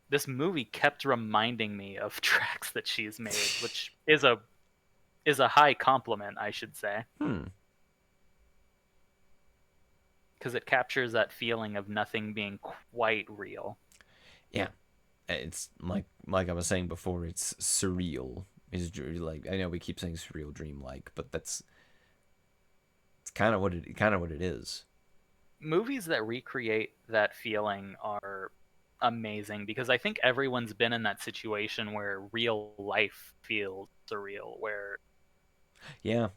this movie kept reminding me of tracks that she's made, which is a high compliment, I should say, Hmm. because it captures that feeling of nothing being quite real. Yeah. It's like I was saying before. It's surreal. Is like I know we keep saying surreal, dreamlike, but that's it's kind of what it is. Movies that recreate that feeling are amazing because I think everyone's been in that situation where real life feels surreal, where Yeah.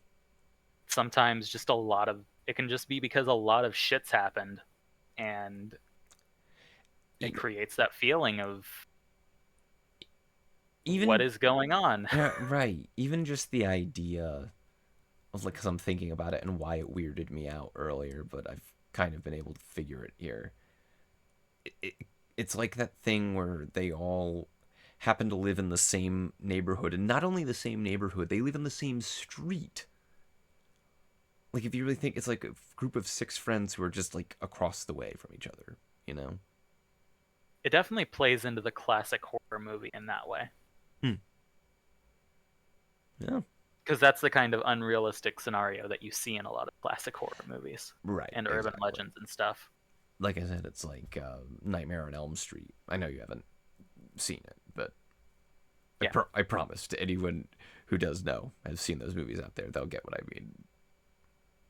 sometimes just a lot of it can just be because a lot of shit's happened and it E- creates that feeling of what Even is going on. right. Even just the idea of like, cause I'm thinking about it and why it weirded me out earlier, but I've kind of been able to figure it here. It, it, it's like that thing where they all happen to live in the same neighborhood, and not only the same neighborhood, they live in the same street. Like if you really think it's like a group of six friends who are just like across the way from each other, you know? It definitely plays into the classic horror movie in that way Hmm. Yeah. because that's the kind of unrealistic scenario that you see in a lot of classic horror movies Right. and urban Exactly. legends and stuff. Like I said, it's like Nightmare on Elm Street. I know you haven't seen it, but Yeah, I promise to anyone who does know has seen those movies out there, they'll get what I mean.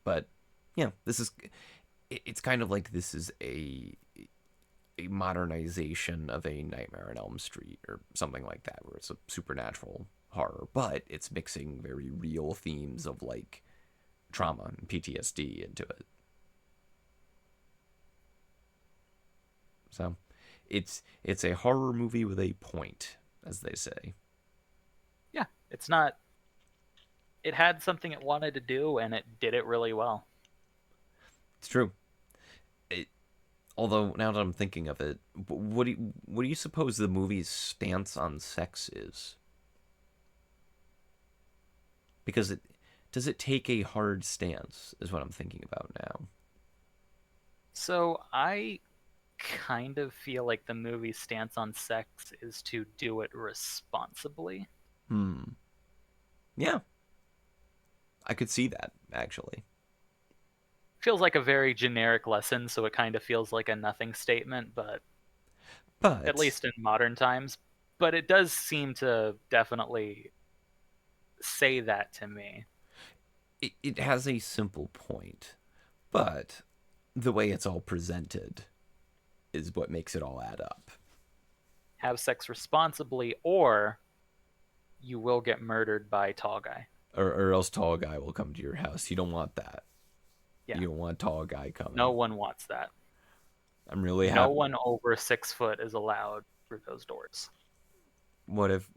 But yeah, this is it's kind of like this is a modernization of a Nightmare on Elm Street or something like that, where it's a supernatural horror, but it's mixing very real themes of like trauma and PTSD into it. So it's a horror movie with a point, as they say. yeah, it's not. It had something it wanted to do, and it did it really well. It's true. It, although now that I'm thinking of it, what do you suppose the movie's stance on sex is? Because it does it take a hard stance is what I'm thinking about now. So I kind of feel like the movie's stance on sex is to do it responsibly. Hmm. Yeah, I could see that actually. Feels like a very generic lesson, so it kind of feels like a nothing statement, but at But least in modern times. But it does seem to definitely say that to me. it has a simple point. But the way it's all presented is what makes it all add up. Have sex responsibly, or you will get murdered by tall guy. Or else tall guy will come to your house. You don't want that. Yeah, You don't want tall guy no coming. one wants that. I'm really No happy. one over 6 foot is allowed through those doors. What if,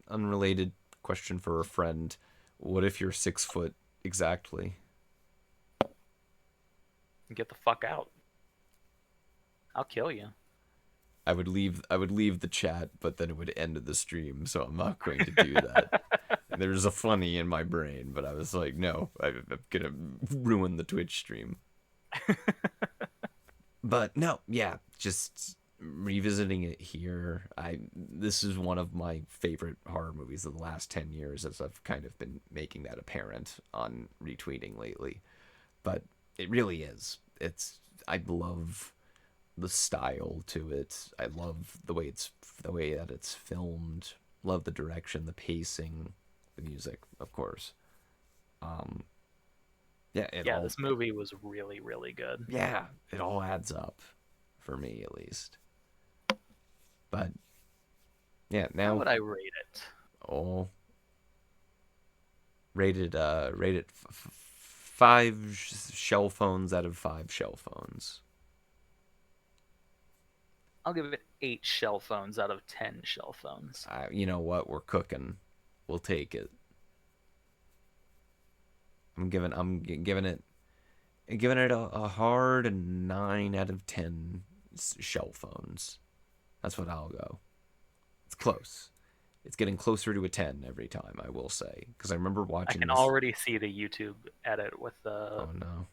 unrelated question for a friend, what if you're 6 foot exactly? Get the fuck out. I'll kill you. I would leave the chat, but then it would end the stream, so I'm not going to do that. There's a funny in my brain, but I was like, no, I'm gonna ruin the Twitch stream. But no, yeah, just revisiting it here. I This is one of my favorite horror movies of the last 10 years, as I've kind of been making that apparent on retweeting lately. But it really is. I love the style to it. I love the way that it's filmed. Love the direction, the pacing, the music, of course. Um, yeah, it Yeah, all this movie was really, really good. yeah, it all adds up for me at least. But yeah, How now would I rate it? oh, rated 5 shell phones out of 5 shell phones. I'll give it 8 shell phones out of 10 shell phones. You know what? We're cooking. We'll take it. I'm giving it a hard 9 out of 10 shell phones. That's what I'll go. It's close. It's getting closer to a 10 every time, I will say, because I remember I watching can this. already see the YouTube edit with Oh no.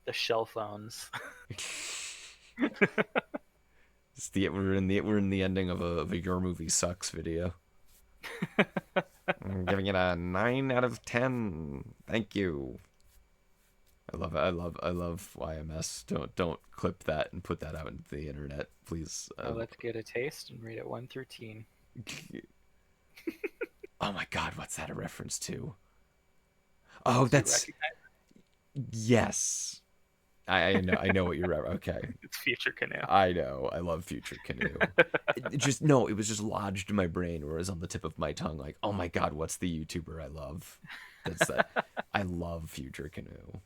the shell phones. We're in the ending of a Your Movie Sucks video. I'm giving it a 9 out of 10. Thank you. I love it. I love YMS. Don't clip that and put that out into the internet, please. Now let's get a taste and rate it 1 through 10. Oh my God, what's that a reference to? Oh, Do you that's recognize yes. I know what you're. Okay, it's Future Canoe? I know. I love Future Canoe. It just no, it was just lodged in my brain, or it was on the tip of my tongue. Like, oh my God, what's the YouTuber I love? That's that. I love Future Canoe.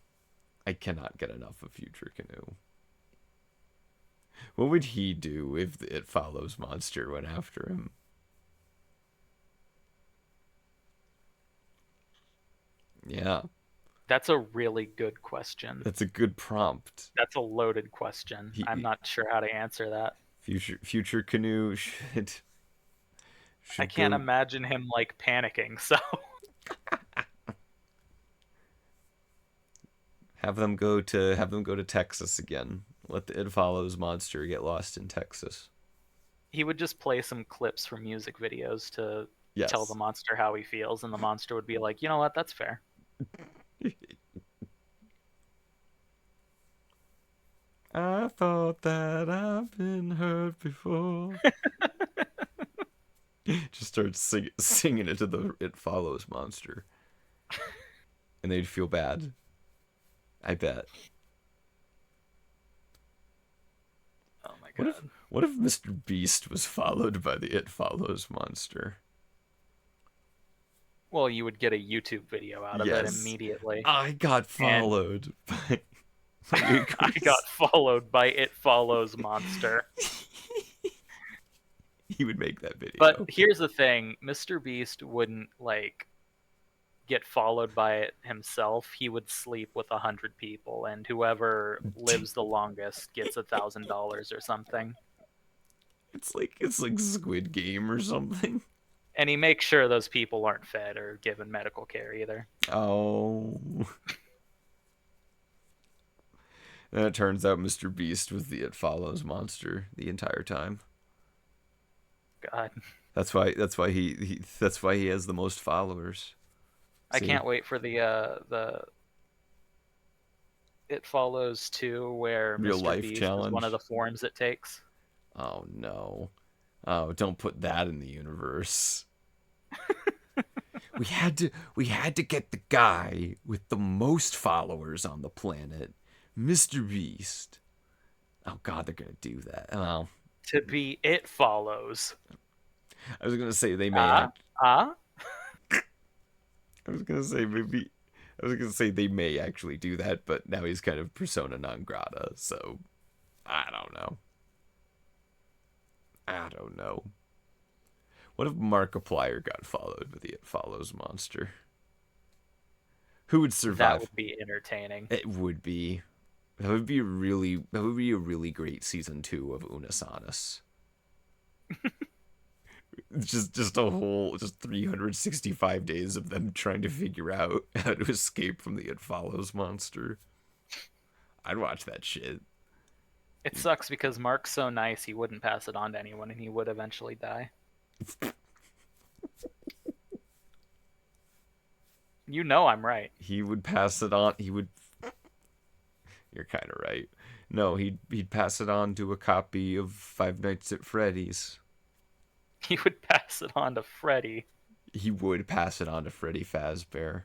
I cannot get enough of Future Canoe. What would he do if It Follows monster went after him? Yeah, That's a really good question. that's a good prompt. That's a loaded question. I'm He not sure how to answer that. Future Canoe should I should can't go imagine him like panicking, so have them go to Texas again. Let the It Follows monster get lost in Texas. he would just play some clips from music videos to tell the Yes. monster how he feels, and the monster would be like, you know what, that's fair. I thought that I've been hurt before. Just start singing it to the It Follows monster, and they'd feel bad. I bet. Oh my What if god. what if Mr. Beast was followed by the It Follows monster? Well, you would get a YouTube video out of it Yes, immediately. I got And followed by I got Icarus. followed by It Follows monster. He would make that But video. here's the thing, Mr. Beast wouldn't like get followed by it himself. He would sleep with 100 people, and whoever lives the longest gets $1,000 or something. It's like Squid Game or something. And he makes sure those people aren't fed or given medical care either. Oh. And it turns out Mr. Beast was the It Follows monster the entire time. God, That's why he has the most followers. I See? can't wait for the It Follows 2 where Real Mr. life Beast is one of challenge. the forms it takes. Oh no. Oh, don't put that in the universe. We had to get the guy with the most followers on the planet, Mr. Beast. Oh god, they're gonna do that. Oh, To be It Follows. I was gonna say they may Ah, act. ah. I was gonna say maybe. I was gonna say they may actually do that, but now he's kind of persona non grata. So I don't know. I don't know. What if Markiplier got followed by the It Follows monster? Who would That survive? would be entertaining. It would be. That would be a really great season 2 of Unisonus. Just a whole just 365 days of them trying to figure out how to escape from the It Follows monster. I'd watch that shit. It sucks because Mark's so nice he wouldn't pass it on to anyone and he would eventually die. You know I'm right. He would pass it on. He would. You're kind of right. No, he'd pass it on to a copy of Five Nights at Freddy's. He would pass it on to Freddy. He would pass it on to Freddy Fazbear.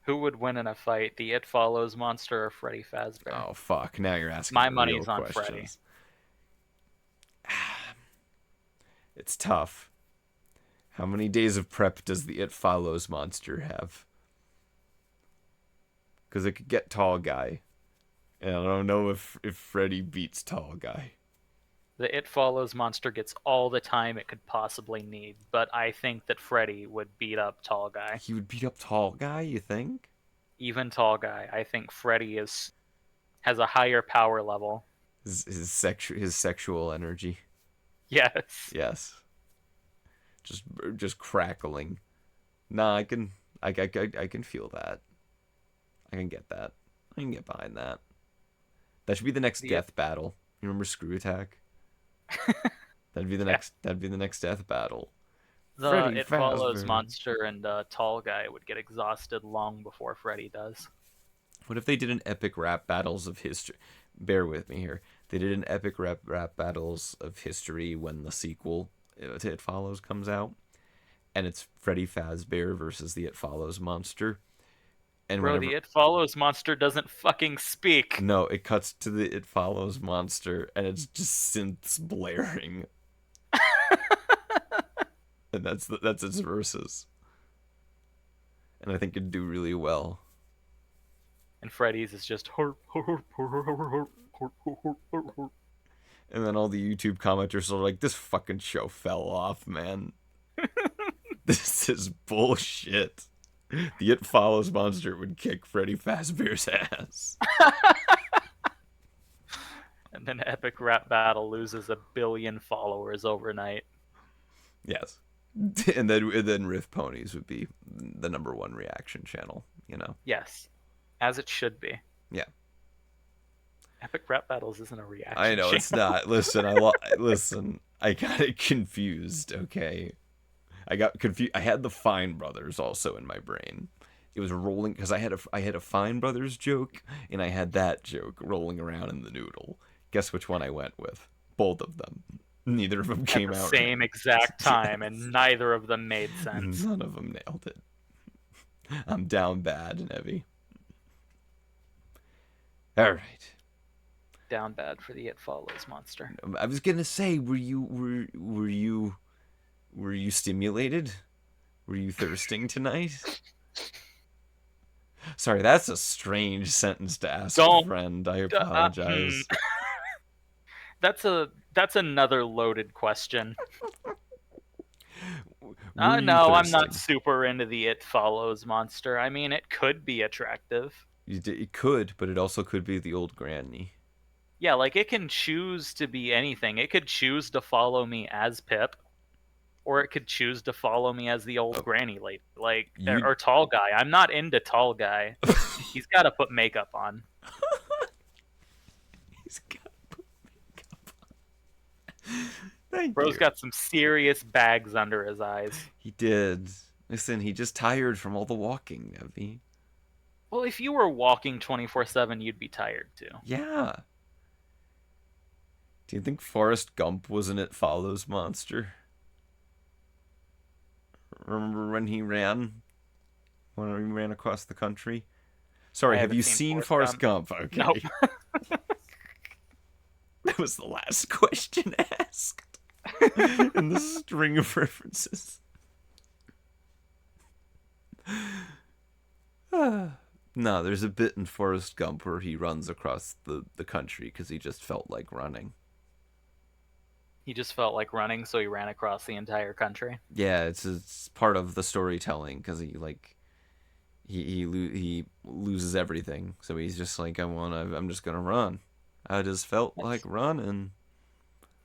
Who would win in a fight, the It Follows monster or Freddy Fazbear? Oh fuck! Now you're asking My real money's on Freddy. questions. It's tough. How many days of prep does the It Follows monster have? Because it could get Tall Guy, and I don't know if Freddy beats Tall Guy. The It Follows monster gets all the time it could possibly need, but I think that Freddy would beat up Tall Guy. He would beat up Tall Guy, you think? Even Tall Guy. I think Freddy has a higher power level. His sexual energy. Yes. Yes. Just crackling. Nah, I can feel that. I can get that. I can get behind that. That should be the next The death battle. You remember Screw Attack? That'd be the Yeah. next. That'd be the next death battle. The Freddy It Follows Fazbear. monster and Tall Guy would get exhausted long before Freddy does. What if they did an epic rap battles of history? Bear with me here. They did an epic rap battles of history when the sequel to It Follows comes out, and it's Freddy Fazbear versus the It Follows monster. And Bro, whenever the It Follows monster doesn't fucking speak. no, it cuts to the It Follows monster, and it's just synths blaring, and that's its verses. And I think it'd do really well. And Freddy's is just And then all the YouTube commenters are like, "This fucking show fell off, man. This is bullshit." The It Follows monster would kick Freddy Fazbear's ass. And then Epic Rap Battle loses 1 billion followers overnight. Yes. And then RiffPonies would be the #1 reaction channel, you know. Yes, as it should be. Yeah. Epic Rap Battles isn't a reaction I know channel. it's not. Listen, I got it confused, okay? I got confused. I had the Fine Brothers also in my brain. It was rolling because I had a Fine Brothers joke and I had that joke rolling around in the noodle. Guess which one I went with? Both of them. Neither of them At came the out same right. exact time, and neither of them made sense. None of them nailed it. I'm down bad, Nevi. All right. Down bad for the It Follows monster. I was gonna say, were you stimulated? Were you thirsting tonight? Sorry, that's a strange sentence to ask a friend. I apologize. That's another loaded question. Were you No, I'm not thirsting? super into the It Follows monster. I mean, it could be attractive. It could, but it also could be the old granny. Yeah, like it can choose to be anything. It could choose to follow me as Pip, or it could choose to follow me as the old Oh, granny lady, like you. or Tall Guy. I'm not into Tall Guy. He's got to put makeup on. He's got to put makeup on. Thank Bro's you. got some serious bags under his eyes. He did. Listen, he just tired from all the walking, Nevi. Well, if you were walking 24/7, you'd be tired too. Yeah. Do you think Forrest Gump was an It Follows monster? Remember when he ran? When he ran across the country? Sorry, I have haven't you seen seen Forrest Forrest Gump? Okay. Nope. That was the last question asked in the string of references. No, there's a bit in Forrest Gump where he runs across the country because he just felt like running. He just felt like running, so he ran across the entire country. Yeah, it's part of the storytelling because he loses everything, so he's just like I'm just gonna run. I just felt like That's running.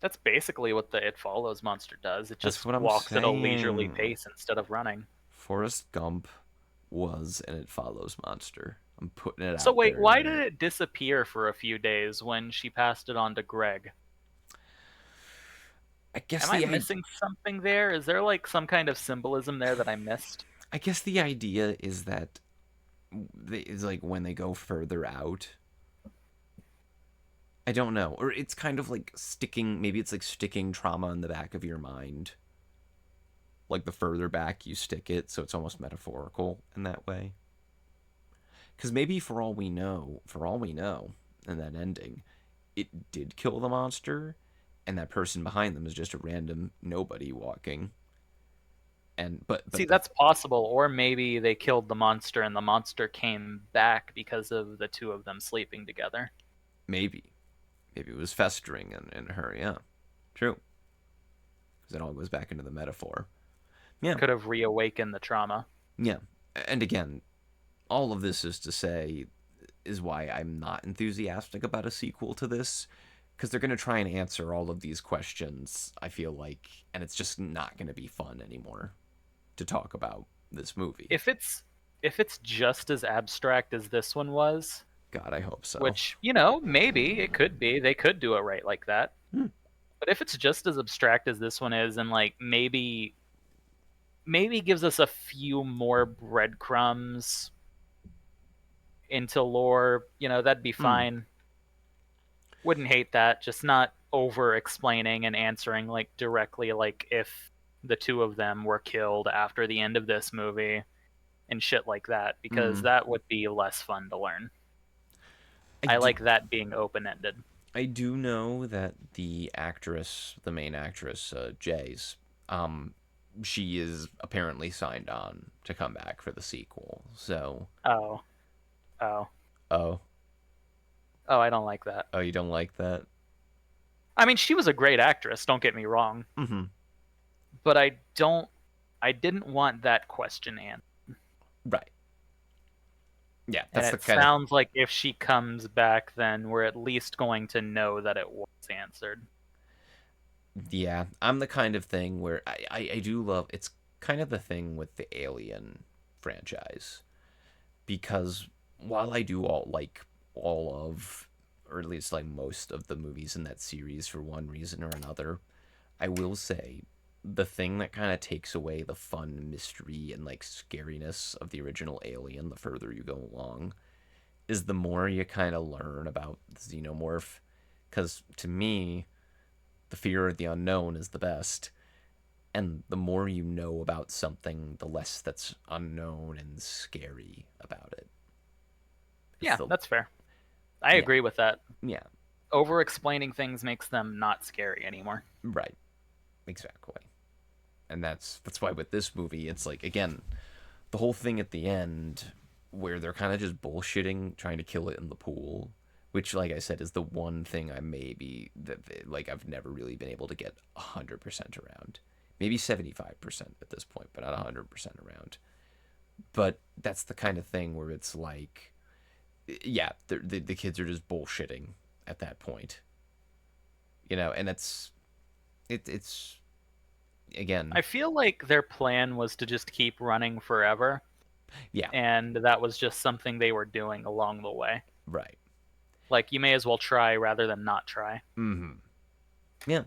that's basically what the It Follows monster does. It That's just what I'm walks at a leisurely saying. pace instead of running. Forrest Gump was and It Follows monster. I'm putting it So out wait, there why did now. it disappear for a few days when she passed it on to Greg? I guess Am I the missing something there? Is there like some kind of symbolism there that I missed? I guess the idea is that it's like when they go further out. I don't know, or it's kind of like sticking. Maybe it's like sticking trauma in the back of your mind. Like the further back you stick it, so it's almost metaphorical in that way. Because maybe for all we know, in that ending, it did kill the monster, and that person behind them is just a random nobody walking. And See, but the that's possible, or maybe they killed the monster and the monster came back because of the two of them sleeping together. maybe maybe it was festering in her. Yeah, true. Because it all goes back into the metaphor. Yeah, Could have reawakened the trauma. yeah. And again, all of this is to say is why I'm not enthusiastic about a sequel to this because they're going to try and answer all of these questions, I feel like, and it's just not going to be fun anymore to talk about this movie. If it's just as abstract as this one was, God, I hope so. which, maybe it could be, they could do it right like that. Hmm. But if it's just as abstract as this one is and like maybe gives us a few more breadcrumbs into lore, that'd be Hmm. fine. Wouldn't hate that. Just not over explaining and answering like directly like if the two of them were killed after the end of this movie and shit like that because Hmm. that would be less fun to learn. I I do. like that being open ended. I do know that the main actress, Jays, um, she is apparently signed on to come back for the sequel. So, Oh, oh, oh, oh, I don't like that. oh, you don't like that? I mean, she was a great actress, don't get me wrong, Mm-hmm. but I didn't want that question answered. Right. Yeah, And that's the it kind of sounds like if she comes back, then we're at least going to know that it was answered. yeah. I'm the kind of thing where I do love. It's kind of the thing with the Alien franchise because while I do all of, or at least like most of the movies in that series for one reason or another, I will say the thing that kind of takes away the fun mystery and like scariness of the original Alien the further you go along is the more you kind of learn about the xenomorph. Because to me, the fear of the unknown is the best. And the more you know about something, the less that's unknown and scary about it. It's Yeah, the that's fair. I yeah, agree with that. yeah, Over explaining things makes them not scary anymore. right, exactly. And that's why with this movie, it's like again, the whole thing at the end where they're kind of just bullshitting, trying to kill it in the pool, which, like I said, is the one thing I maybe that like I've never really been able to get 100% around. Maybe 75% at this point, but not 100% around. But that's the kind of thing where it's like, yeah, the kids are just bullshitting at that point, and it's again, I feel like their plan was to just keep running forever, yeah, and that was just something they were doing along the way. right, Like, you may as well try rather than not try. mm-hmm, yeah.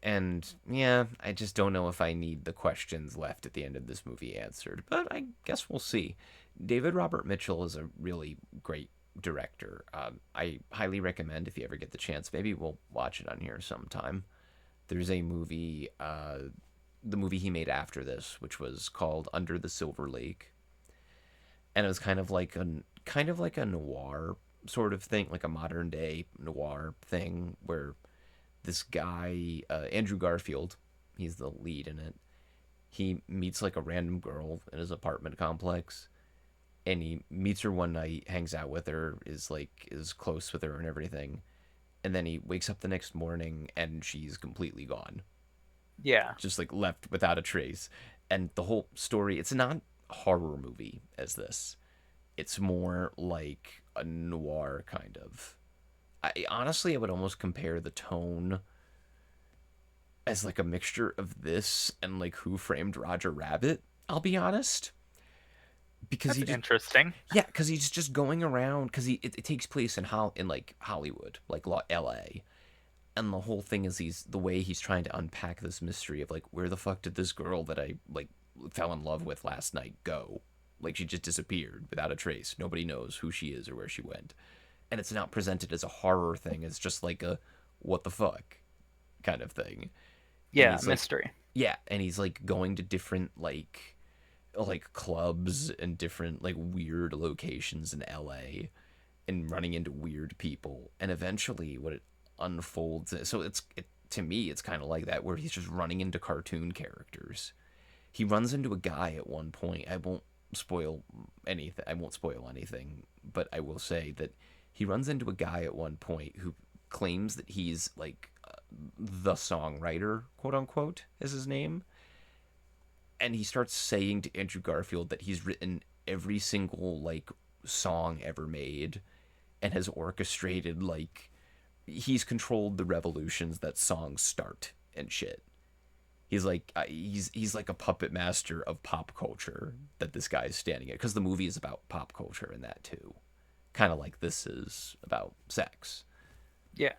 And yeah, I just don't know if I need the questions left at the end of this movie answered, but I guess we'll see. David Robert Mitchell is a really great director. I highly recommend if you ever get the chance. Maybe we'll watch it on here sometime. There's a movie, the movie he made after this, which was called Under the Silver Lake, and it was kind of like a noir sort of thing, like a modern day noir thing, where this guy, Andrew Garfield, he's the lead in it. He meets like a random girl in his apartment complex, and he meets her one night, hangs out with her, is close with her and everything, and then he wakes up the next morning and she's completely gone, Yeah, just like left without a trace. And the whole story, it's not a horror movie as this. It's more like a noir kind of. I would almost compare the tone as like a mixture of this and like Who Framed Roger Rabbit. I'll be honest, because that's he just interesting. yeah, because he's just going around because it takes place in like Hollywood, like L.A. And the whole thing is the way he's trying to unpack this mystery of like where the fuck did this girl that I like fell in love with last night go? Like she just disappeared without a trace. Nobody knows who she is or where she went. And it's not presented as a horror thing. It's just like a what the fuck kind of thing. And Yeah, he's like, mystery. yeah, and he's like going to different like clubs and different like weird locations in LA and running into weird people. And eventually what it unfolds, so to me it's kind of like that where he's just running into cartoon characters. He runs into a guy at one point. I won't spoil anything, but I will say that he runs into a guy at one point who claims that he's like the songwriter, quote unquote, is his name. And he starts saying to Andrew Garfield that he's written every single like song ever made and has orchestrated like he's controlled the revolutions that songs start and shit. He's like a puppet master of pop culture that this guy is standing at because the movie is about pop culture and that too, kind of like this is about sex. Yeah.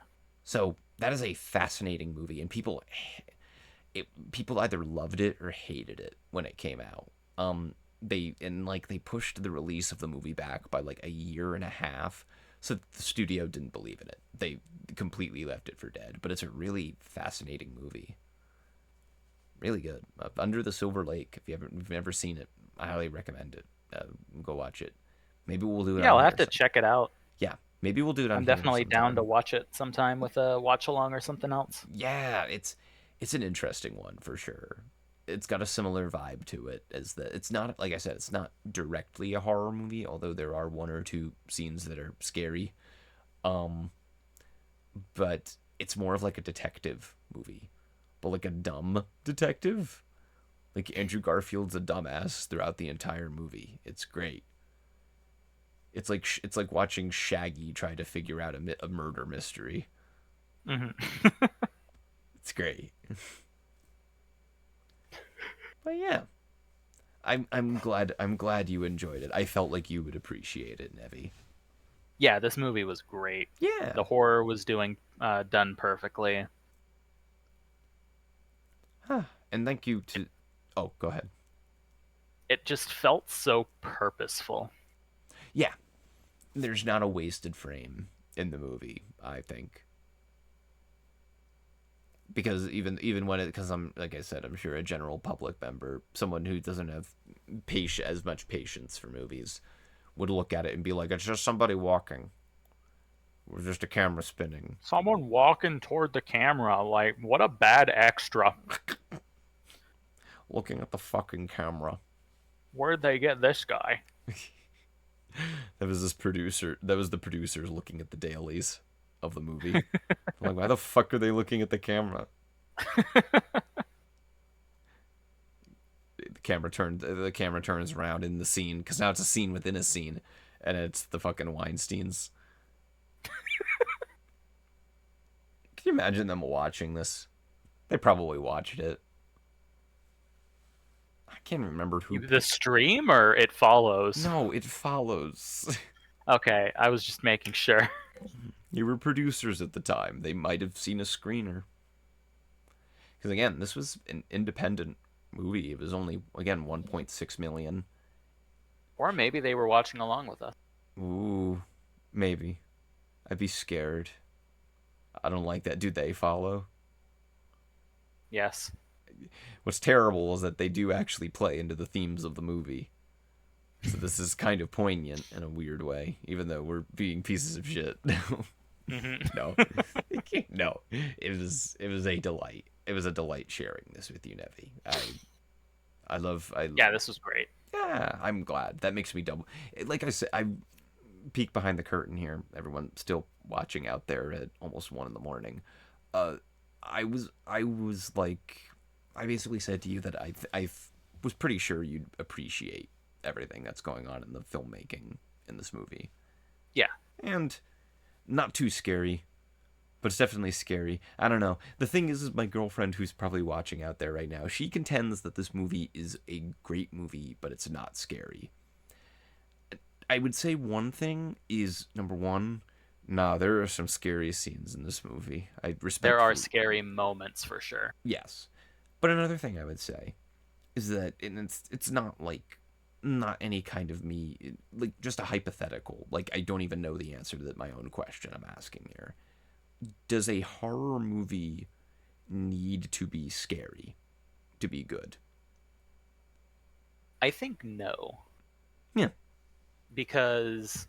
So that is a fascinating movie, and people either loved it or hated it when it came out. They pushed the release of the movie back by like a year and a half, so the studio didn't believe in it. They completely left it for dead. But it's a really fascinating movie, really good. Under the Silver Lake. If you've never seen it, I highly recommend it. Go watch it. Maybe we'll do it Yeah, on I'll have here. to check it out. Yeah, maybe we'll do it on I'm here definitely down to sometime. watch it sometime with a watch along or something else. Yeah, it's an interesting one for sure. It's got a similar vibe to it as the. It's not like I said. It's not directly a horror movie, although there are one or two scenes that are scary. Um, but it's more of like a detective movie, but like a dumb detective. Like Andrew Garfield's a dumbass throughout the entire movie. It's great. It's like watching Shaggy try to figure out a murder mystery. Hmm. It's great. But yeah, I'm glad you enjoyed it. I felt like you would appreciate it, Nevi. Yeah, this movie was great. Yeah. The horror was done perfectly. Huh. And thank you to. Oh, go ahead. It just felt so purposeful. Yeah, there's not a wasted frame in the movie. I think because even when it because I'm like I said, I'm sure a general public member, someone who doesn't have as much patience for movies, would look at it and be like, it's just somebody walking. Or just a camera spinning. Someone walking toward the camera, like, what a bad extra. Looking at the fucking camera. Where'd they get this guy? That was the producers looking at the dailies of the movie. I'm like, why the fuck are they looking at the camera? The camera turns around in the scene because now it's a scene within a scene, and it's the fucking Weinsteins. Can you imagine them watching this? They probably watched it. I can't remember who. The stream or it follows? No, it follows. Okay, I was just making sure. You were producers at the time. They might have seen a screener. Because again, this was an independent movie. It was only again 1.6 million. Or maybe they were watching along with us. Ooh, maybe. I'd be scared. I don't like that. Do they follow? Yes. What's terrible is that they do actually play into the themes of the movie. So this is kind of poignant in a weird way, even though we're being pieces of shit. Hmm. No, no. It was a delight. It was a delight sharing this with you, Nevi. I love. Yeah, this was great. Yeah, I'm glad. That makes me double. Like I said, I peek behind the curtain here. Everyone still watching out there at almost 1 in the morning. Uh, I was like, I basically said to you that I was pretty sure you'd appreciate everything that's going on in the filmmaking in this movie, Yeah, and not too scary, but it's definitely scary. I don't know. The thing is my girlfriend, who's probably watching out there right now, she contends that this movie is a great movie, but it's not scary. I would say one thing is number one, nah, there are some scary scenes in this movie. I there are respectfully, scary moments for sure. yes. But another thing I would say is that and it's not like not any kind of me like just a hypothetical. Like I don't even know the answer to my own question I'm asking here. Does a horror movie need to be scary to be good? I think no, Yeah. because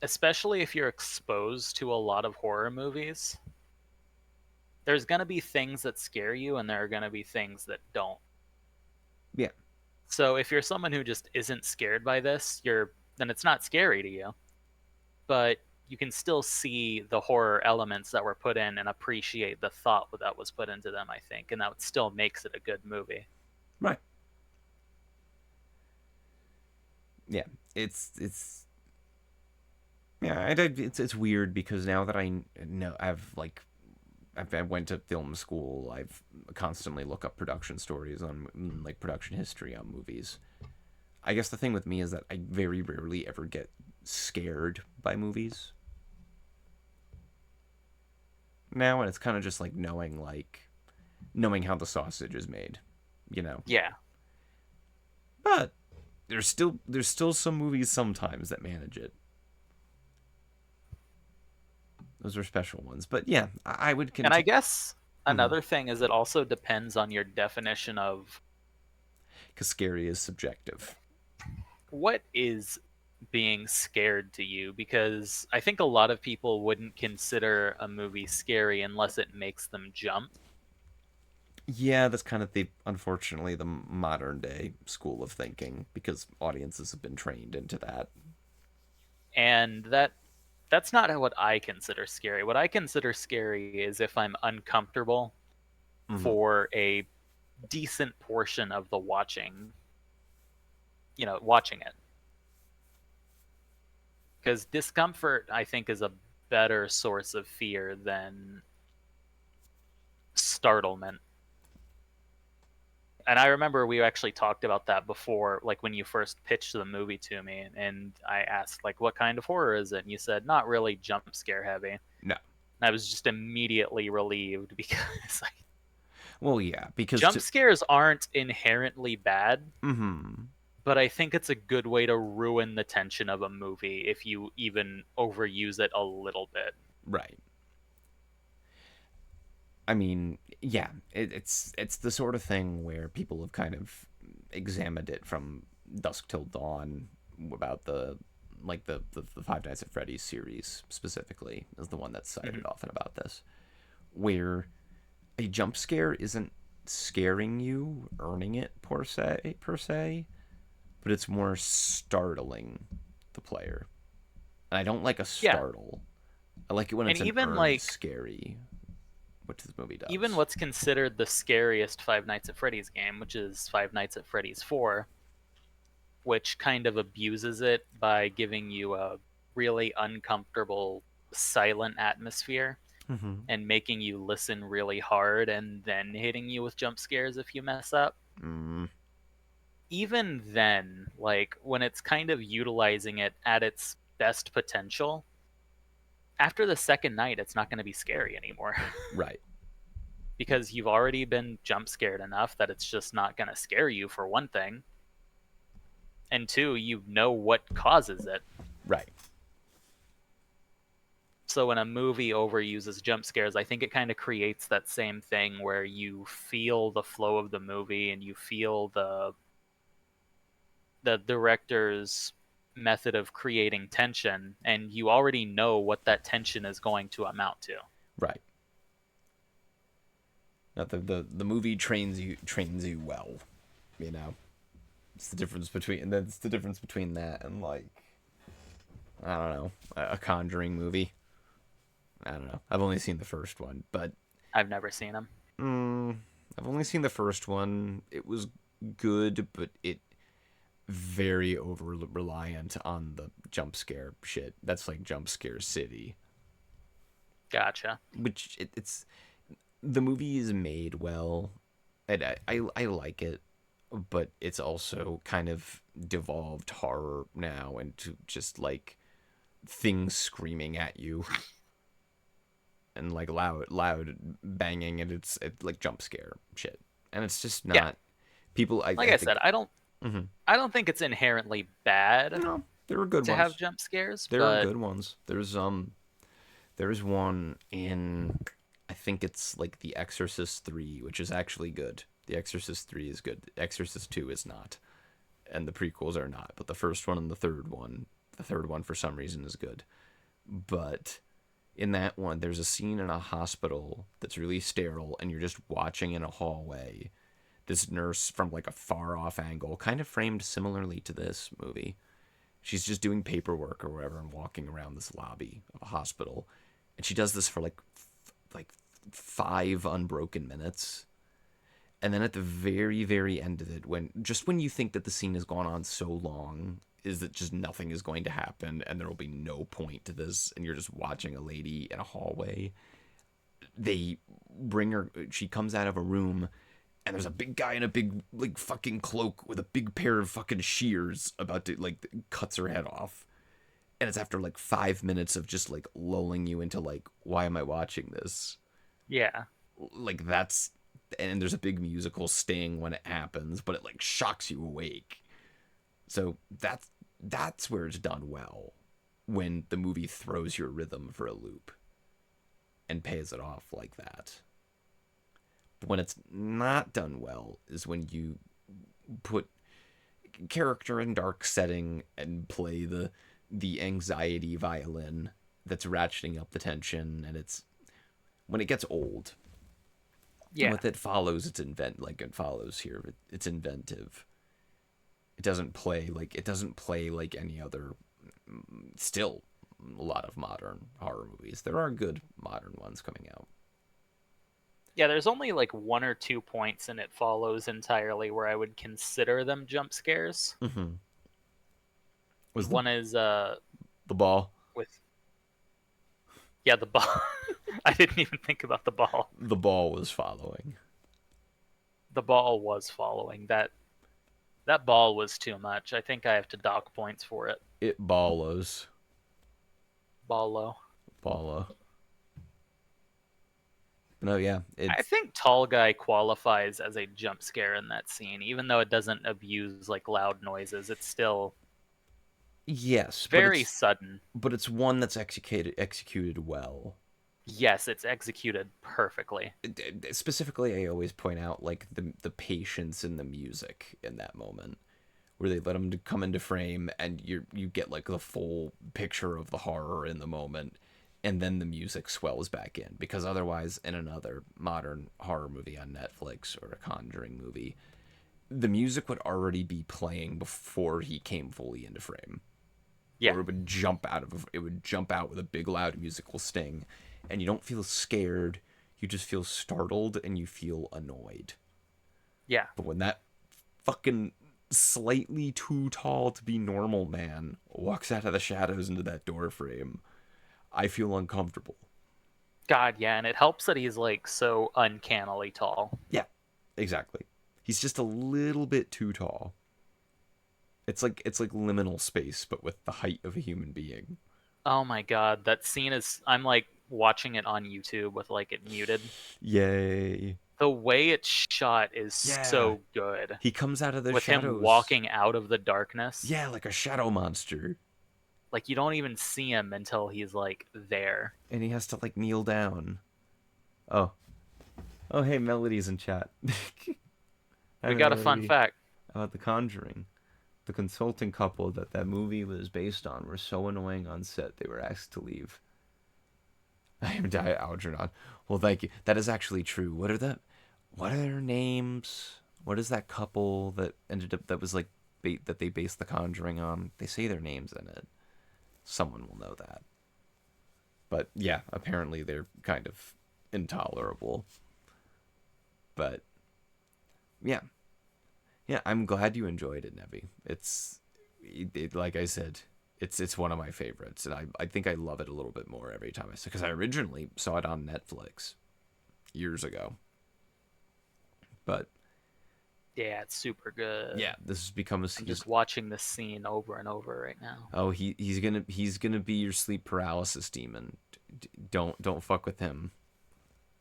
especially if you're exposed to a lot of horror movies, there's going to be things that scare you and there are going to be things that don't. Yeah. So if you're someone who just isn't scared by this, you're then it's not scary to you, but you can still see the horror elements that were put in and appreciate the thought that was put into them, I think, and that still makes it a good movie. Right. Yeah. It's yeah, it's weird because now that I know I went to film school. I've constantly look up production stories on like production history on movies. I guess the thing with me is that I very rarely ever get scared by movies now, and it's kind of just like knowing how the sausage is made, you know. Yeah. But there's still some movies sometimes that manage it. Those are special ones, but yeah, I would And I continue guess another thing is it also depends on your definition of because scary is subjective. what is being scared to you, because I think a lot of people wouldn't consider a movie scary unless it makes them jump. Yeah, that's kind of the unfortunately the modern day school of thinking because audiences have been trained into that. And that's not what I consider scary. What I consider scary is if I'm uncomfortable Mm-hmm. for a decent portion of the watching it. Because discomfort, I think, is a better source of fear than startlement. And I remember we actually talked about that before, like when you first pitched the movie to me, and I asked, like, what kind of horror is it? And you said, not really jump scare heavy. And No. I was just immediately relieved because like, Well, yeah, because jump scares aren't inherently bad, mm-hmm. but I think it's a good way to ruin the tension of a movie if you even overuse it a little bit. Right. I mean, yeah, it's the sort of thing where people have kind of examined it from dusk till dawn about the Five Nights at Freddy's series specifically is the one that's cited Mm-hmm. often about this, where a jump scare isn't scaring you, earning it per se, but it's more startling the player. And I don't like a Yeah, startle. I like it when and it's an even earned like scary, which this movie even does. what's considered the scariest Five Nights at Freddy's game, which is Five Nights at Freddy's 4, which kind of abuses it by giving you a really uncomfortable silent atmosphere Mm-hmm. and making you listen really hard and then hitting you with jump scares if you mess up. Mm, Even then, like when it's kind of utilizing it at its best potential, after the second night, it's not going to be scary anymore right, because you've already been jump scared enough that it's just not going to scare you, for one thing. And two, you know what causes it. right, So when a movie overuses jump scares, I think it kind of creates that same thing where you feel the flow of the movie and you feel the director's method of creating tension, and you already know what that tension is going to amount to. right. Now the movie trains you well, you know. It's the difference between, and that's the difference between that and like, I don't know, a Conjuring movie. I don't know. I've only seen the first one, but I've never seen them. mm, I've only seen the first one. It was good, but it very over reliant on the jump scare shit. That's like jump scare city, Gotcha. which it's the movie is made well, and I like it, but it's also kind of devolved horror now into just like things screaming at you and like loud banging, and like jump scare shit, and it's just Yeah. not people. Like I I said, think mhm. I don't think it's inherently bad No, there were good to have ones. jump scares, There are but good ones. There's one in, I think it's like The Exorcist 3, which is actually good. The Exorcist 3 is good. The Exorcist 2 is not, and the prequels are not. But the first one and the third one for some reason is good. But in that one, there's a scene in a hospital that's really sterile, and you're just watching in a hallway this nurse from like a far off angle, kind of framed similarly to this movie. She's just doing paperwork or whatever and walking around this lobby of a hospital, and she does this for like 5 unbroken minutes. And then at the very end of it, when you think that the scene has gone on so long, is that just nothing is going to happen and there will be no point to this, and you're just watching a lady in a hallway. They bring her. She comes out of a room, and there's a big guy in a big like fucking cloak with a big pair of fucking shears about to like cuts her head off. And it's after like 5 minutes of just like lulling you into like, why am I watching this? yeah. Like that's, and there's a big musical sting when it happens, but it like shocks you awake. So that's where it's done well, when the movie throws your rhythm for a loop and pays it off like that. But when it's not done well is when you put character in dark setting and play the anxiety violin that's ratcheting up the tension, and it's when it gets old. Yeah. What it follows, it follows here. It's inventive. It doesn't play like any other. Still, a lot of modern horror movies. There are good modern ones coming out. Yeah, there's only like one or two points in It Follows entirely where I would consider them jump scares. Mm-hmm. Was One is the ball? with yeah, the ball. I didn't even think about the ball. The ball was following. The ball was following. That ball was too much. I think I have to dock points for it. It ballos. Ballo. Balla. No, yeah, I it's think Tall Guy qualifies as a jump scare in that scene, even though it doesn't abuse like loud noises. It's still yes, very sudden. but it's one that's executed well. Yes, it's executed perfectly. Specifically, I always point out like the patience in the music in that moment, where they let them to come into frame, and you get like the full picture of the horror in the moment, and then the music swells back in, because otherwise, in another modern horror movie on Netflix or a Conjuring movie, the music would already be playing before he came fully into frame, Yeah, or it would jump out with a big loud musical sting, and you don't feel scared, you just feel startled and you feel annoyed. yeah. But when that fucking slightly too tall to be normal man walks out of the shadows into that door frame, I feel uncomfortable. God, yeah, and it helps that he's like so uncannily tall. Yeah, exactly. He's just a little bit too tall. It's like liminal space, but with the height of a human being. Oh my God, that scene is. I'm like watching it on YouTube with like it muted. Yay. The way it's shot is Yeah. so good. He comes out of the With him shadows. walking out of the darkness, Yeah, like a shadow monster. like you don't even see him until he's like there. And he has to like kneel down. Oh. Oh, hey, Melody's in chat. Hi, We got a fun Melody. fact. About The Conjuring. The consulting couple that movie was based on were so annoying on set they were asked to leave. I am Algernon. Well, thank you. That is actually true. What are their names? What is that couple that ended up that was like that they base The Conjuring on. They say their names in it. Someone will know that. But yeah, apparently they're kind of intolerable. But yeah, yeah, I'm glad you enjoyed it, Nevi. Like I said, it's one of my favorites, and I think I love it a little bit more every time I see it because I originally saw it on Netflix years ago. But Yeah, it's super good. yeah, this has become a I'm just watching this scene over and over right now. oh he's gonna be your sleep paralysis demon. Don't fuck with him.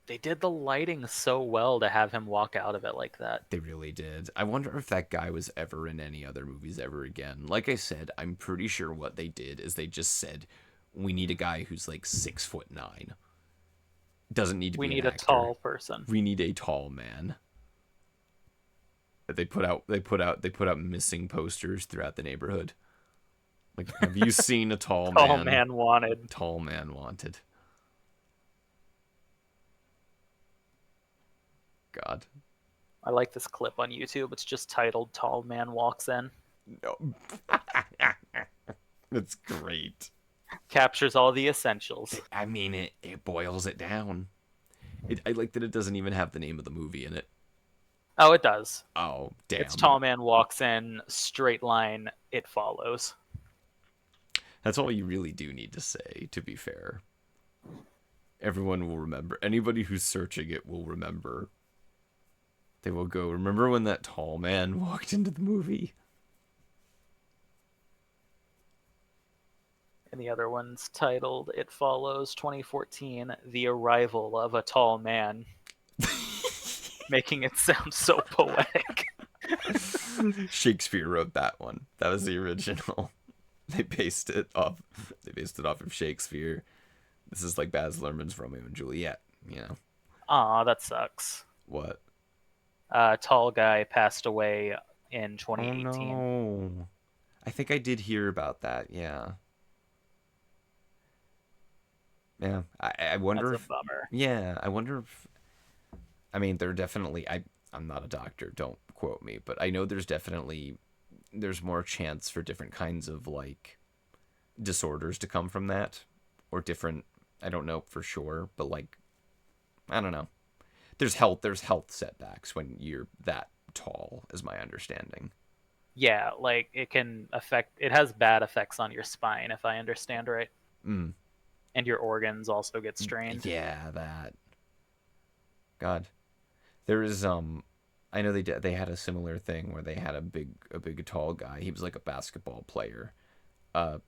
They did the lighting so well to have him walk out of it like that. They really did. I wonder if that guy was ever in any other movies ever again. Like I said, I'm pretty sure what they did is they just said, we need a guy who's like 6'9". Doesn't need to We be an need a actor. tall person. We need a tall man. They put out missing posters throughout the neighborhood. Like, have you seen a tall Tall man? man wanted. Tall man wanted. God. I like this clip on YouTube. It's just titled "Tall Man Walks In." No. That's great. Captures all the essentials. I mean, it boils it down. I like that it doesn't even have the name of the movie in it. Oh, it does. Oh, It's damn. tall man walks in, straight line, it follows. That's all you really do need to say, to be fair. Everyone will remember. Anybody who's searching it will remember. They will go, remember when that tall man walked into the movie? And the other one's titled "It Follows 2014: The Arrival of a Tall Man," making it sound so poetic. Shakespeare wrote that one. That was the original. They based it off. They based it off of Shakespeare. This is like Baz Luhrmann's Romeo and Juliet. You know Aw, that sucks. what? Tall guy passed away in Oh 2018. no! I think I did hear about that. Yeah, yeah. I That's wonder a if. bummer. Yeah, I wonder if. I mean, there definitely. I'm not a doctor. Don't quote me, but I know there's more chance for different kinds of like disorders to come from that, or different. I don't know for sure, but like I don't know. There's health setbacks when you're that tall, is my understanding. Yeah, like it can affect. It has bad effects on your spine, if I understand right, Mm. and your organs also get strained. Yeah, that. God, there is I know they had a similar thing where they had a big tall guy. He was like a basketball player.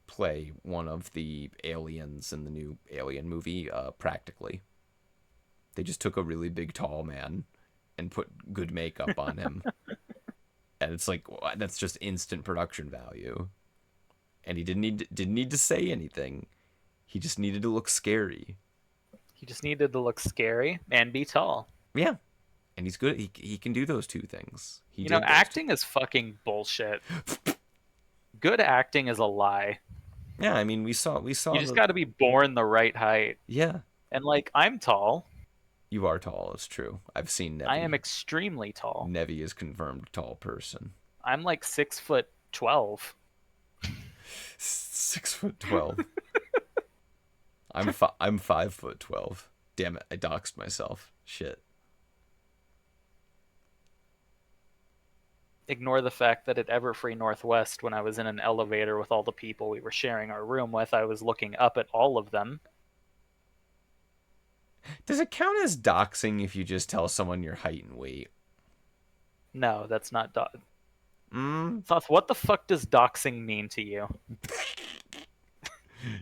Play one of the aliens in the new Alien movie. Practically, they just took a really big tall man and put good makeup on him, and it's like that's just instant production value. And he didn't need to say anything. He just needed to look scary. He just needed to look scary and be tall. Yeah, and he's good. He can do those two things. He You know, did those two. acting is fucking bullshit. Good acting is a lie. Yeah, I mean we saw You just the got to be born the right height. yeah. And like, I'm tall. You are tall. It's true. I've seen I am Nevi. extremely tall. Nevi is confirmed tall person. I'm like 6'12". 6'12". I'm 5'12". Damn it! I doxed myself. Shit. Ignore the fact that at Everfree Northwest, when I was in an elevator with all the people we were sharing our room with, I was looking up at all of them. Does it count as doxing if you just tell someone your height and weight? No, that's not Mm. Thoth, what the fuck does doxing mean to you?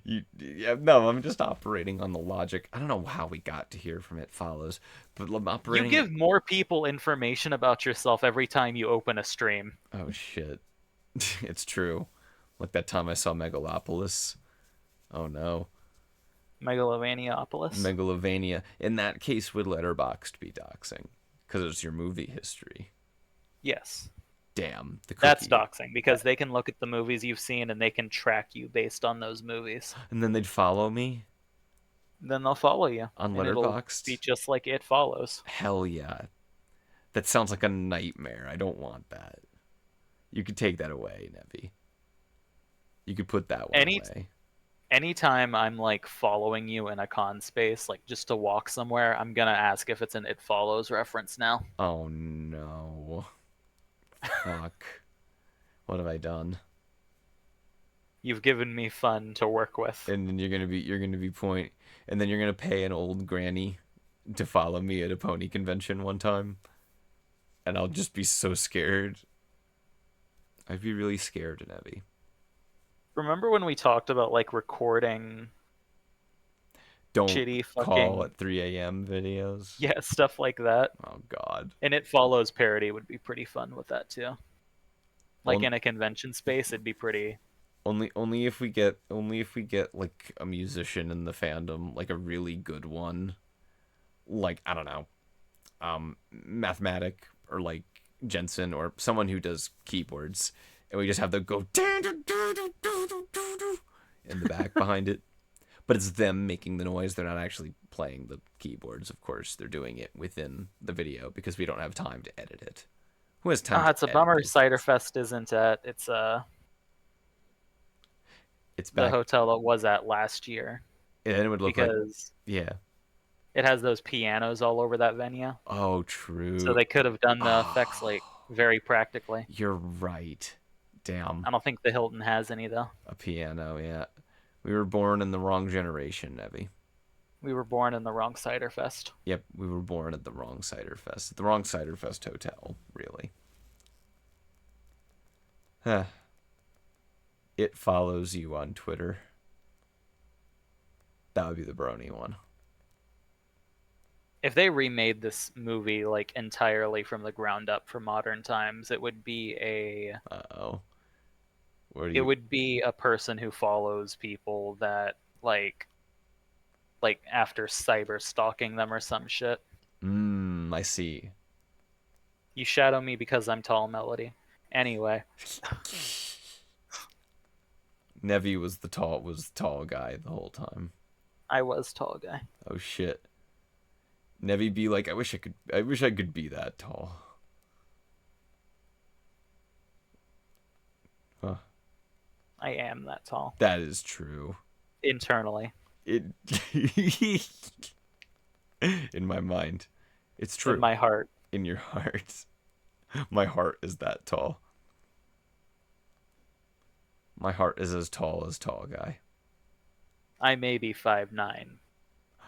Yeah, no, I'm just operating on the logic. I don't know how we got to here from It Follows, but I'm You operating. give more people information about yourself every time you open a stream. Oh shit, it's true. Like that time I saw Megalopolis. Oh no, Megalovaniapolis? Megalovania. In that case, would Letterboxd be doxing? Because it's your movie history. Yes. Damn the That's cookie. doxing, because they can look at the movies you've seen and they can track you based on those movies. And then they'd follow me Then they'll follow you, on and it'll be Letterboxd. just like It Follows. Hell yeah, that sounds like a nightmare. I don't want that. You could take that away, Nevi. You could put that one Any away. anytime I'm like following you in a con space, like just to walk somewhere, I'm gonna ask if it's an It Follows reference now. Oh no. Fuck. What have I done? You've given me fun to work with. And then you're gonna be and then you're gonna pay an old granny to follow me at a pony convention one time, and I'll just be so scared. I'd be really scared, Nevi. Remember when we talked about like recording Don't shitty call fucking at 3 a.m. videos. yeah, stuff like that? Oh God. And It Follows parody would be pretty fun with that too. Like On, in a convention space, it'd be pretty. only if we get like a musician in the fandom, like a really good one, like I don't know, Mathematic or like Jensen or someone who does keyboards, and we just have them go in the back behind it. But it's them making the noise. They're not actually playing the keyboards, of course. They're doing it within the video because we don't have time to edit it. Who has time Ah, to it's a edit bummer. these Cider things? Fest isn't at It's the back. hotel it was at last year And then it would look like, because yeah. it has those pianos all over that venue. Oh, So true. they could have done the effects like Oh, very practically. you're right. Damn. I don't think the Hilton has any though. A piano, yeah. We were born in the wrong generation, Nevi. We were born in the wrong Cider Fest. Yep, we were born at the wrong Cider Fest. The wrong Cider Fest hotel, really. Huh. It follows you on Twitter. That would be the brony one. If they remade this movie like entirely from the ground up for modern times, Uh oh. What do it you. would be a person who follows people that like after cyber stalking them or some shit. I see. You shadow me because I'm tall, Melody. Anyway, Nevi was the tall guy the whole time. I was tall guy. Oh shit. Nevi be like, I wish I could be that tall. Huh. I am that tall. That is true. Internally. It in my mind. It's In true. my heart. In your heart. My heart is that tall. My heart is as tall guy. I may be 5'9",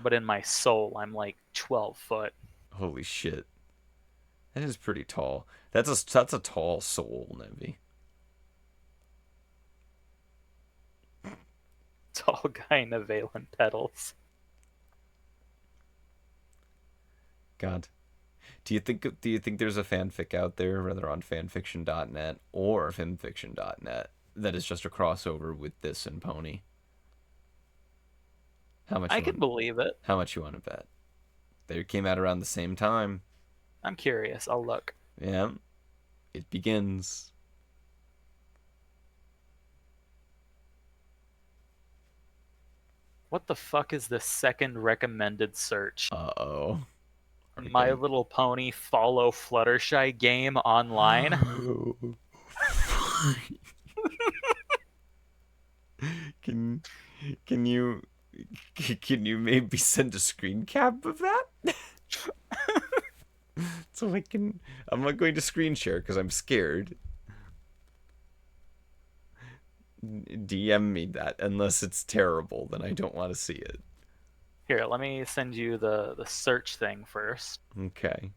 but in my soul I'm like 12 foot. Holy shit. That is pretty tall. That's a tall soul, Nevi. Tall guy in a Valen pedals. God. Do you think there's a fanfic out there, whether on fanfiction.net or fanfiction.net, that is just a crossover with this and Pony? How much I you can want? believe it. How much you want to bet? They came out around the same time. I'm curious. I'll look. Yeah. It begins. What the fuck is the second recommended search? Uh-oh. Are we My getting Little Pony follow Fluttershy game online? Can can you can you maybe send a screen cap of that? So I can. I'm not going to screen share because I'm scared. DM me that unless it's terrible, then I don't want to see it. Here, let me send you the search thing first. Okay.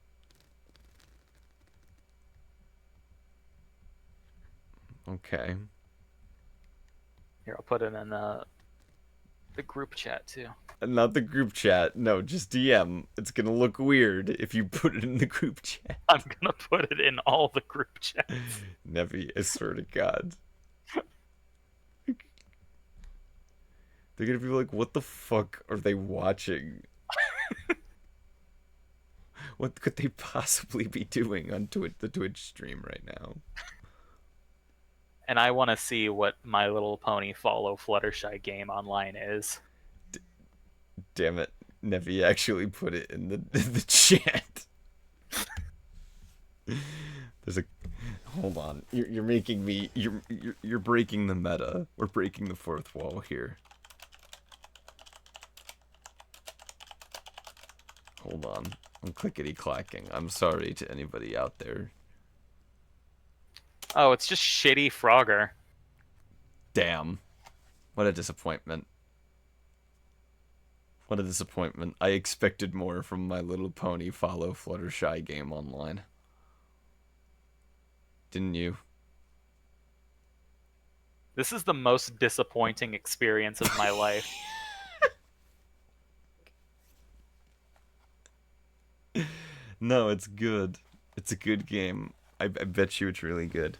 Okay. Here, I'll put it in the group chat too. Not the group chat. No, just DM. It's gonna look weird if you put it in the group chat. I'm gonna put it in all the group chats. Nevi, I swear to God. They're gonna be like, what the fuck are they watching? What could they possibly be doing on the Twitch stream right now? And I want to see what My Little Pony follow Fluttershy game online is. Damn it. Nevi actually put it in the chat. There's a Hold on. You're making me. You're breaking the meta. We're breaking the fourth wall here. Hold on. I'm clickety clacking. I'm sorry to anybody out there. Oh, it's just shitty Frogger. Damn. What a disappointment. What a disappointment. I expected more from My Little Pony Follow Fluttershy game online. Didn't you? This is the most disappointing experience of my life. No, it's good. It's a good game. I bet you it's really good.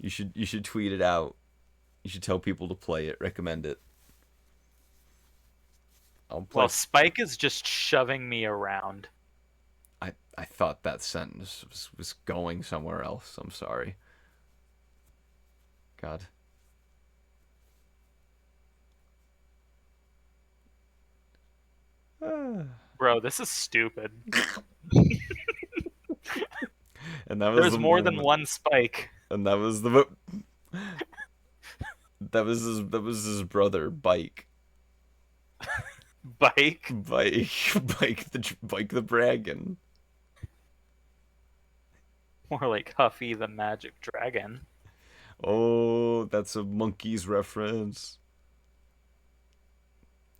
You should tweet it out. You should tell people to play it. Recommend it. I'll play. Well, Spike is just shoving me around. I thought that sentence was going somewhere else. I'm sorry. God. Bro, this is stupid. And that was There's the more than moment. one Spike. And that was the that was his brother Bike. Bike? Bike the dragon. More like Huffy the Magic Dragon. Oh, that's a Monkeys reference.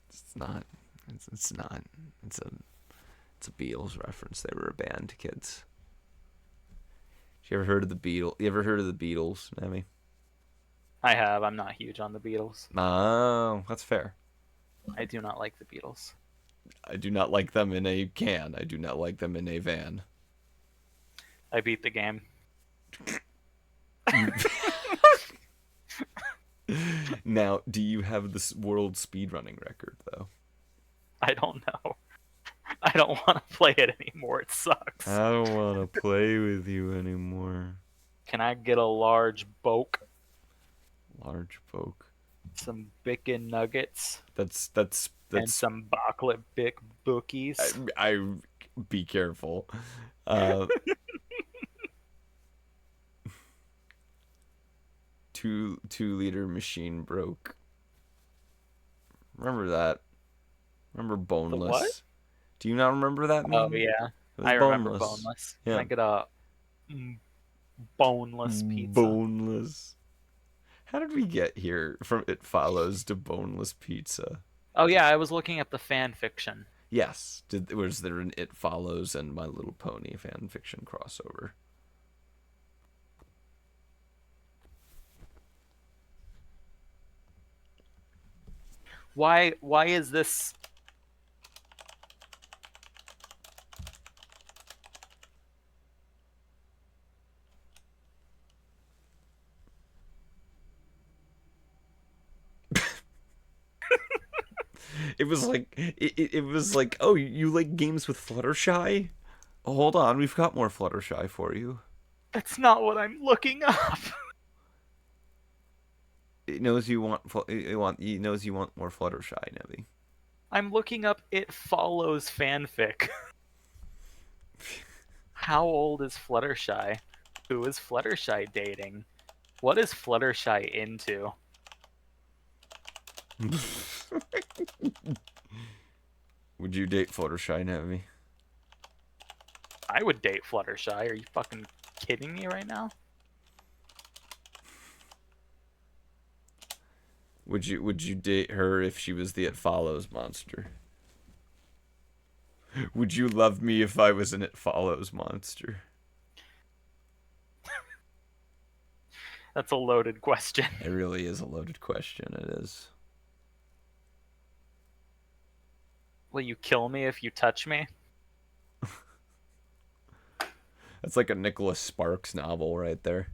It's not. It's not. It's a Beatles reference. They were a band, kids. You ever heard of the Beatles? You ever heard of the Beatles, Nemi? I have. I'm not huge on the Beatles. Oh, that's fair. I do not like the Beatles. I do not like them in a can. I do not like them in a van. I beat the game. Now, do you have this world speedrunning record, though? I don't know. I don't want to play it anymore. It sucks. I don't want to play with you anymore. Can I get a large boke? Large folk. Some bacon nuggets? That's And some chocolate big bookies? I be careful. Uh, 2 liter machine broke. Remember that? Remember The what? boneless? Do you not remember that meme? Oh, yeah. It was I remember boneless. boneless. Yeah. Can I get a boneless pizza? Boneless. How did we get here from It Follows to boneless pizza? Oh, yeah. I was looking at the fan fiction. Yes. Was there an It Follows and My Little Pony fan fiction crossover? Why is this? It was like, oh, you like games with Fluttershy? Oh, hold on, we've got more Fluttershy for you. That's not what I'm looking up. It knows you want it knows you want more Fluttershy, Nebby. I'm looking up It Follows fanfic. How old is Fluttershy? Who is Fluttershy dating? What is Fluttershy into? Would you date Fluttershy, Nebby? I would date Fluttershy. Are you fucking kidding me right now? Would you date her if she was the It Follows monster? Would you love me if I was an It Follows monster? That's a loaded question. It really is a loaded question. It is. Will you kill me if you touch me? That's like a Nicholas Sparks novel right there.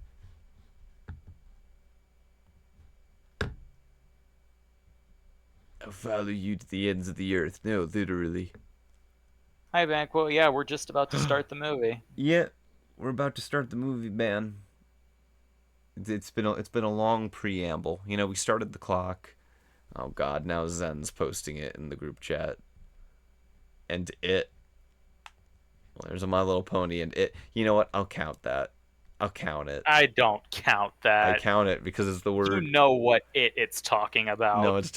I'll follow you to the ends of the earth. No, literally. Hi, Banquo. Yeah, we're just about to start the movie. Yeah, we're about to start the movie, man. It's been a long preamble. You know, we started the clock. Oh God, now Zen's posting it in the group chat. And Well, there's a My Little Pony, and it. You know what? I'll count that. I'll count it. I don't count I that. count it because it's the You word. know what it's talking about. No, it's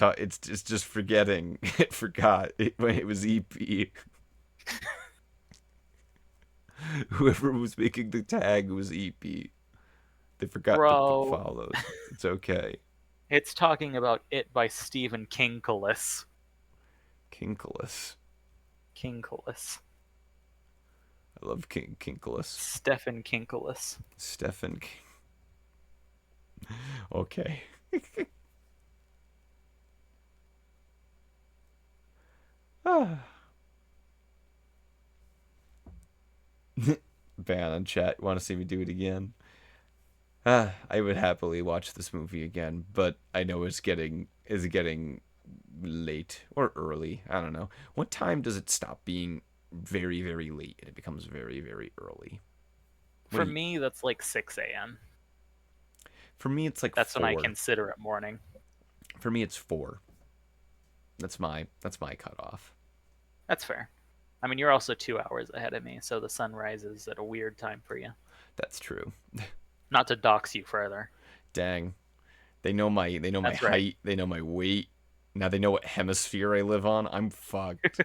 just forgetting. It forgot when it was EP. Whoever was making the tag was EP. They forgot to put Bro, follows. It's okay. it's talking about It by Stephen Kingkolis. Kinkless. Kingkolis. I love Kinkless. Stephen Kingkolis. Stefan. Okay. Ah. Ban on chat. Want to see me do it again? I would happily watch this movie again, but I know it's getting late or early. I don't know. What time does it stop being very very late and it becomes very very early? What For do you? me, that's like 6 a.m. For me, it's like That's when I 4. consider it morning. For me, it's 4. That's my cutoff. That's fair. I mean, you're also 2 hours ahead of me, so the sun rises at a weird time for you. That's true. Not to dox you further. Dang. They know my That's right. height, they know my weight. Now they know what hemisphere I live on. I'm fucked.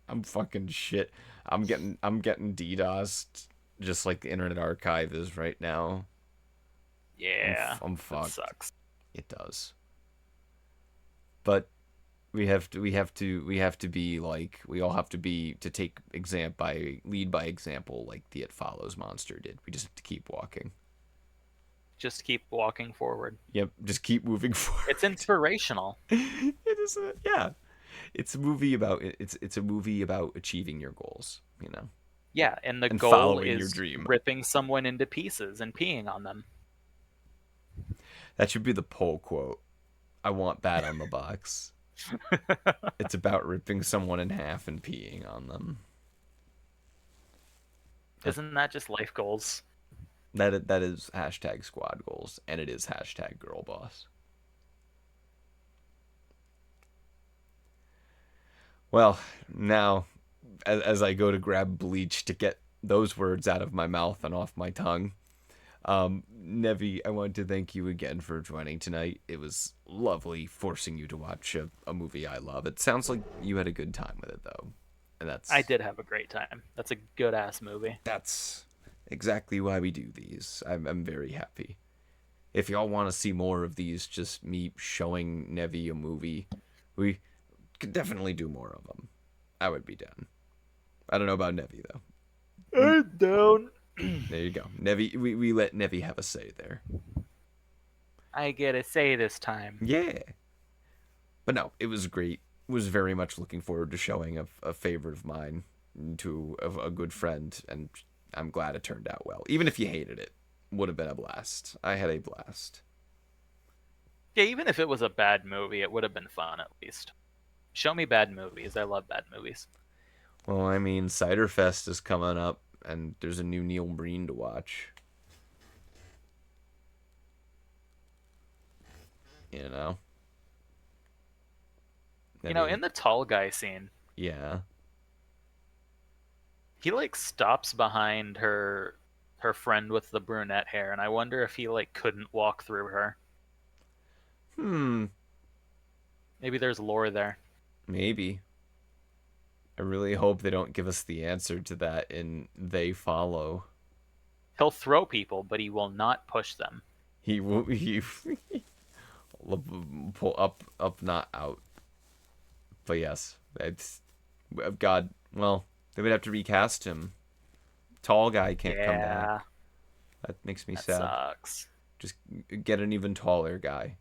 I'm fucking shit. I'm getting DDoSed just like the Internet Archive is right now. Yeah, I'm that fucked. sucks. It does. But we have to be like we all have to be to take lead by example like the It Follows monster did. We just have to keep walking. Just keep walking forward. Yep, just keep moving It's forward. inspirational. It is yeah. It's a movie about achieving your goals, Yeah, and the and goal following your is dream. ripping someone into pieces and peeing on them. That should be the poll quote. I want that on the box. It's about ripping someone in half and peeing on them. That Isn't that just life goals? that is hashtag squad goals, and it is hashtag girl boss. Well, now as I go to grab bleach to get those words out of my mouth and off my tongue, Nevi, I want to thank you again for joining tonight. It was lovely forcing you to watch a movie I love. It sounds like you had a good time with it, though. And I did have a great time. That's a good ass movie. that's exactly why we do these. I'm very happy. If y'all want to see more of these, just me showing Nevi a movie, we could definitely do more of them. I would be down. I don't know about Nevi, though. I'm down. There you go. Nevi, we let Nevi have a say there. I get a say this time. Yeah. But no, it was great. Was very much looking forward to showing a favorite of mine to a good friend, and I'm glad it turned out well. Even if you hated it, would have been a blast. I had a blast. Yeah, even if it was a bad movie, it would have been fun at least. Show me bad movies. I love bad movies. Well, I mean, Cider Fest is coming up, and there's a new Neil Breen to watch. You know. I In mean, the tall guy scene, yeah. he like stops behind her friend with the brunette hair, and I wonder if he like couldn't walk through her. Hmm. Maybe there's lore there. Maybe. I really hope they don't give us the answer to that in They Follow. He'll throw people, but he will not push them. He will. He pull up, not out. But yes, it's God. Well, they would have to recast him. Tall guy can't come back. Yeah, That makes me that sad. sucks. Just get an even taller guy.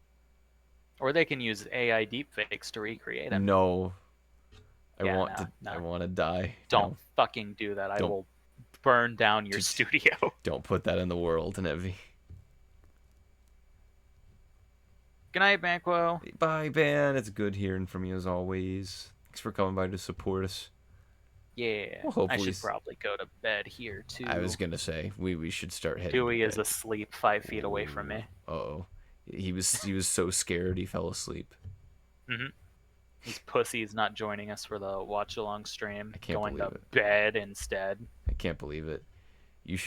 Or they can use AI deepfakes to recreate him. No, I Yeah, want no, to. I no. want to die. Don't No, fucking do that. I don't. will burn down your studio. Don't put that in the world, Nevi. Good night, Banquo. Bye, Ban. It's good hearing from you as always. Thanks for coming by to support us. Yeah, Well, I hopefully, should probably go to bed here I was too. gonna say we should start heading to Dewey is bed. asleep 5 feet away from me. Oh, he was so scared he fell asleep. Hmm These pussies not joining us for the watch along stream, I can't going believe to it. bed instead. I can't believe it. You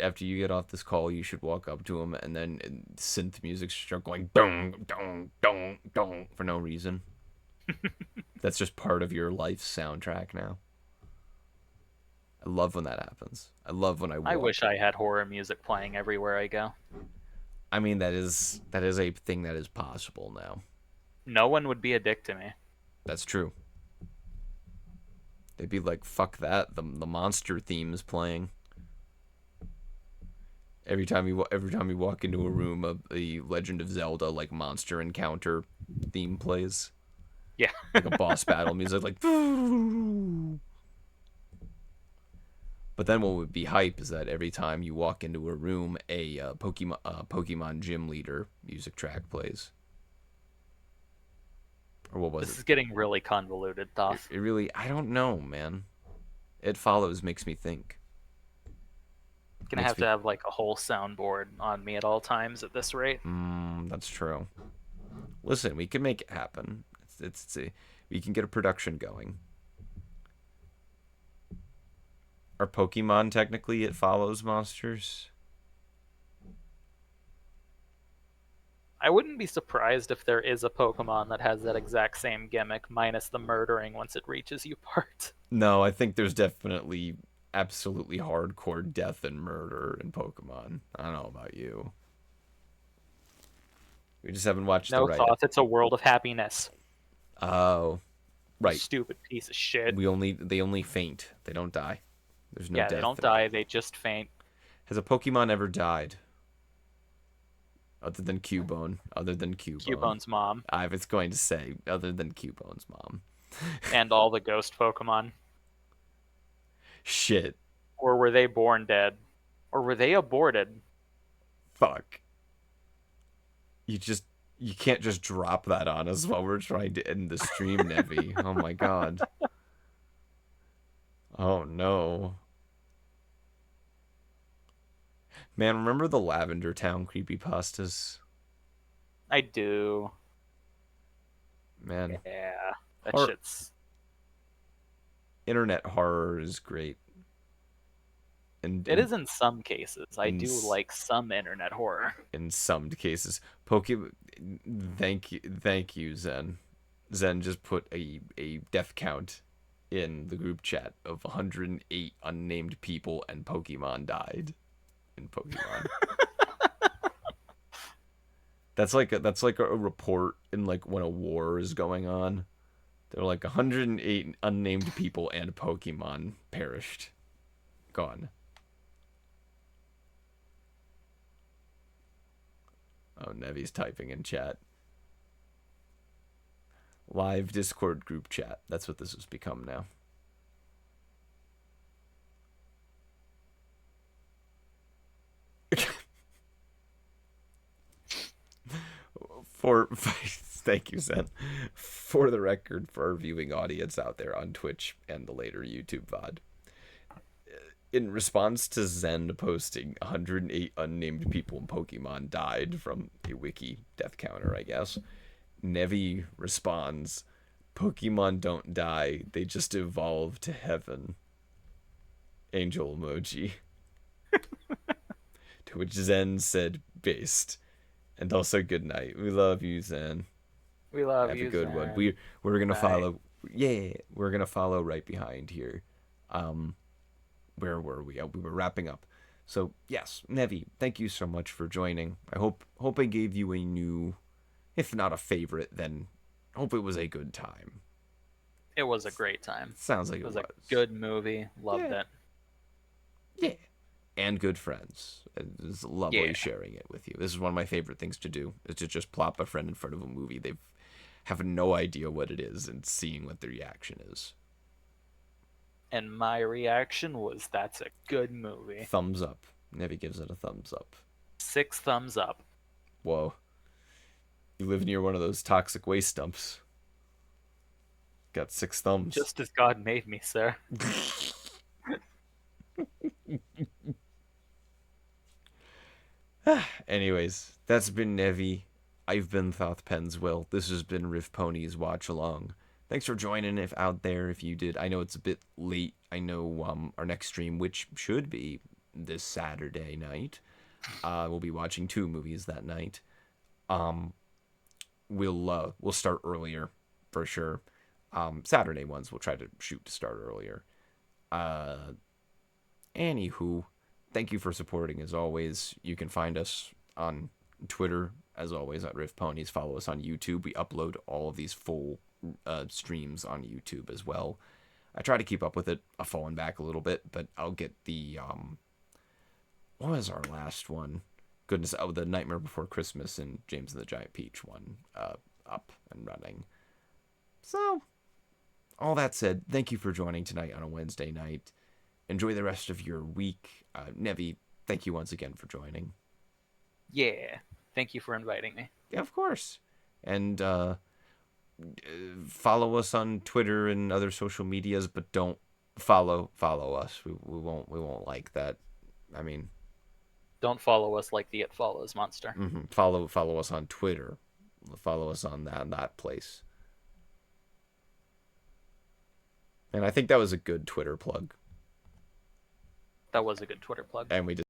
after you get off this call, you should walk up to him and then synth music start going dong dong dong dong for no reason. That's just part of your life's soundtrack now. I love when that happens. I love when I I walk. wish I had horror music playing everywhere I go. I mean that is a thing that is possible now. No one would be a dick to me. That's true. They'd be like, "Fuck that! The monster theme is playing." Every time you walk into a room, the Legend of Zelda like monster encounter theme plays, Yeah. like a boss battle music, like. But then what would be hype is that every time you walk into a room, a Pokemon gym leader music track plays. Or what was This it? is getting really convoluted, Thoth. It really, I don't know, man. It Follows makes me think. Gonna Makes have to me. have like a whole soundboard on me at all times at this rate. That's true. Listen, we can make it happen. We can get a production going. Are Pokemon technically It Follows monsters? I wouldn't be surprised if there is a Pokemon that has that exact same gimmick, minus the murdering once it reaches you part. No, I think there's definitely absolutely hardcore death and murder in Pokemon. I don't know about you. We just haven't watched the No, right. Thoth, it's a world of happiness. Oh, You right. stupid piece of shit. They only faint. They don't die. There's no Yeah, they death don't there. die, they just faint. Has a Pokemon ever died? Other than Cubone. Other than Cubone. Cubone's mom. I was going to say, other than Cubone's mom. And all the ghost Pokemon. Shit. Or were they born dead? Or were they aborted? Fuck. You just you can't just drop that on us while we're trying to end the stream, Nevi. Oh my god. Oh no. Man, remember the Lavender Town creepypastas? I do. Man, Yeah. That horror, shit's. internet horror is great. And It is in some cases. I in, do like some internet horror. in some cases, thank you, Zen. Zen just put a death count in the group chat of 108 unnamed people and Pokemon died in Pokemon. That's like a report in like when a war is going on. There are like 108 unnamed people and Pokemon perished. Gone. Oh, Nevi's typing in chat. Live Discord group chat. That's what this has become now. Thank you, Zen. For the record, for our viewing audience out there on Twitch and the later YouTube VOD, in response to Zen posting 108 unnamed people in Pokemon died from a wiki death counter, I guess, Nevi responds, Pokemon don't die, they just evolve to heaven. Angel emoji. To which Zen said, based. And also good night. We love you, Zen. We love Have you, a good one. Zen. We're gonna Bye. follow. Yeah, we're gonna follow right behind here. Where were we? We were wrapping up. So yes, Nevi, thank you so much for joining. I hope I gave you a new, if not a favorite, then hope it was a good time. It was a great time. Sounds like It it was was. a good movie. Loved Yeah. it. Yeah. And good friends. It's lovely Yeah. sharing it with you. This is one of my favorite things to do, is to just plop a friend in front of a movie. They have no idea what it is and seeing what the reaction is. And my reaction was, that's a good movie. Thumbs up. Nevi gives it a thumbs up. 6 thumbs up. Whoa. You live near one of those toxic waste dumps. Got 6 thumbs. Just as God made me, sir. Anyways, that's been Nevi. I've been Thoth Penswill. This has been RiffPonies Watch Along. thanks for joining. If out there, if you did, I know it's a bit late. I know our next stream, which should be this Saturday night, we'll be watching two movies that night. Um, we'll start earlier for sure. Saturday ones we'll try to shoot to start earlier. Uh, Anywho, thank you for supporting as always. You can find us on Twitter as always at RiffPonies. Follow us on YouTube. We upload all of these full streams on YouTube as well. I try to keep up with it. I've fallen back a little bit, but I'll get the what was our last one? Goodness, oh, the Nightmare Before Christmas and James and the Giant Peach one up and running. So, all that said, thank you for joining tonight on a Wednesday night. Enjoy the rest of your week. Nevi, thank you once again for joining. Yeah. Thank you for inviting me. Yeah, of course. And follow us on Twitter and other social medias, but don't follow us. We won't like that. I mean, Don't follow us like the It Follows monster. follow us on Twitter. Follow us on that place. And I think that was a good Twitter plug. That was a good Twitter plug. And we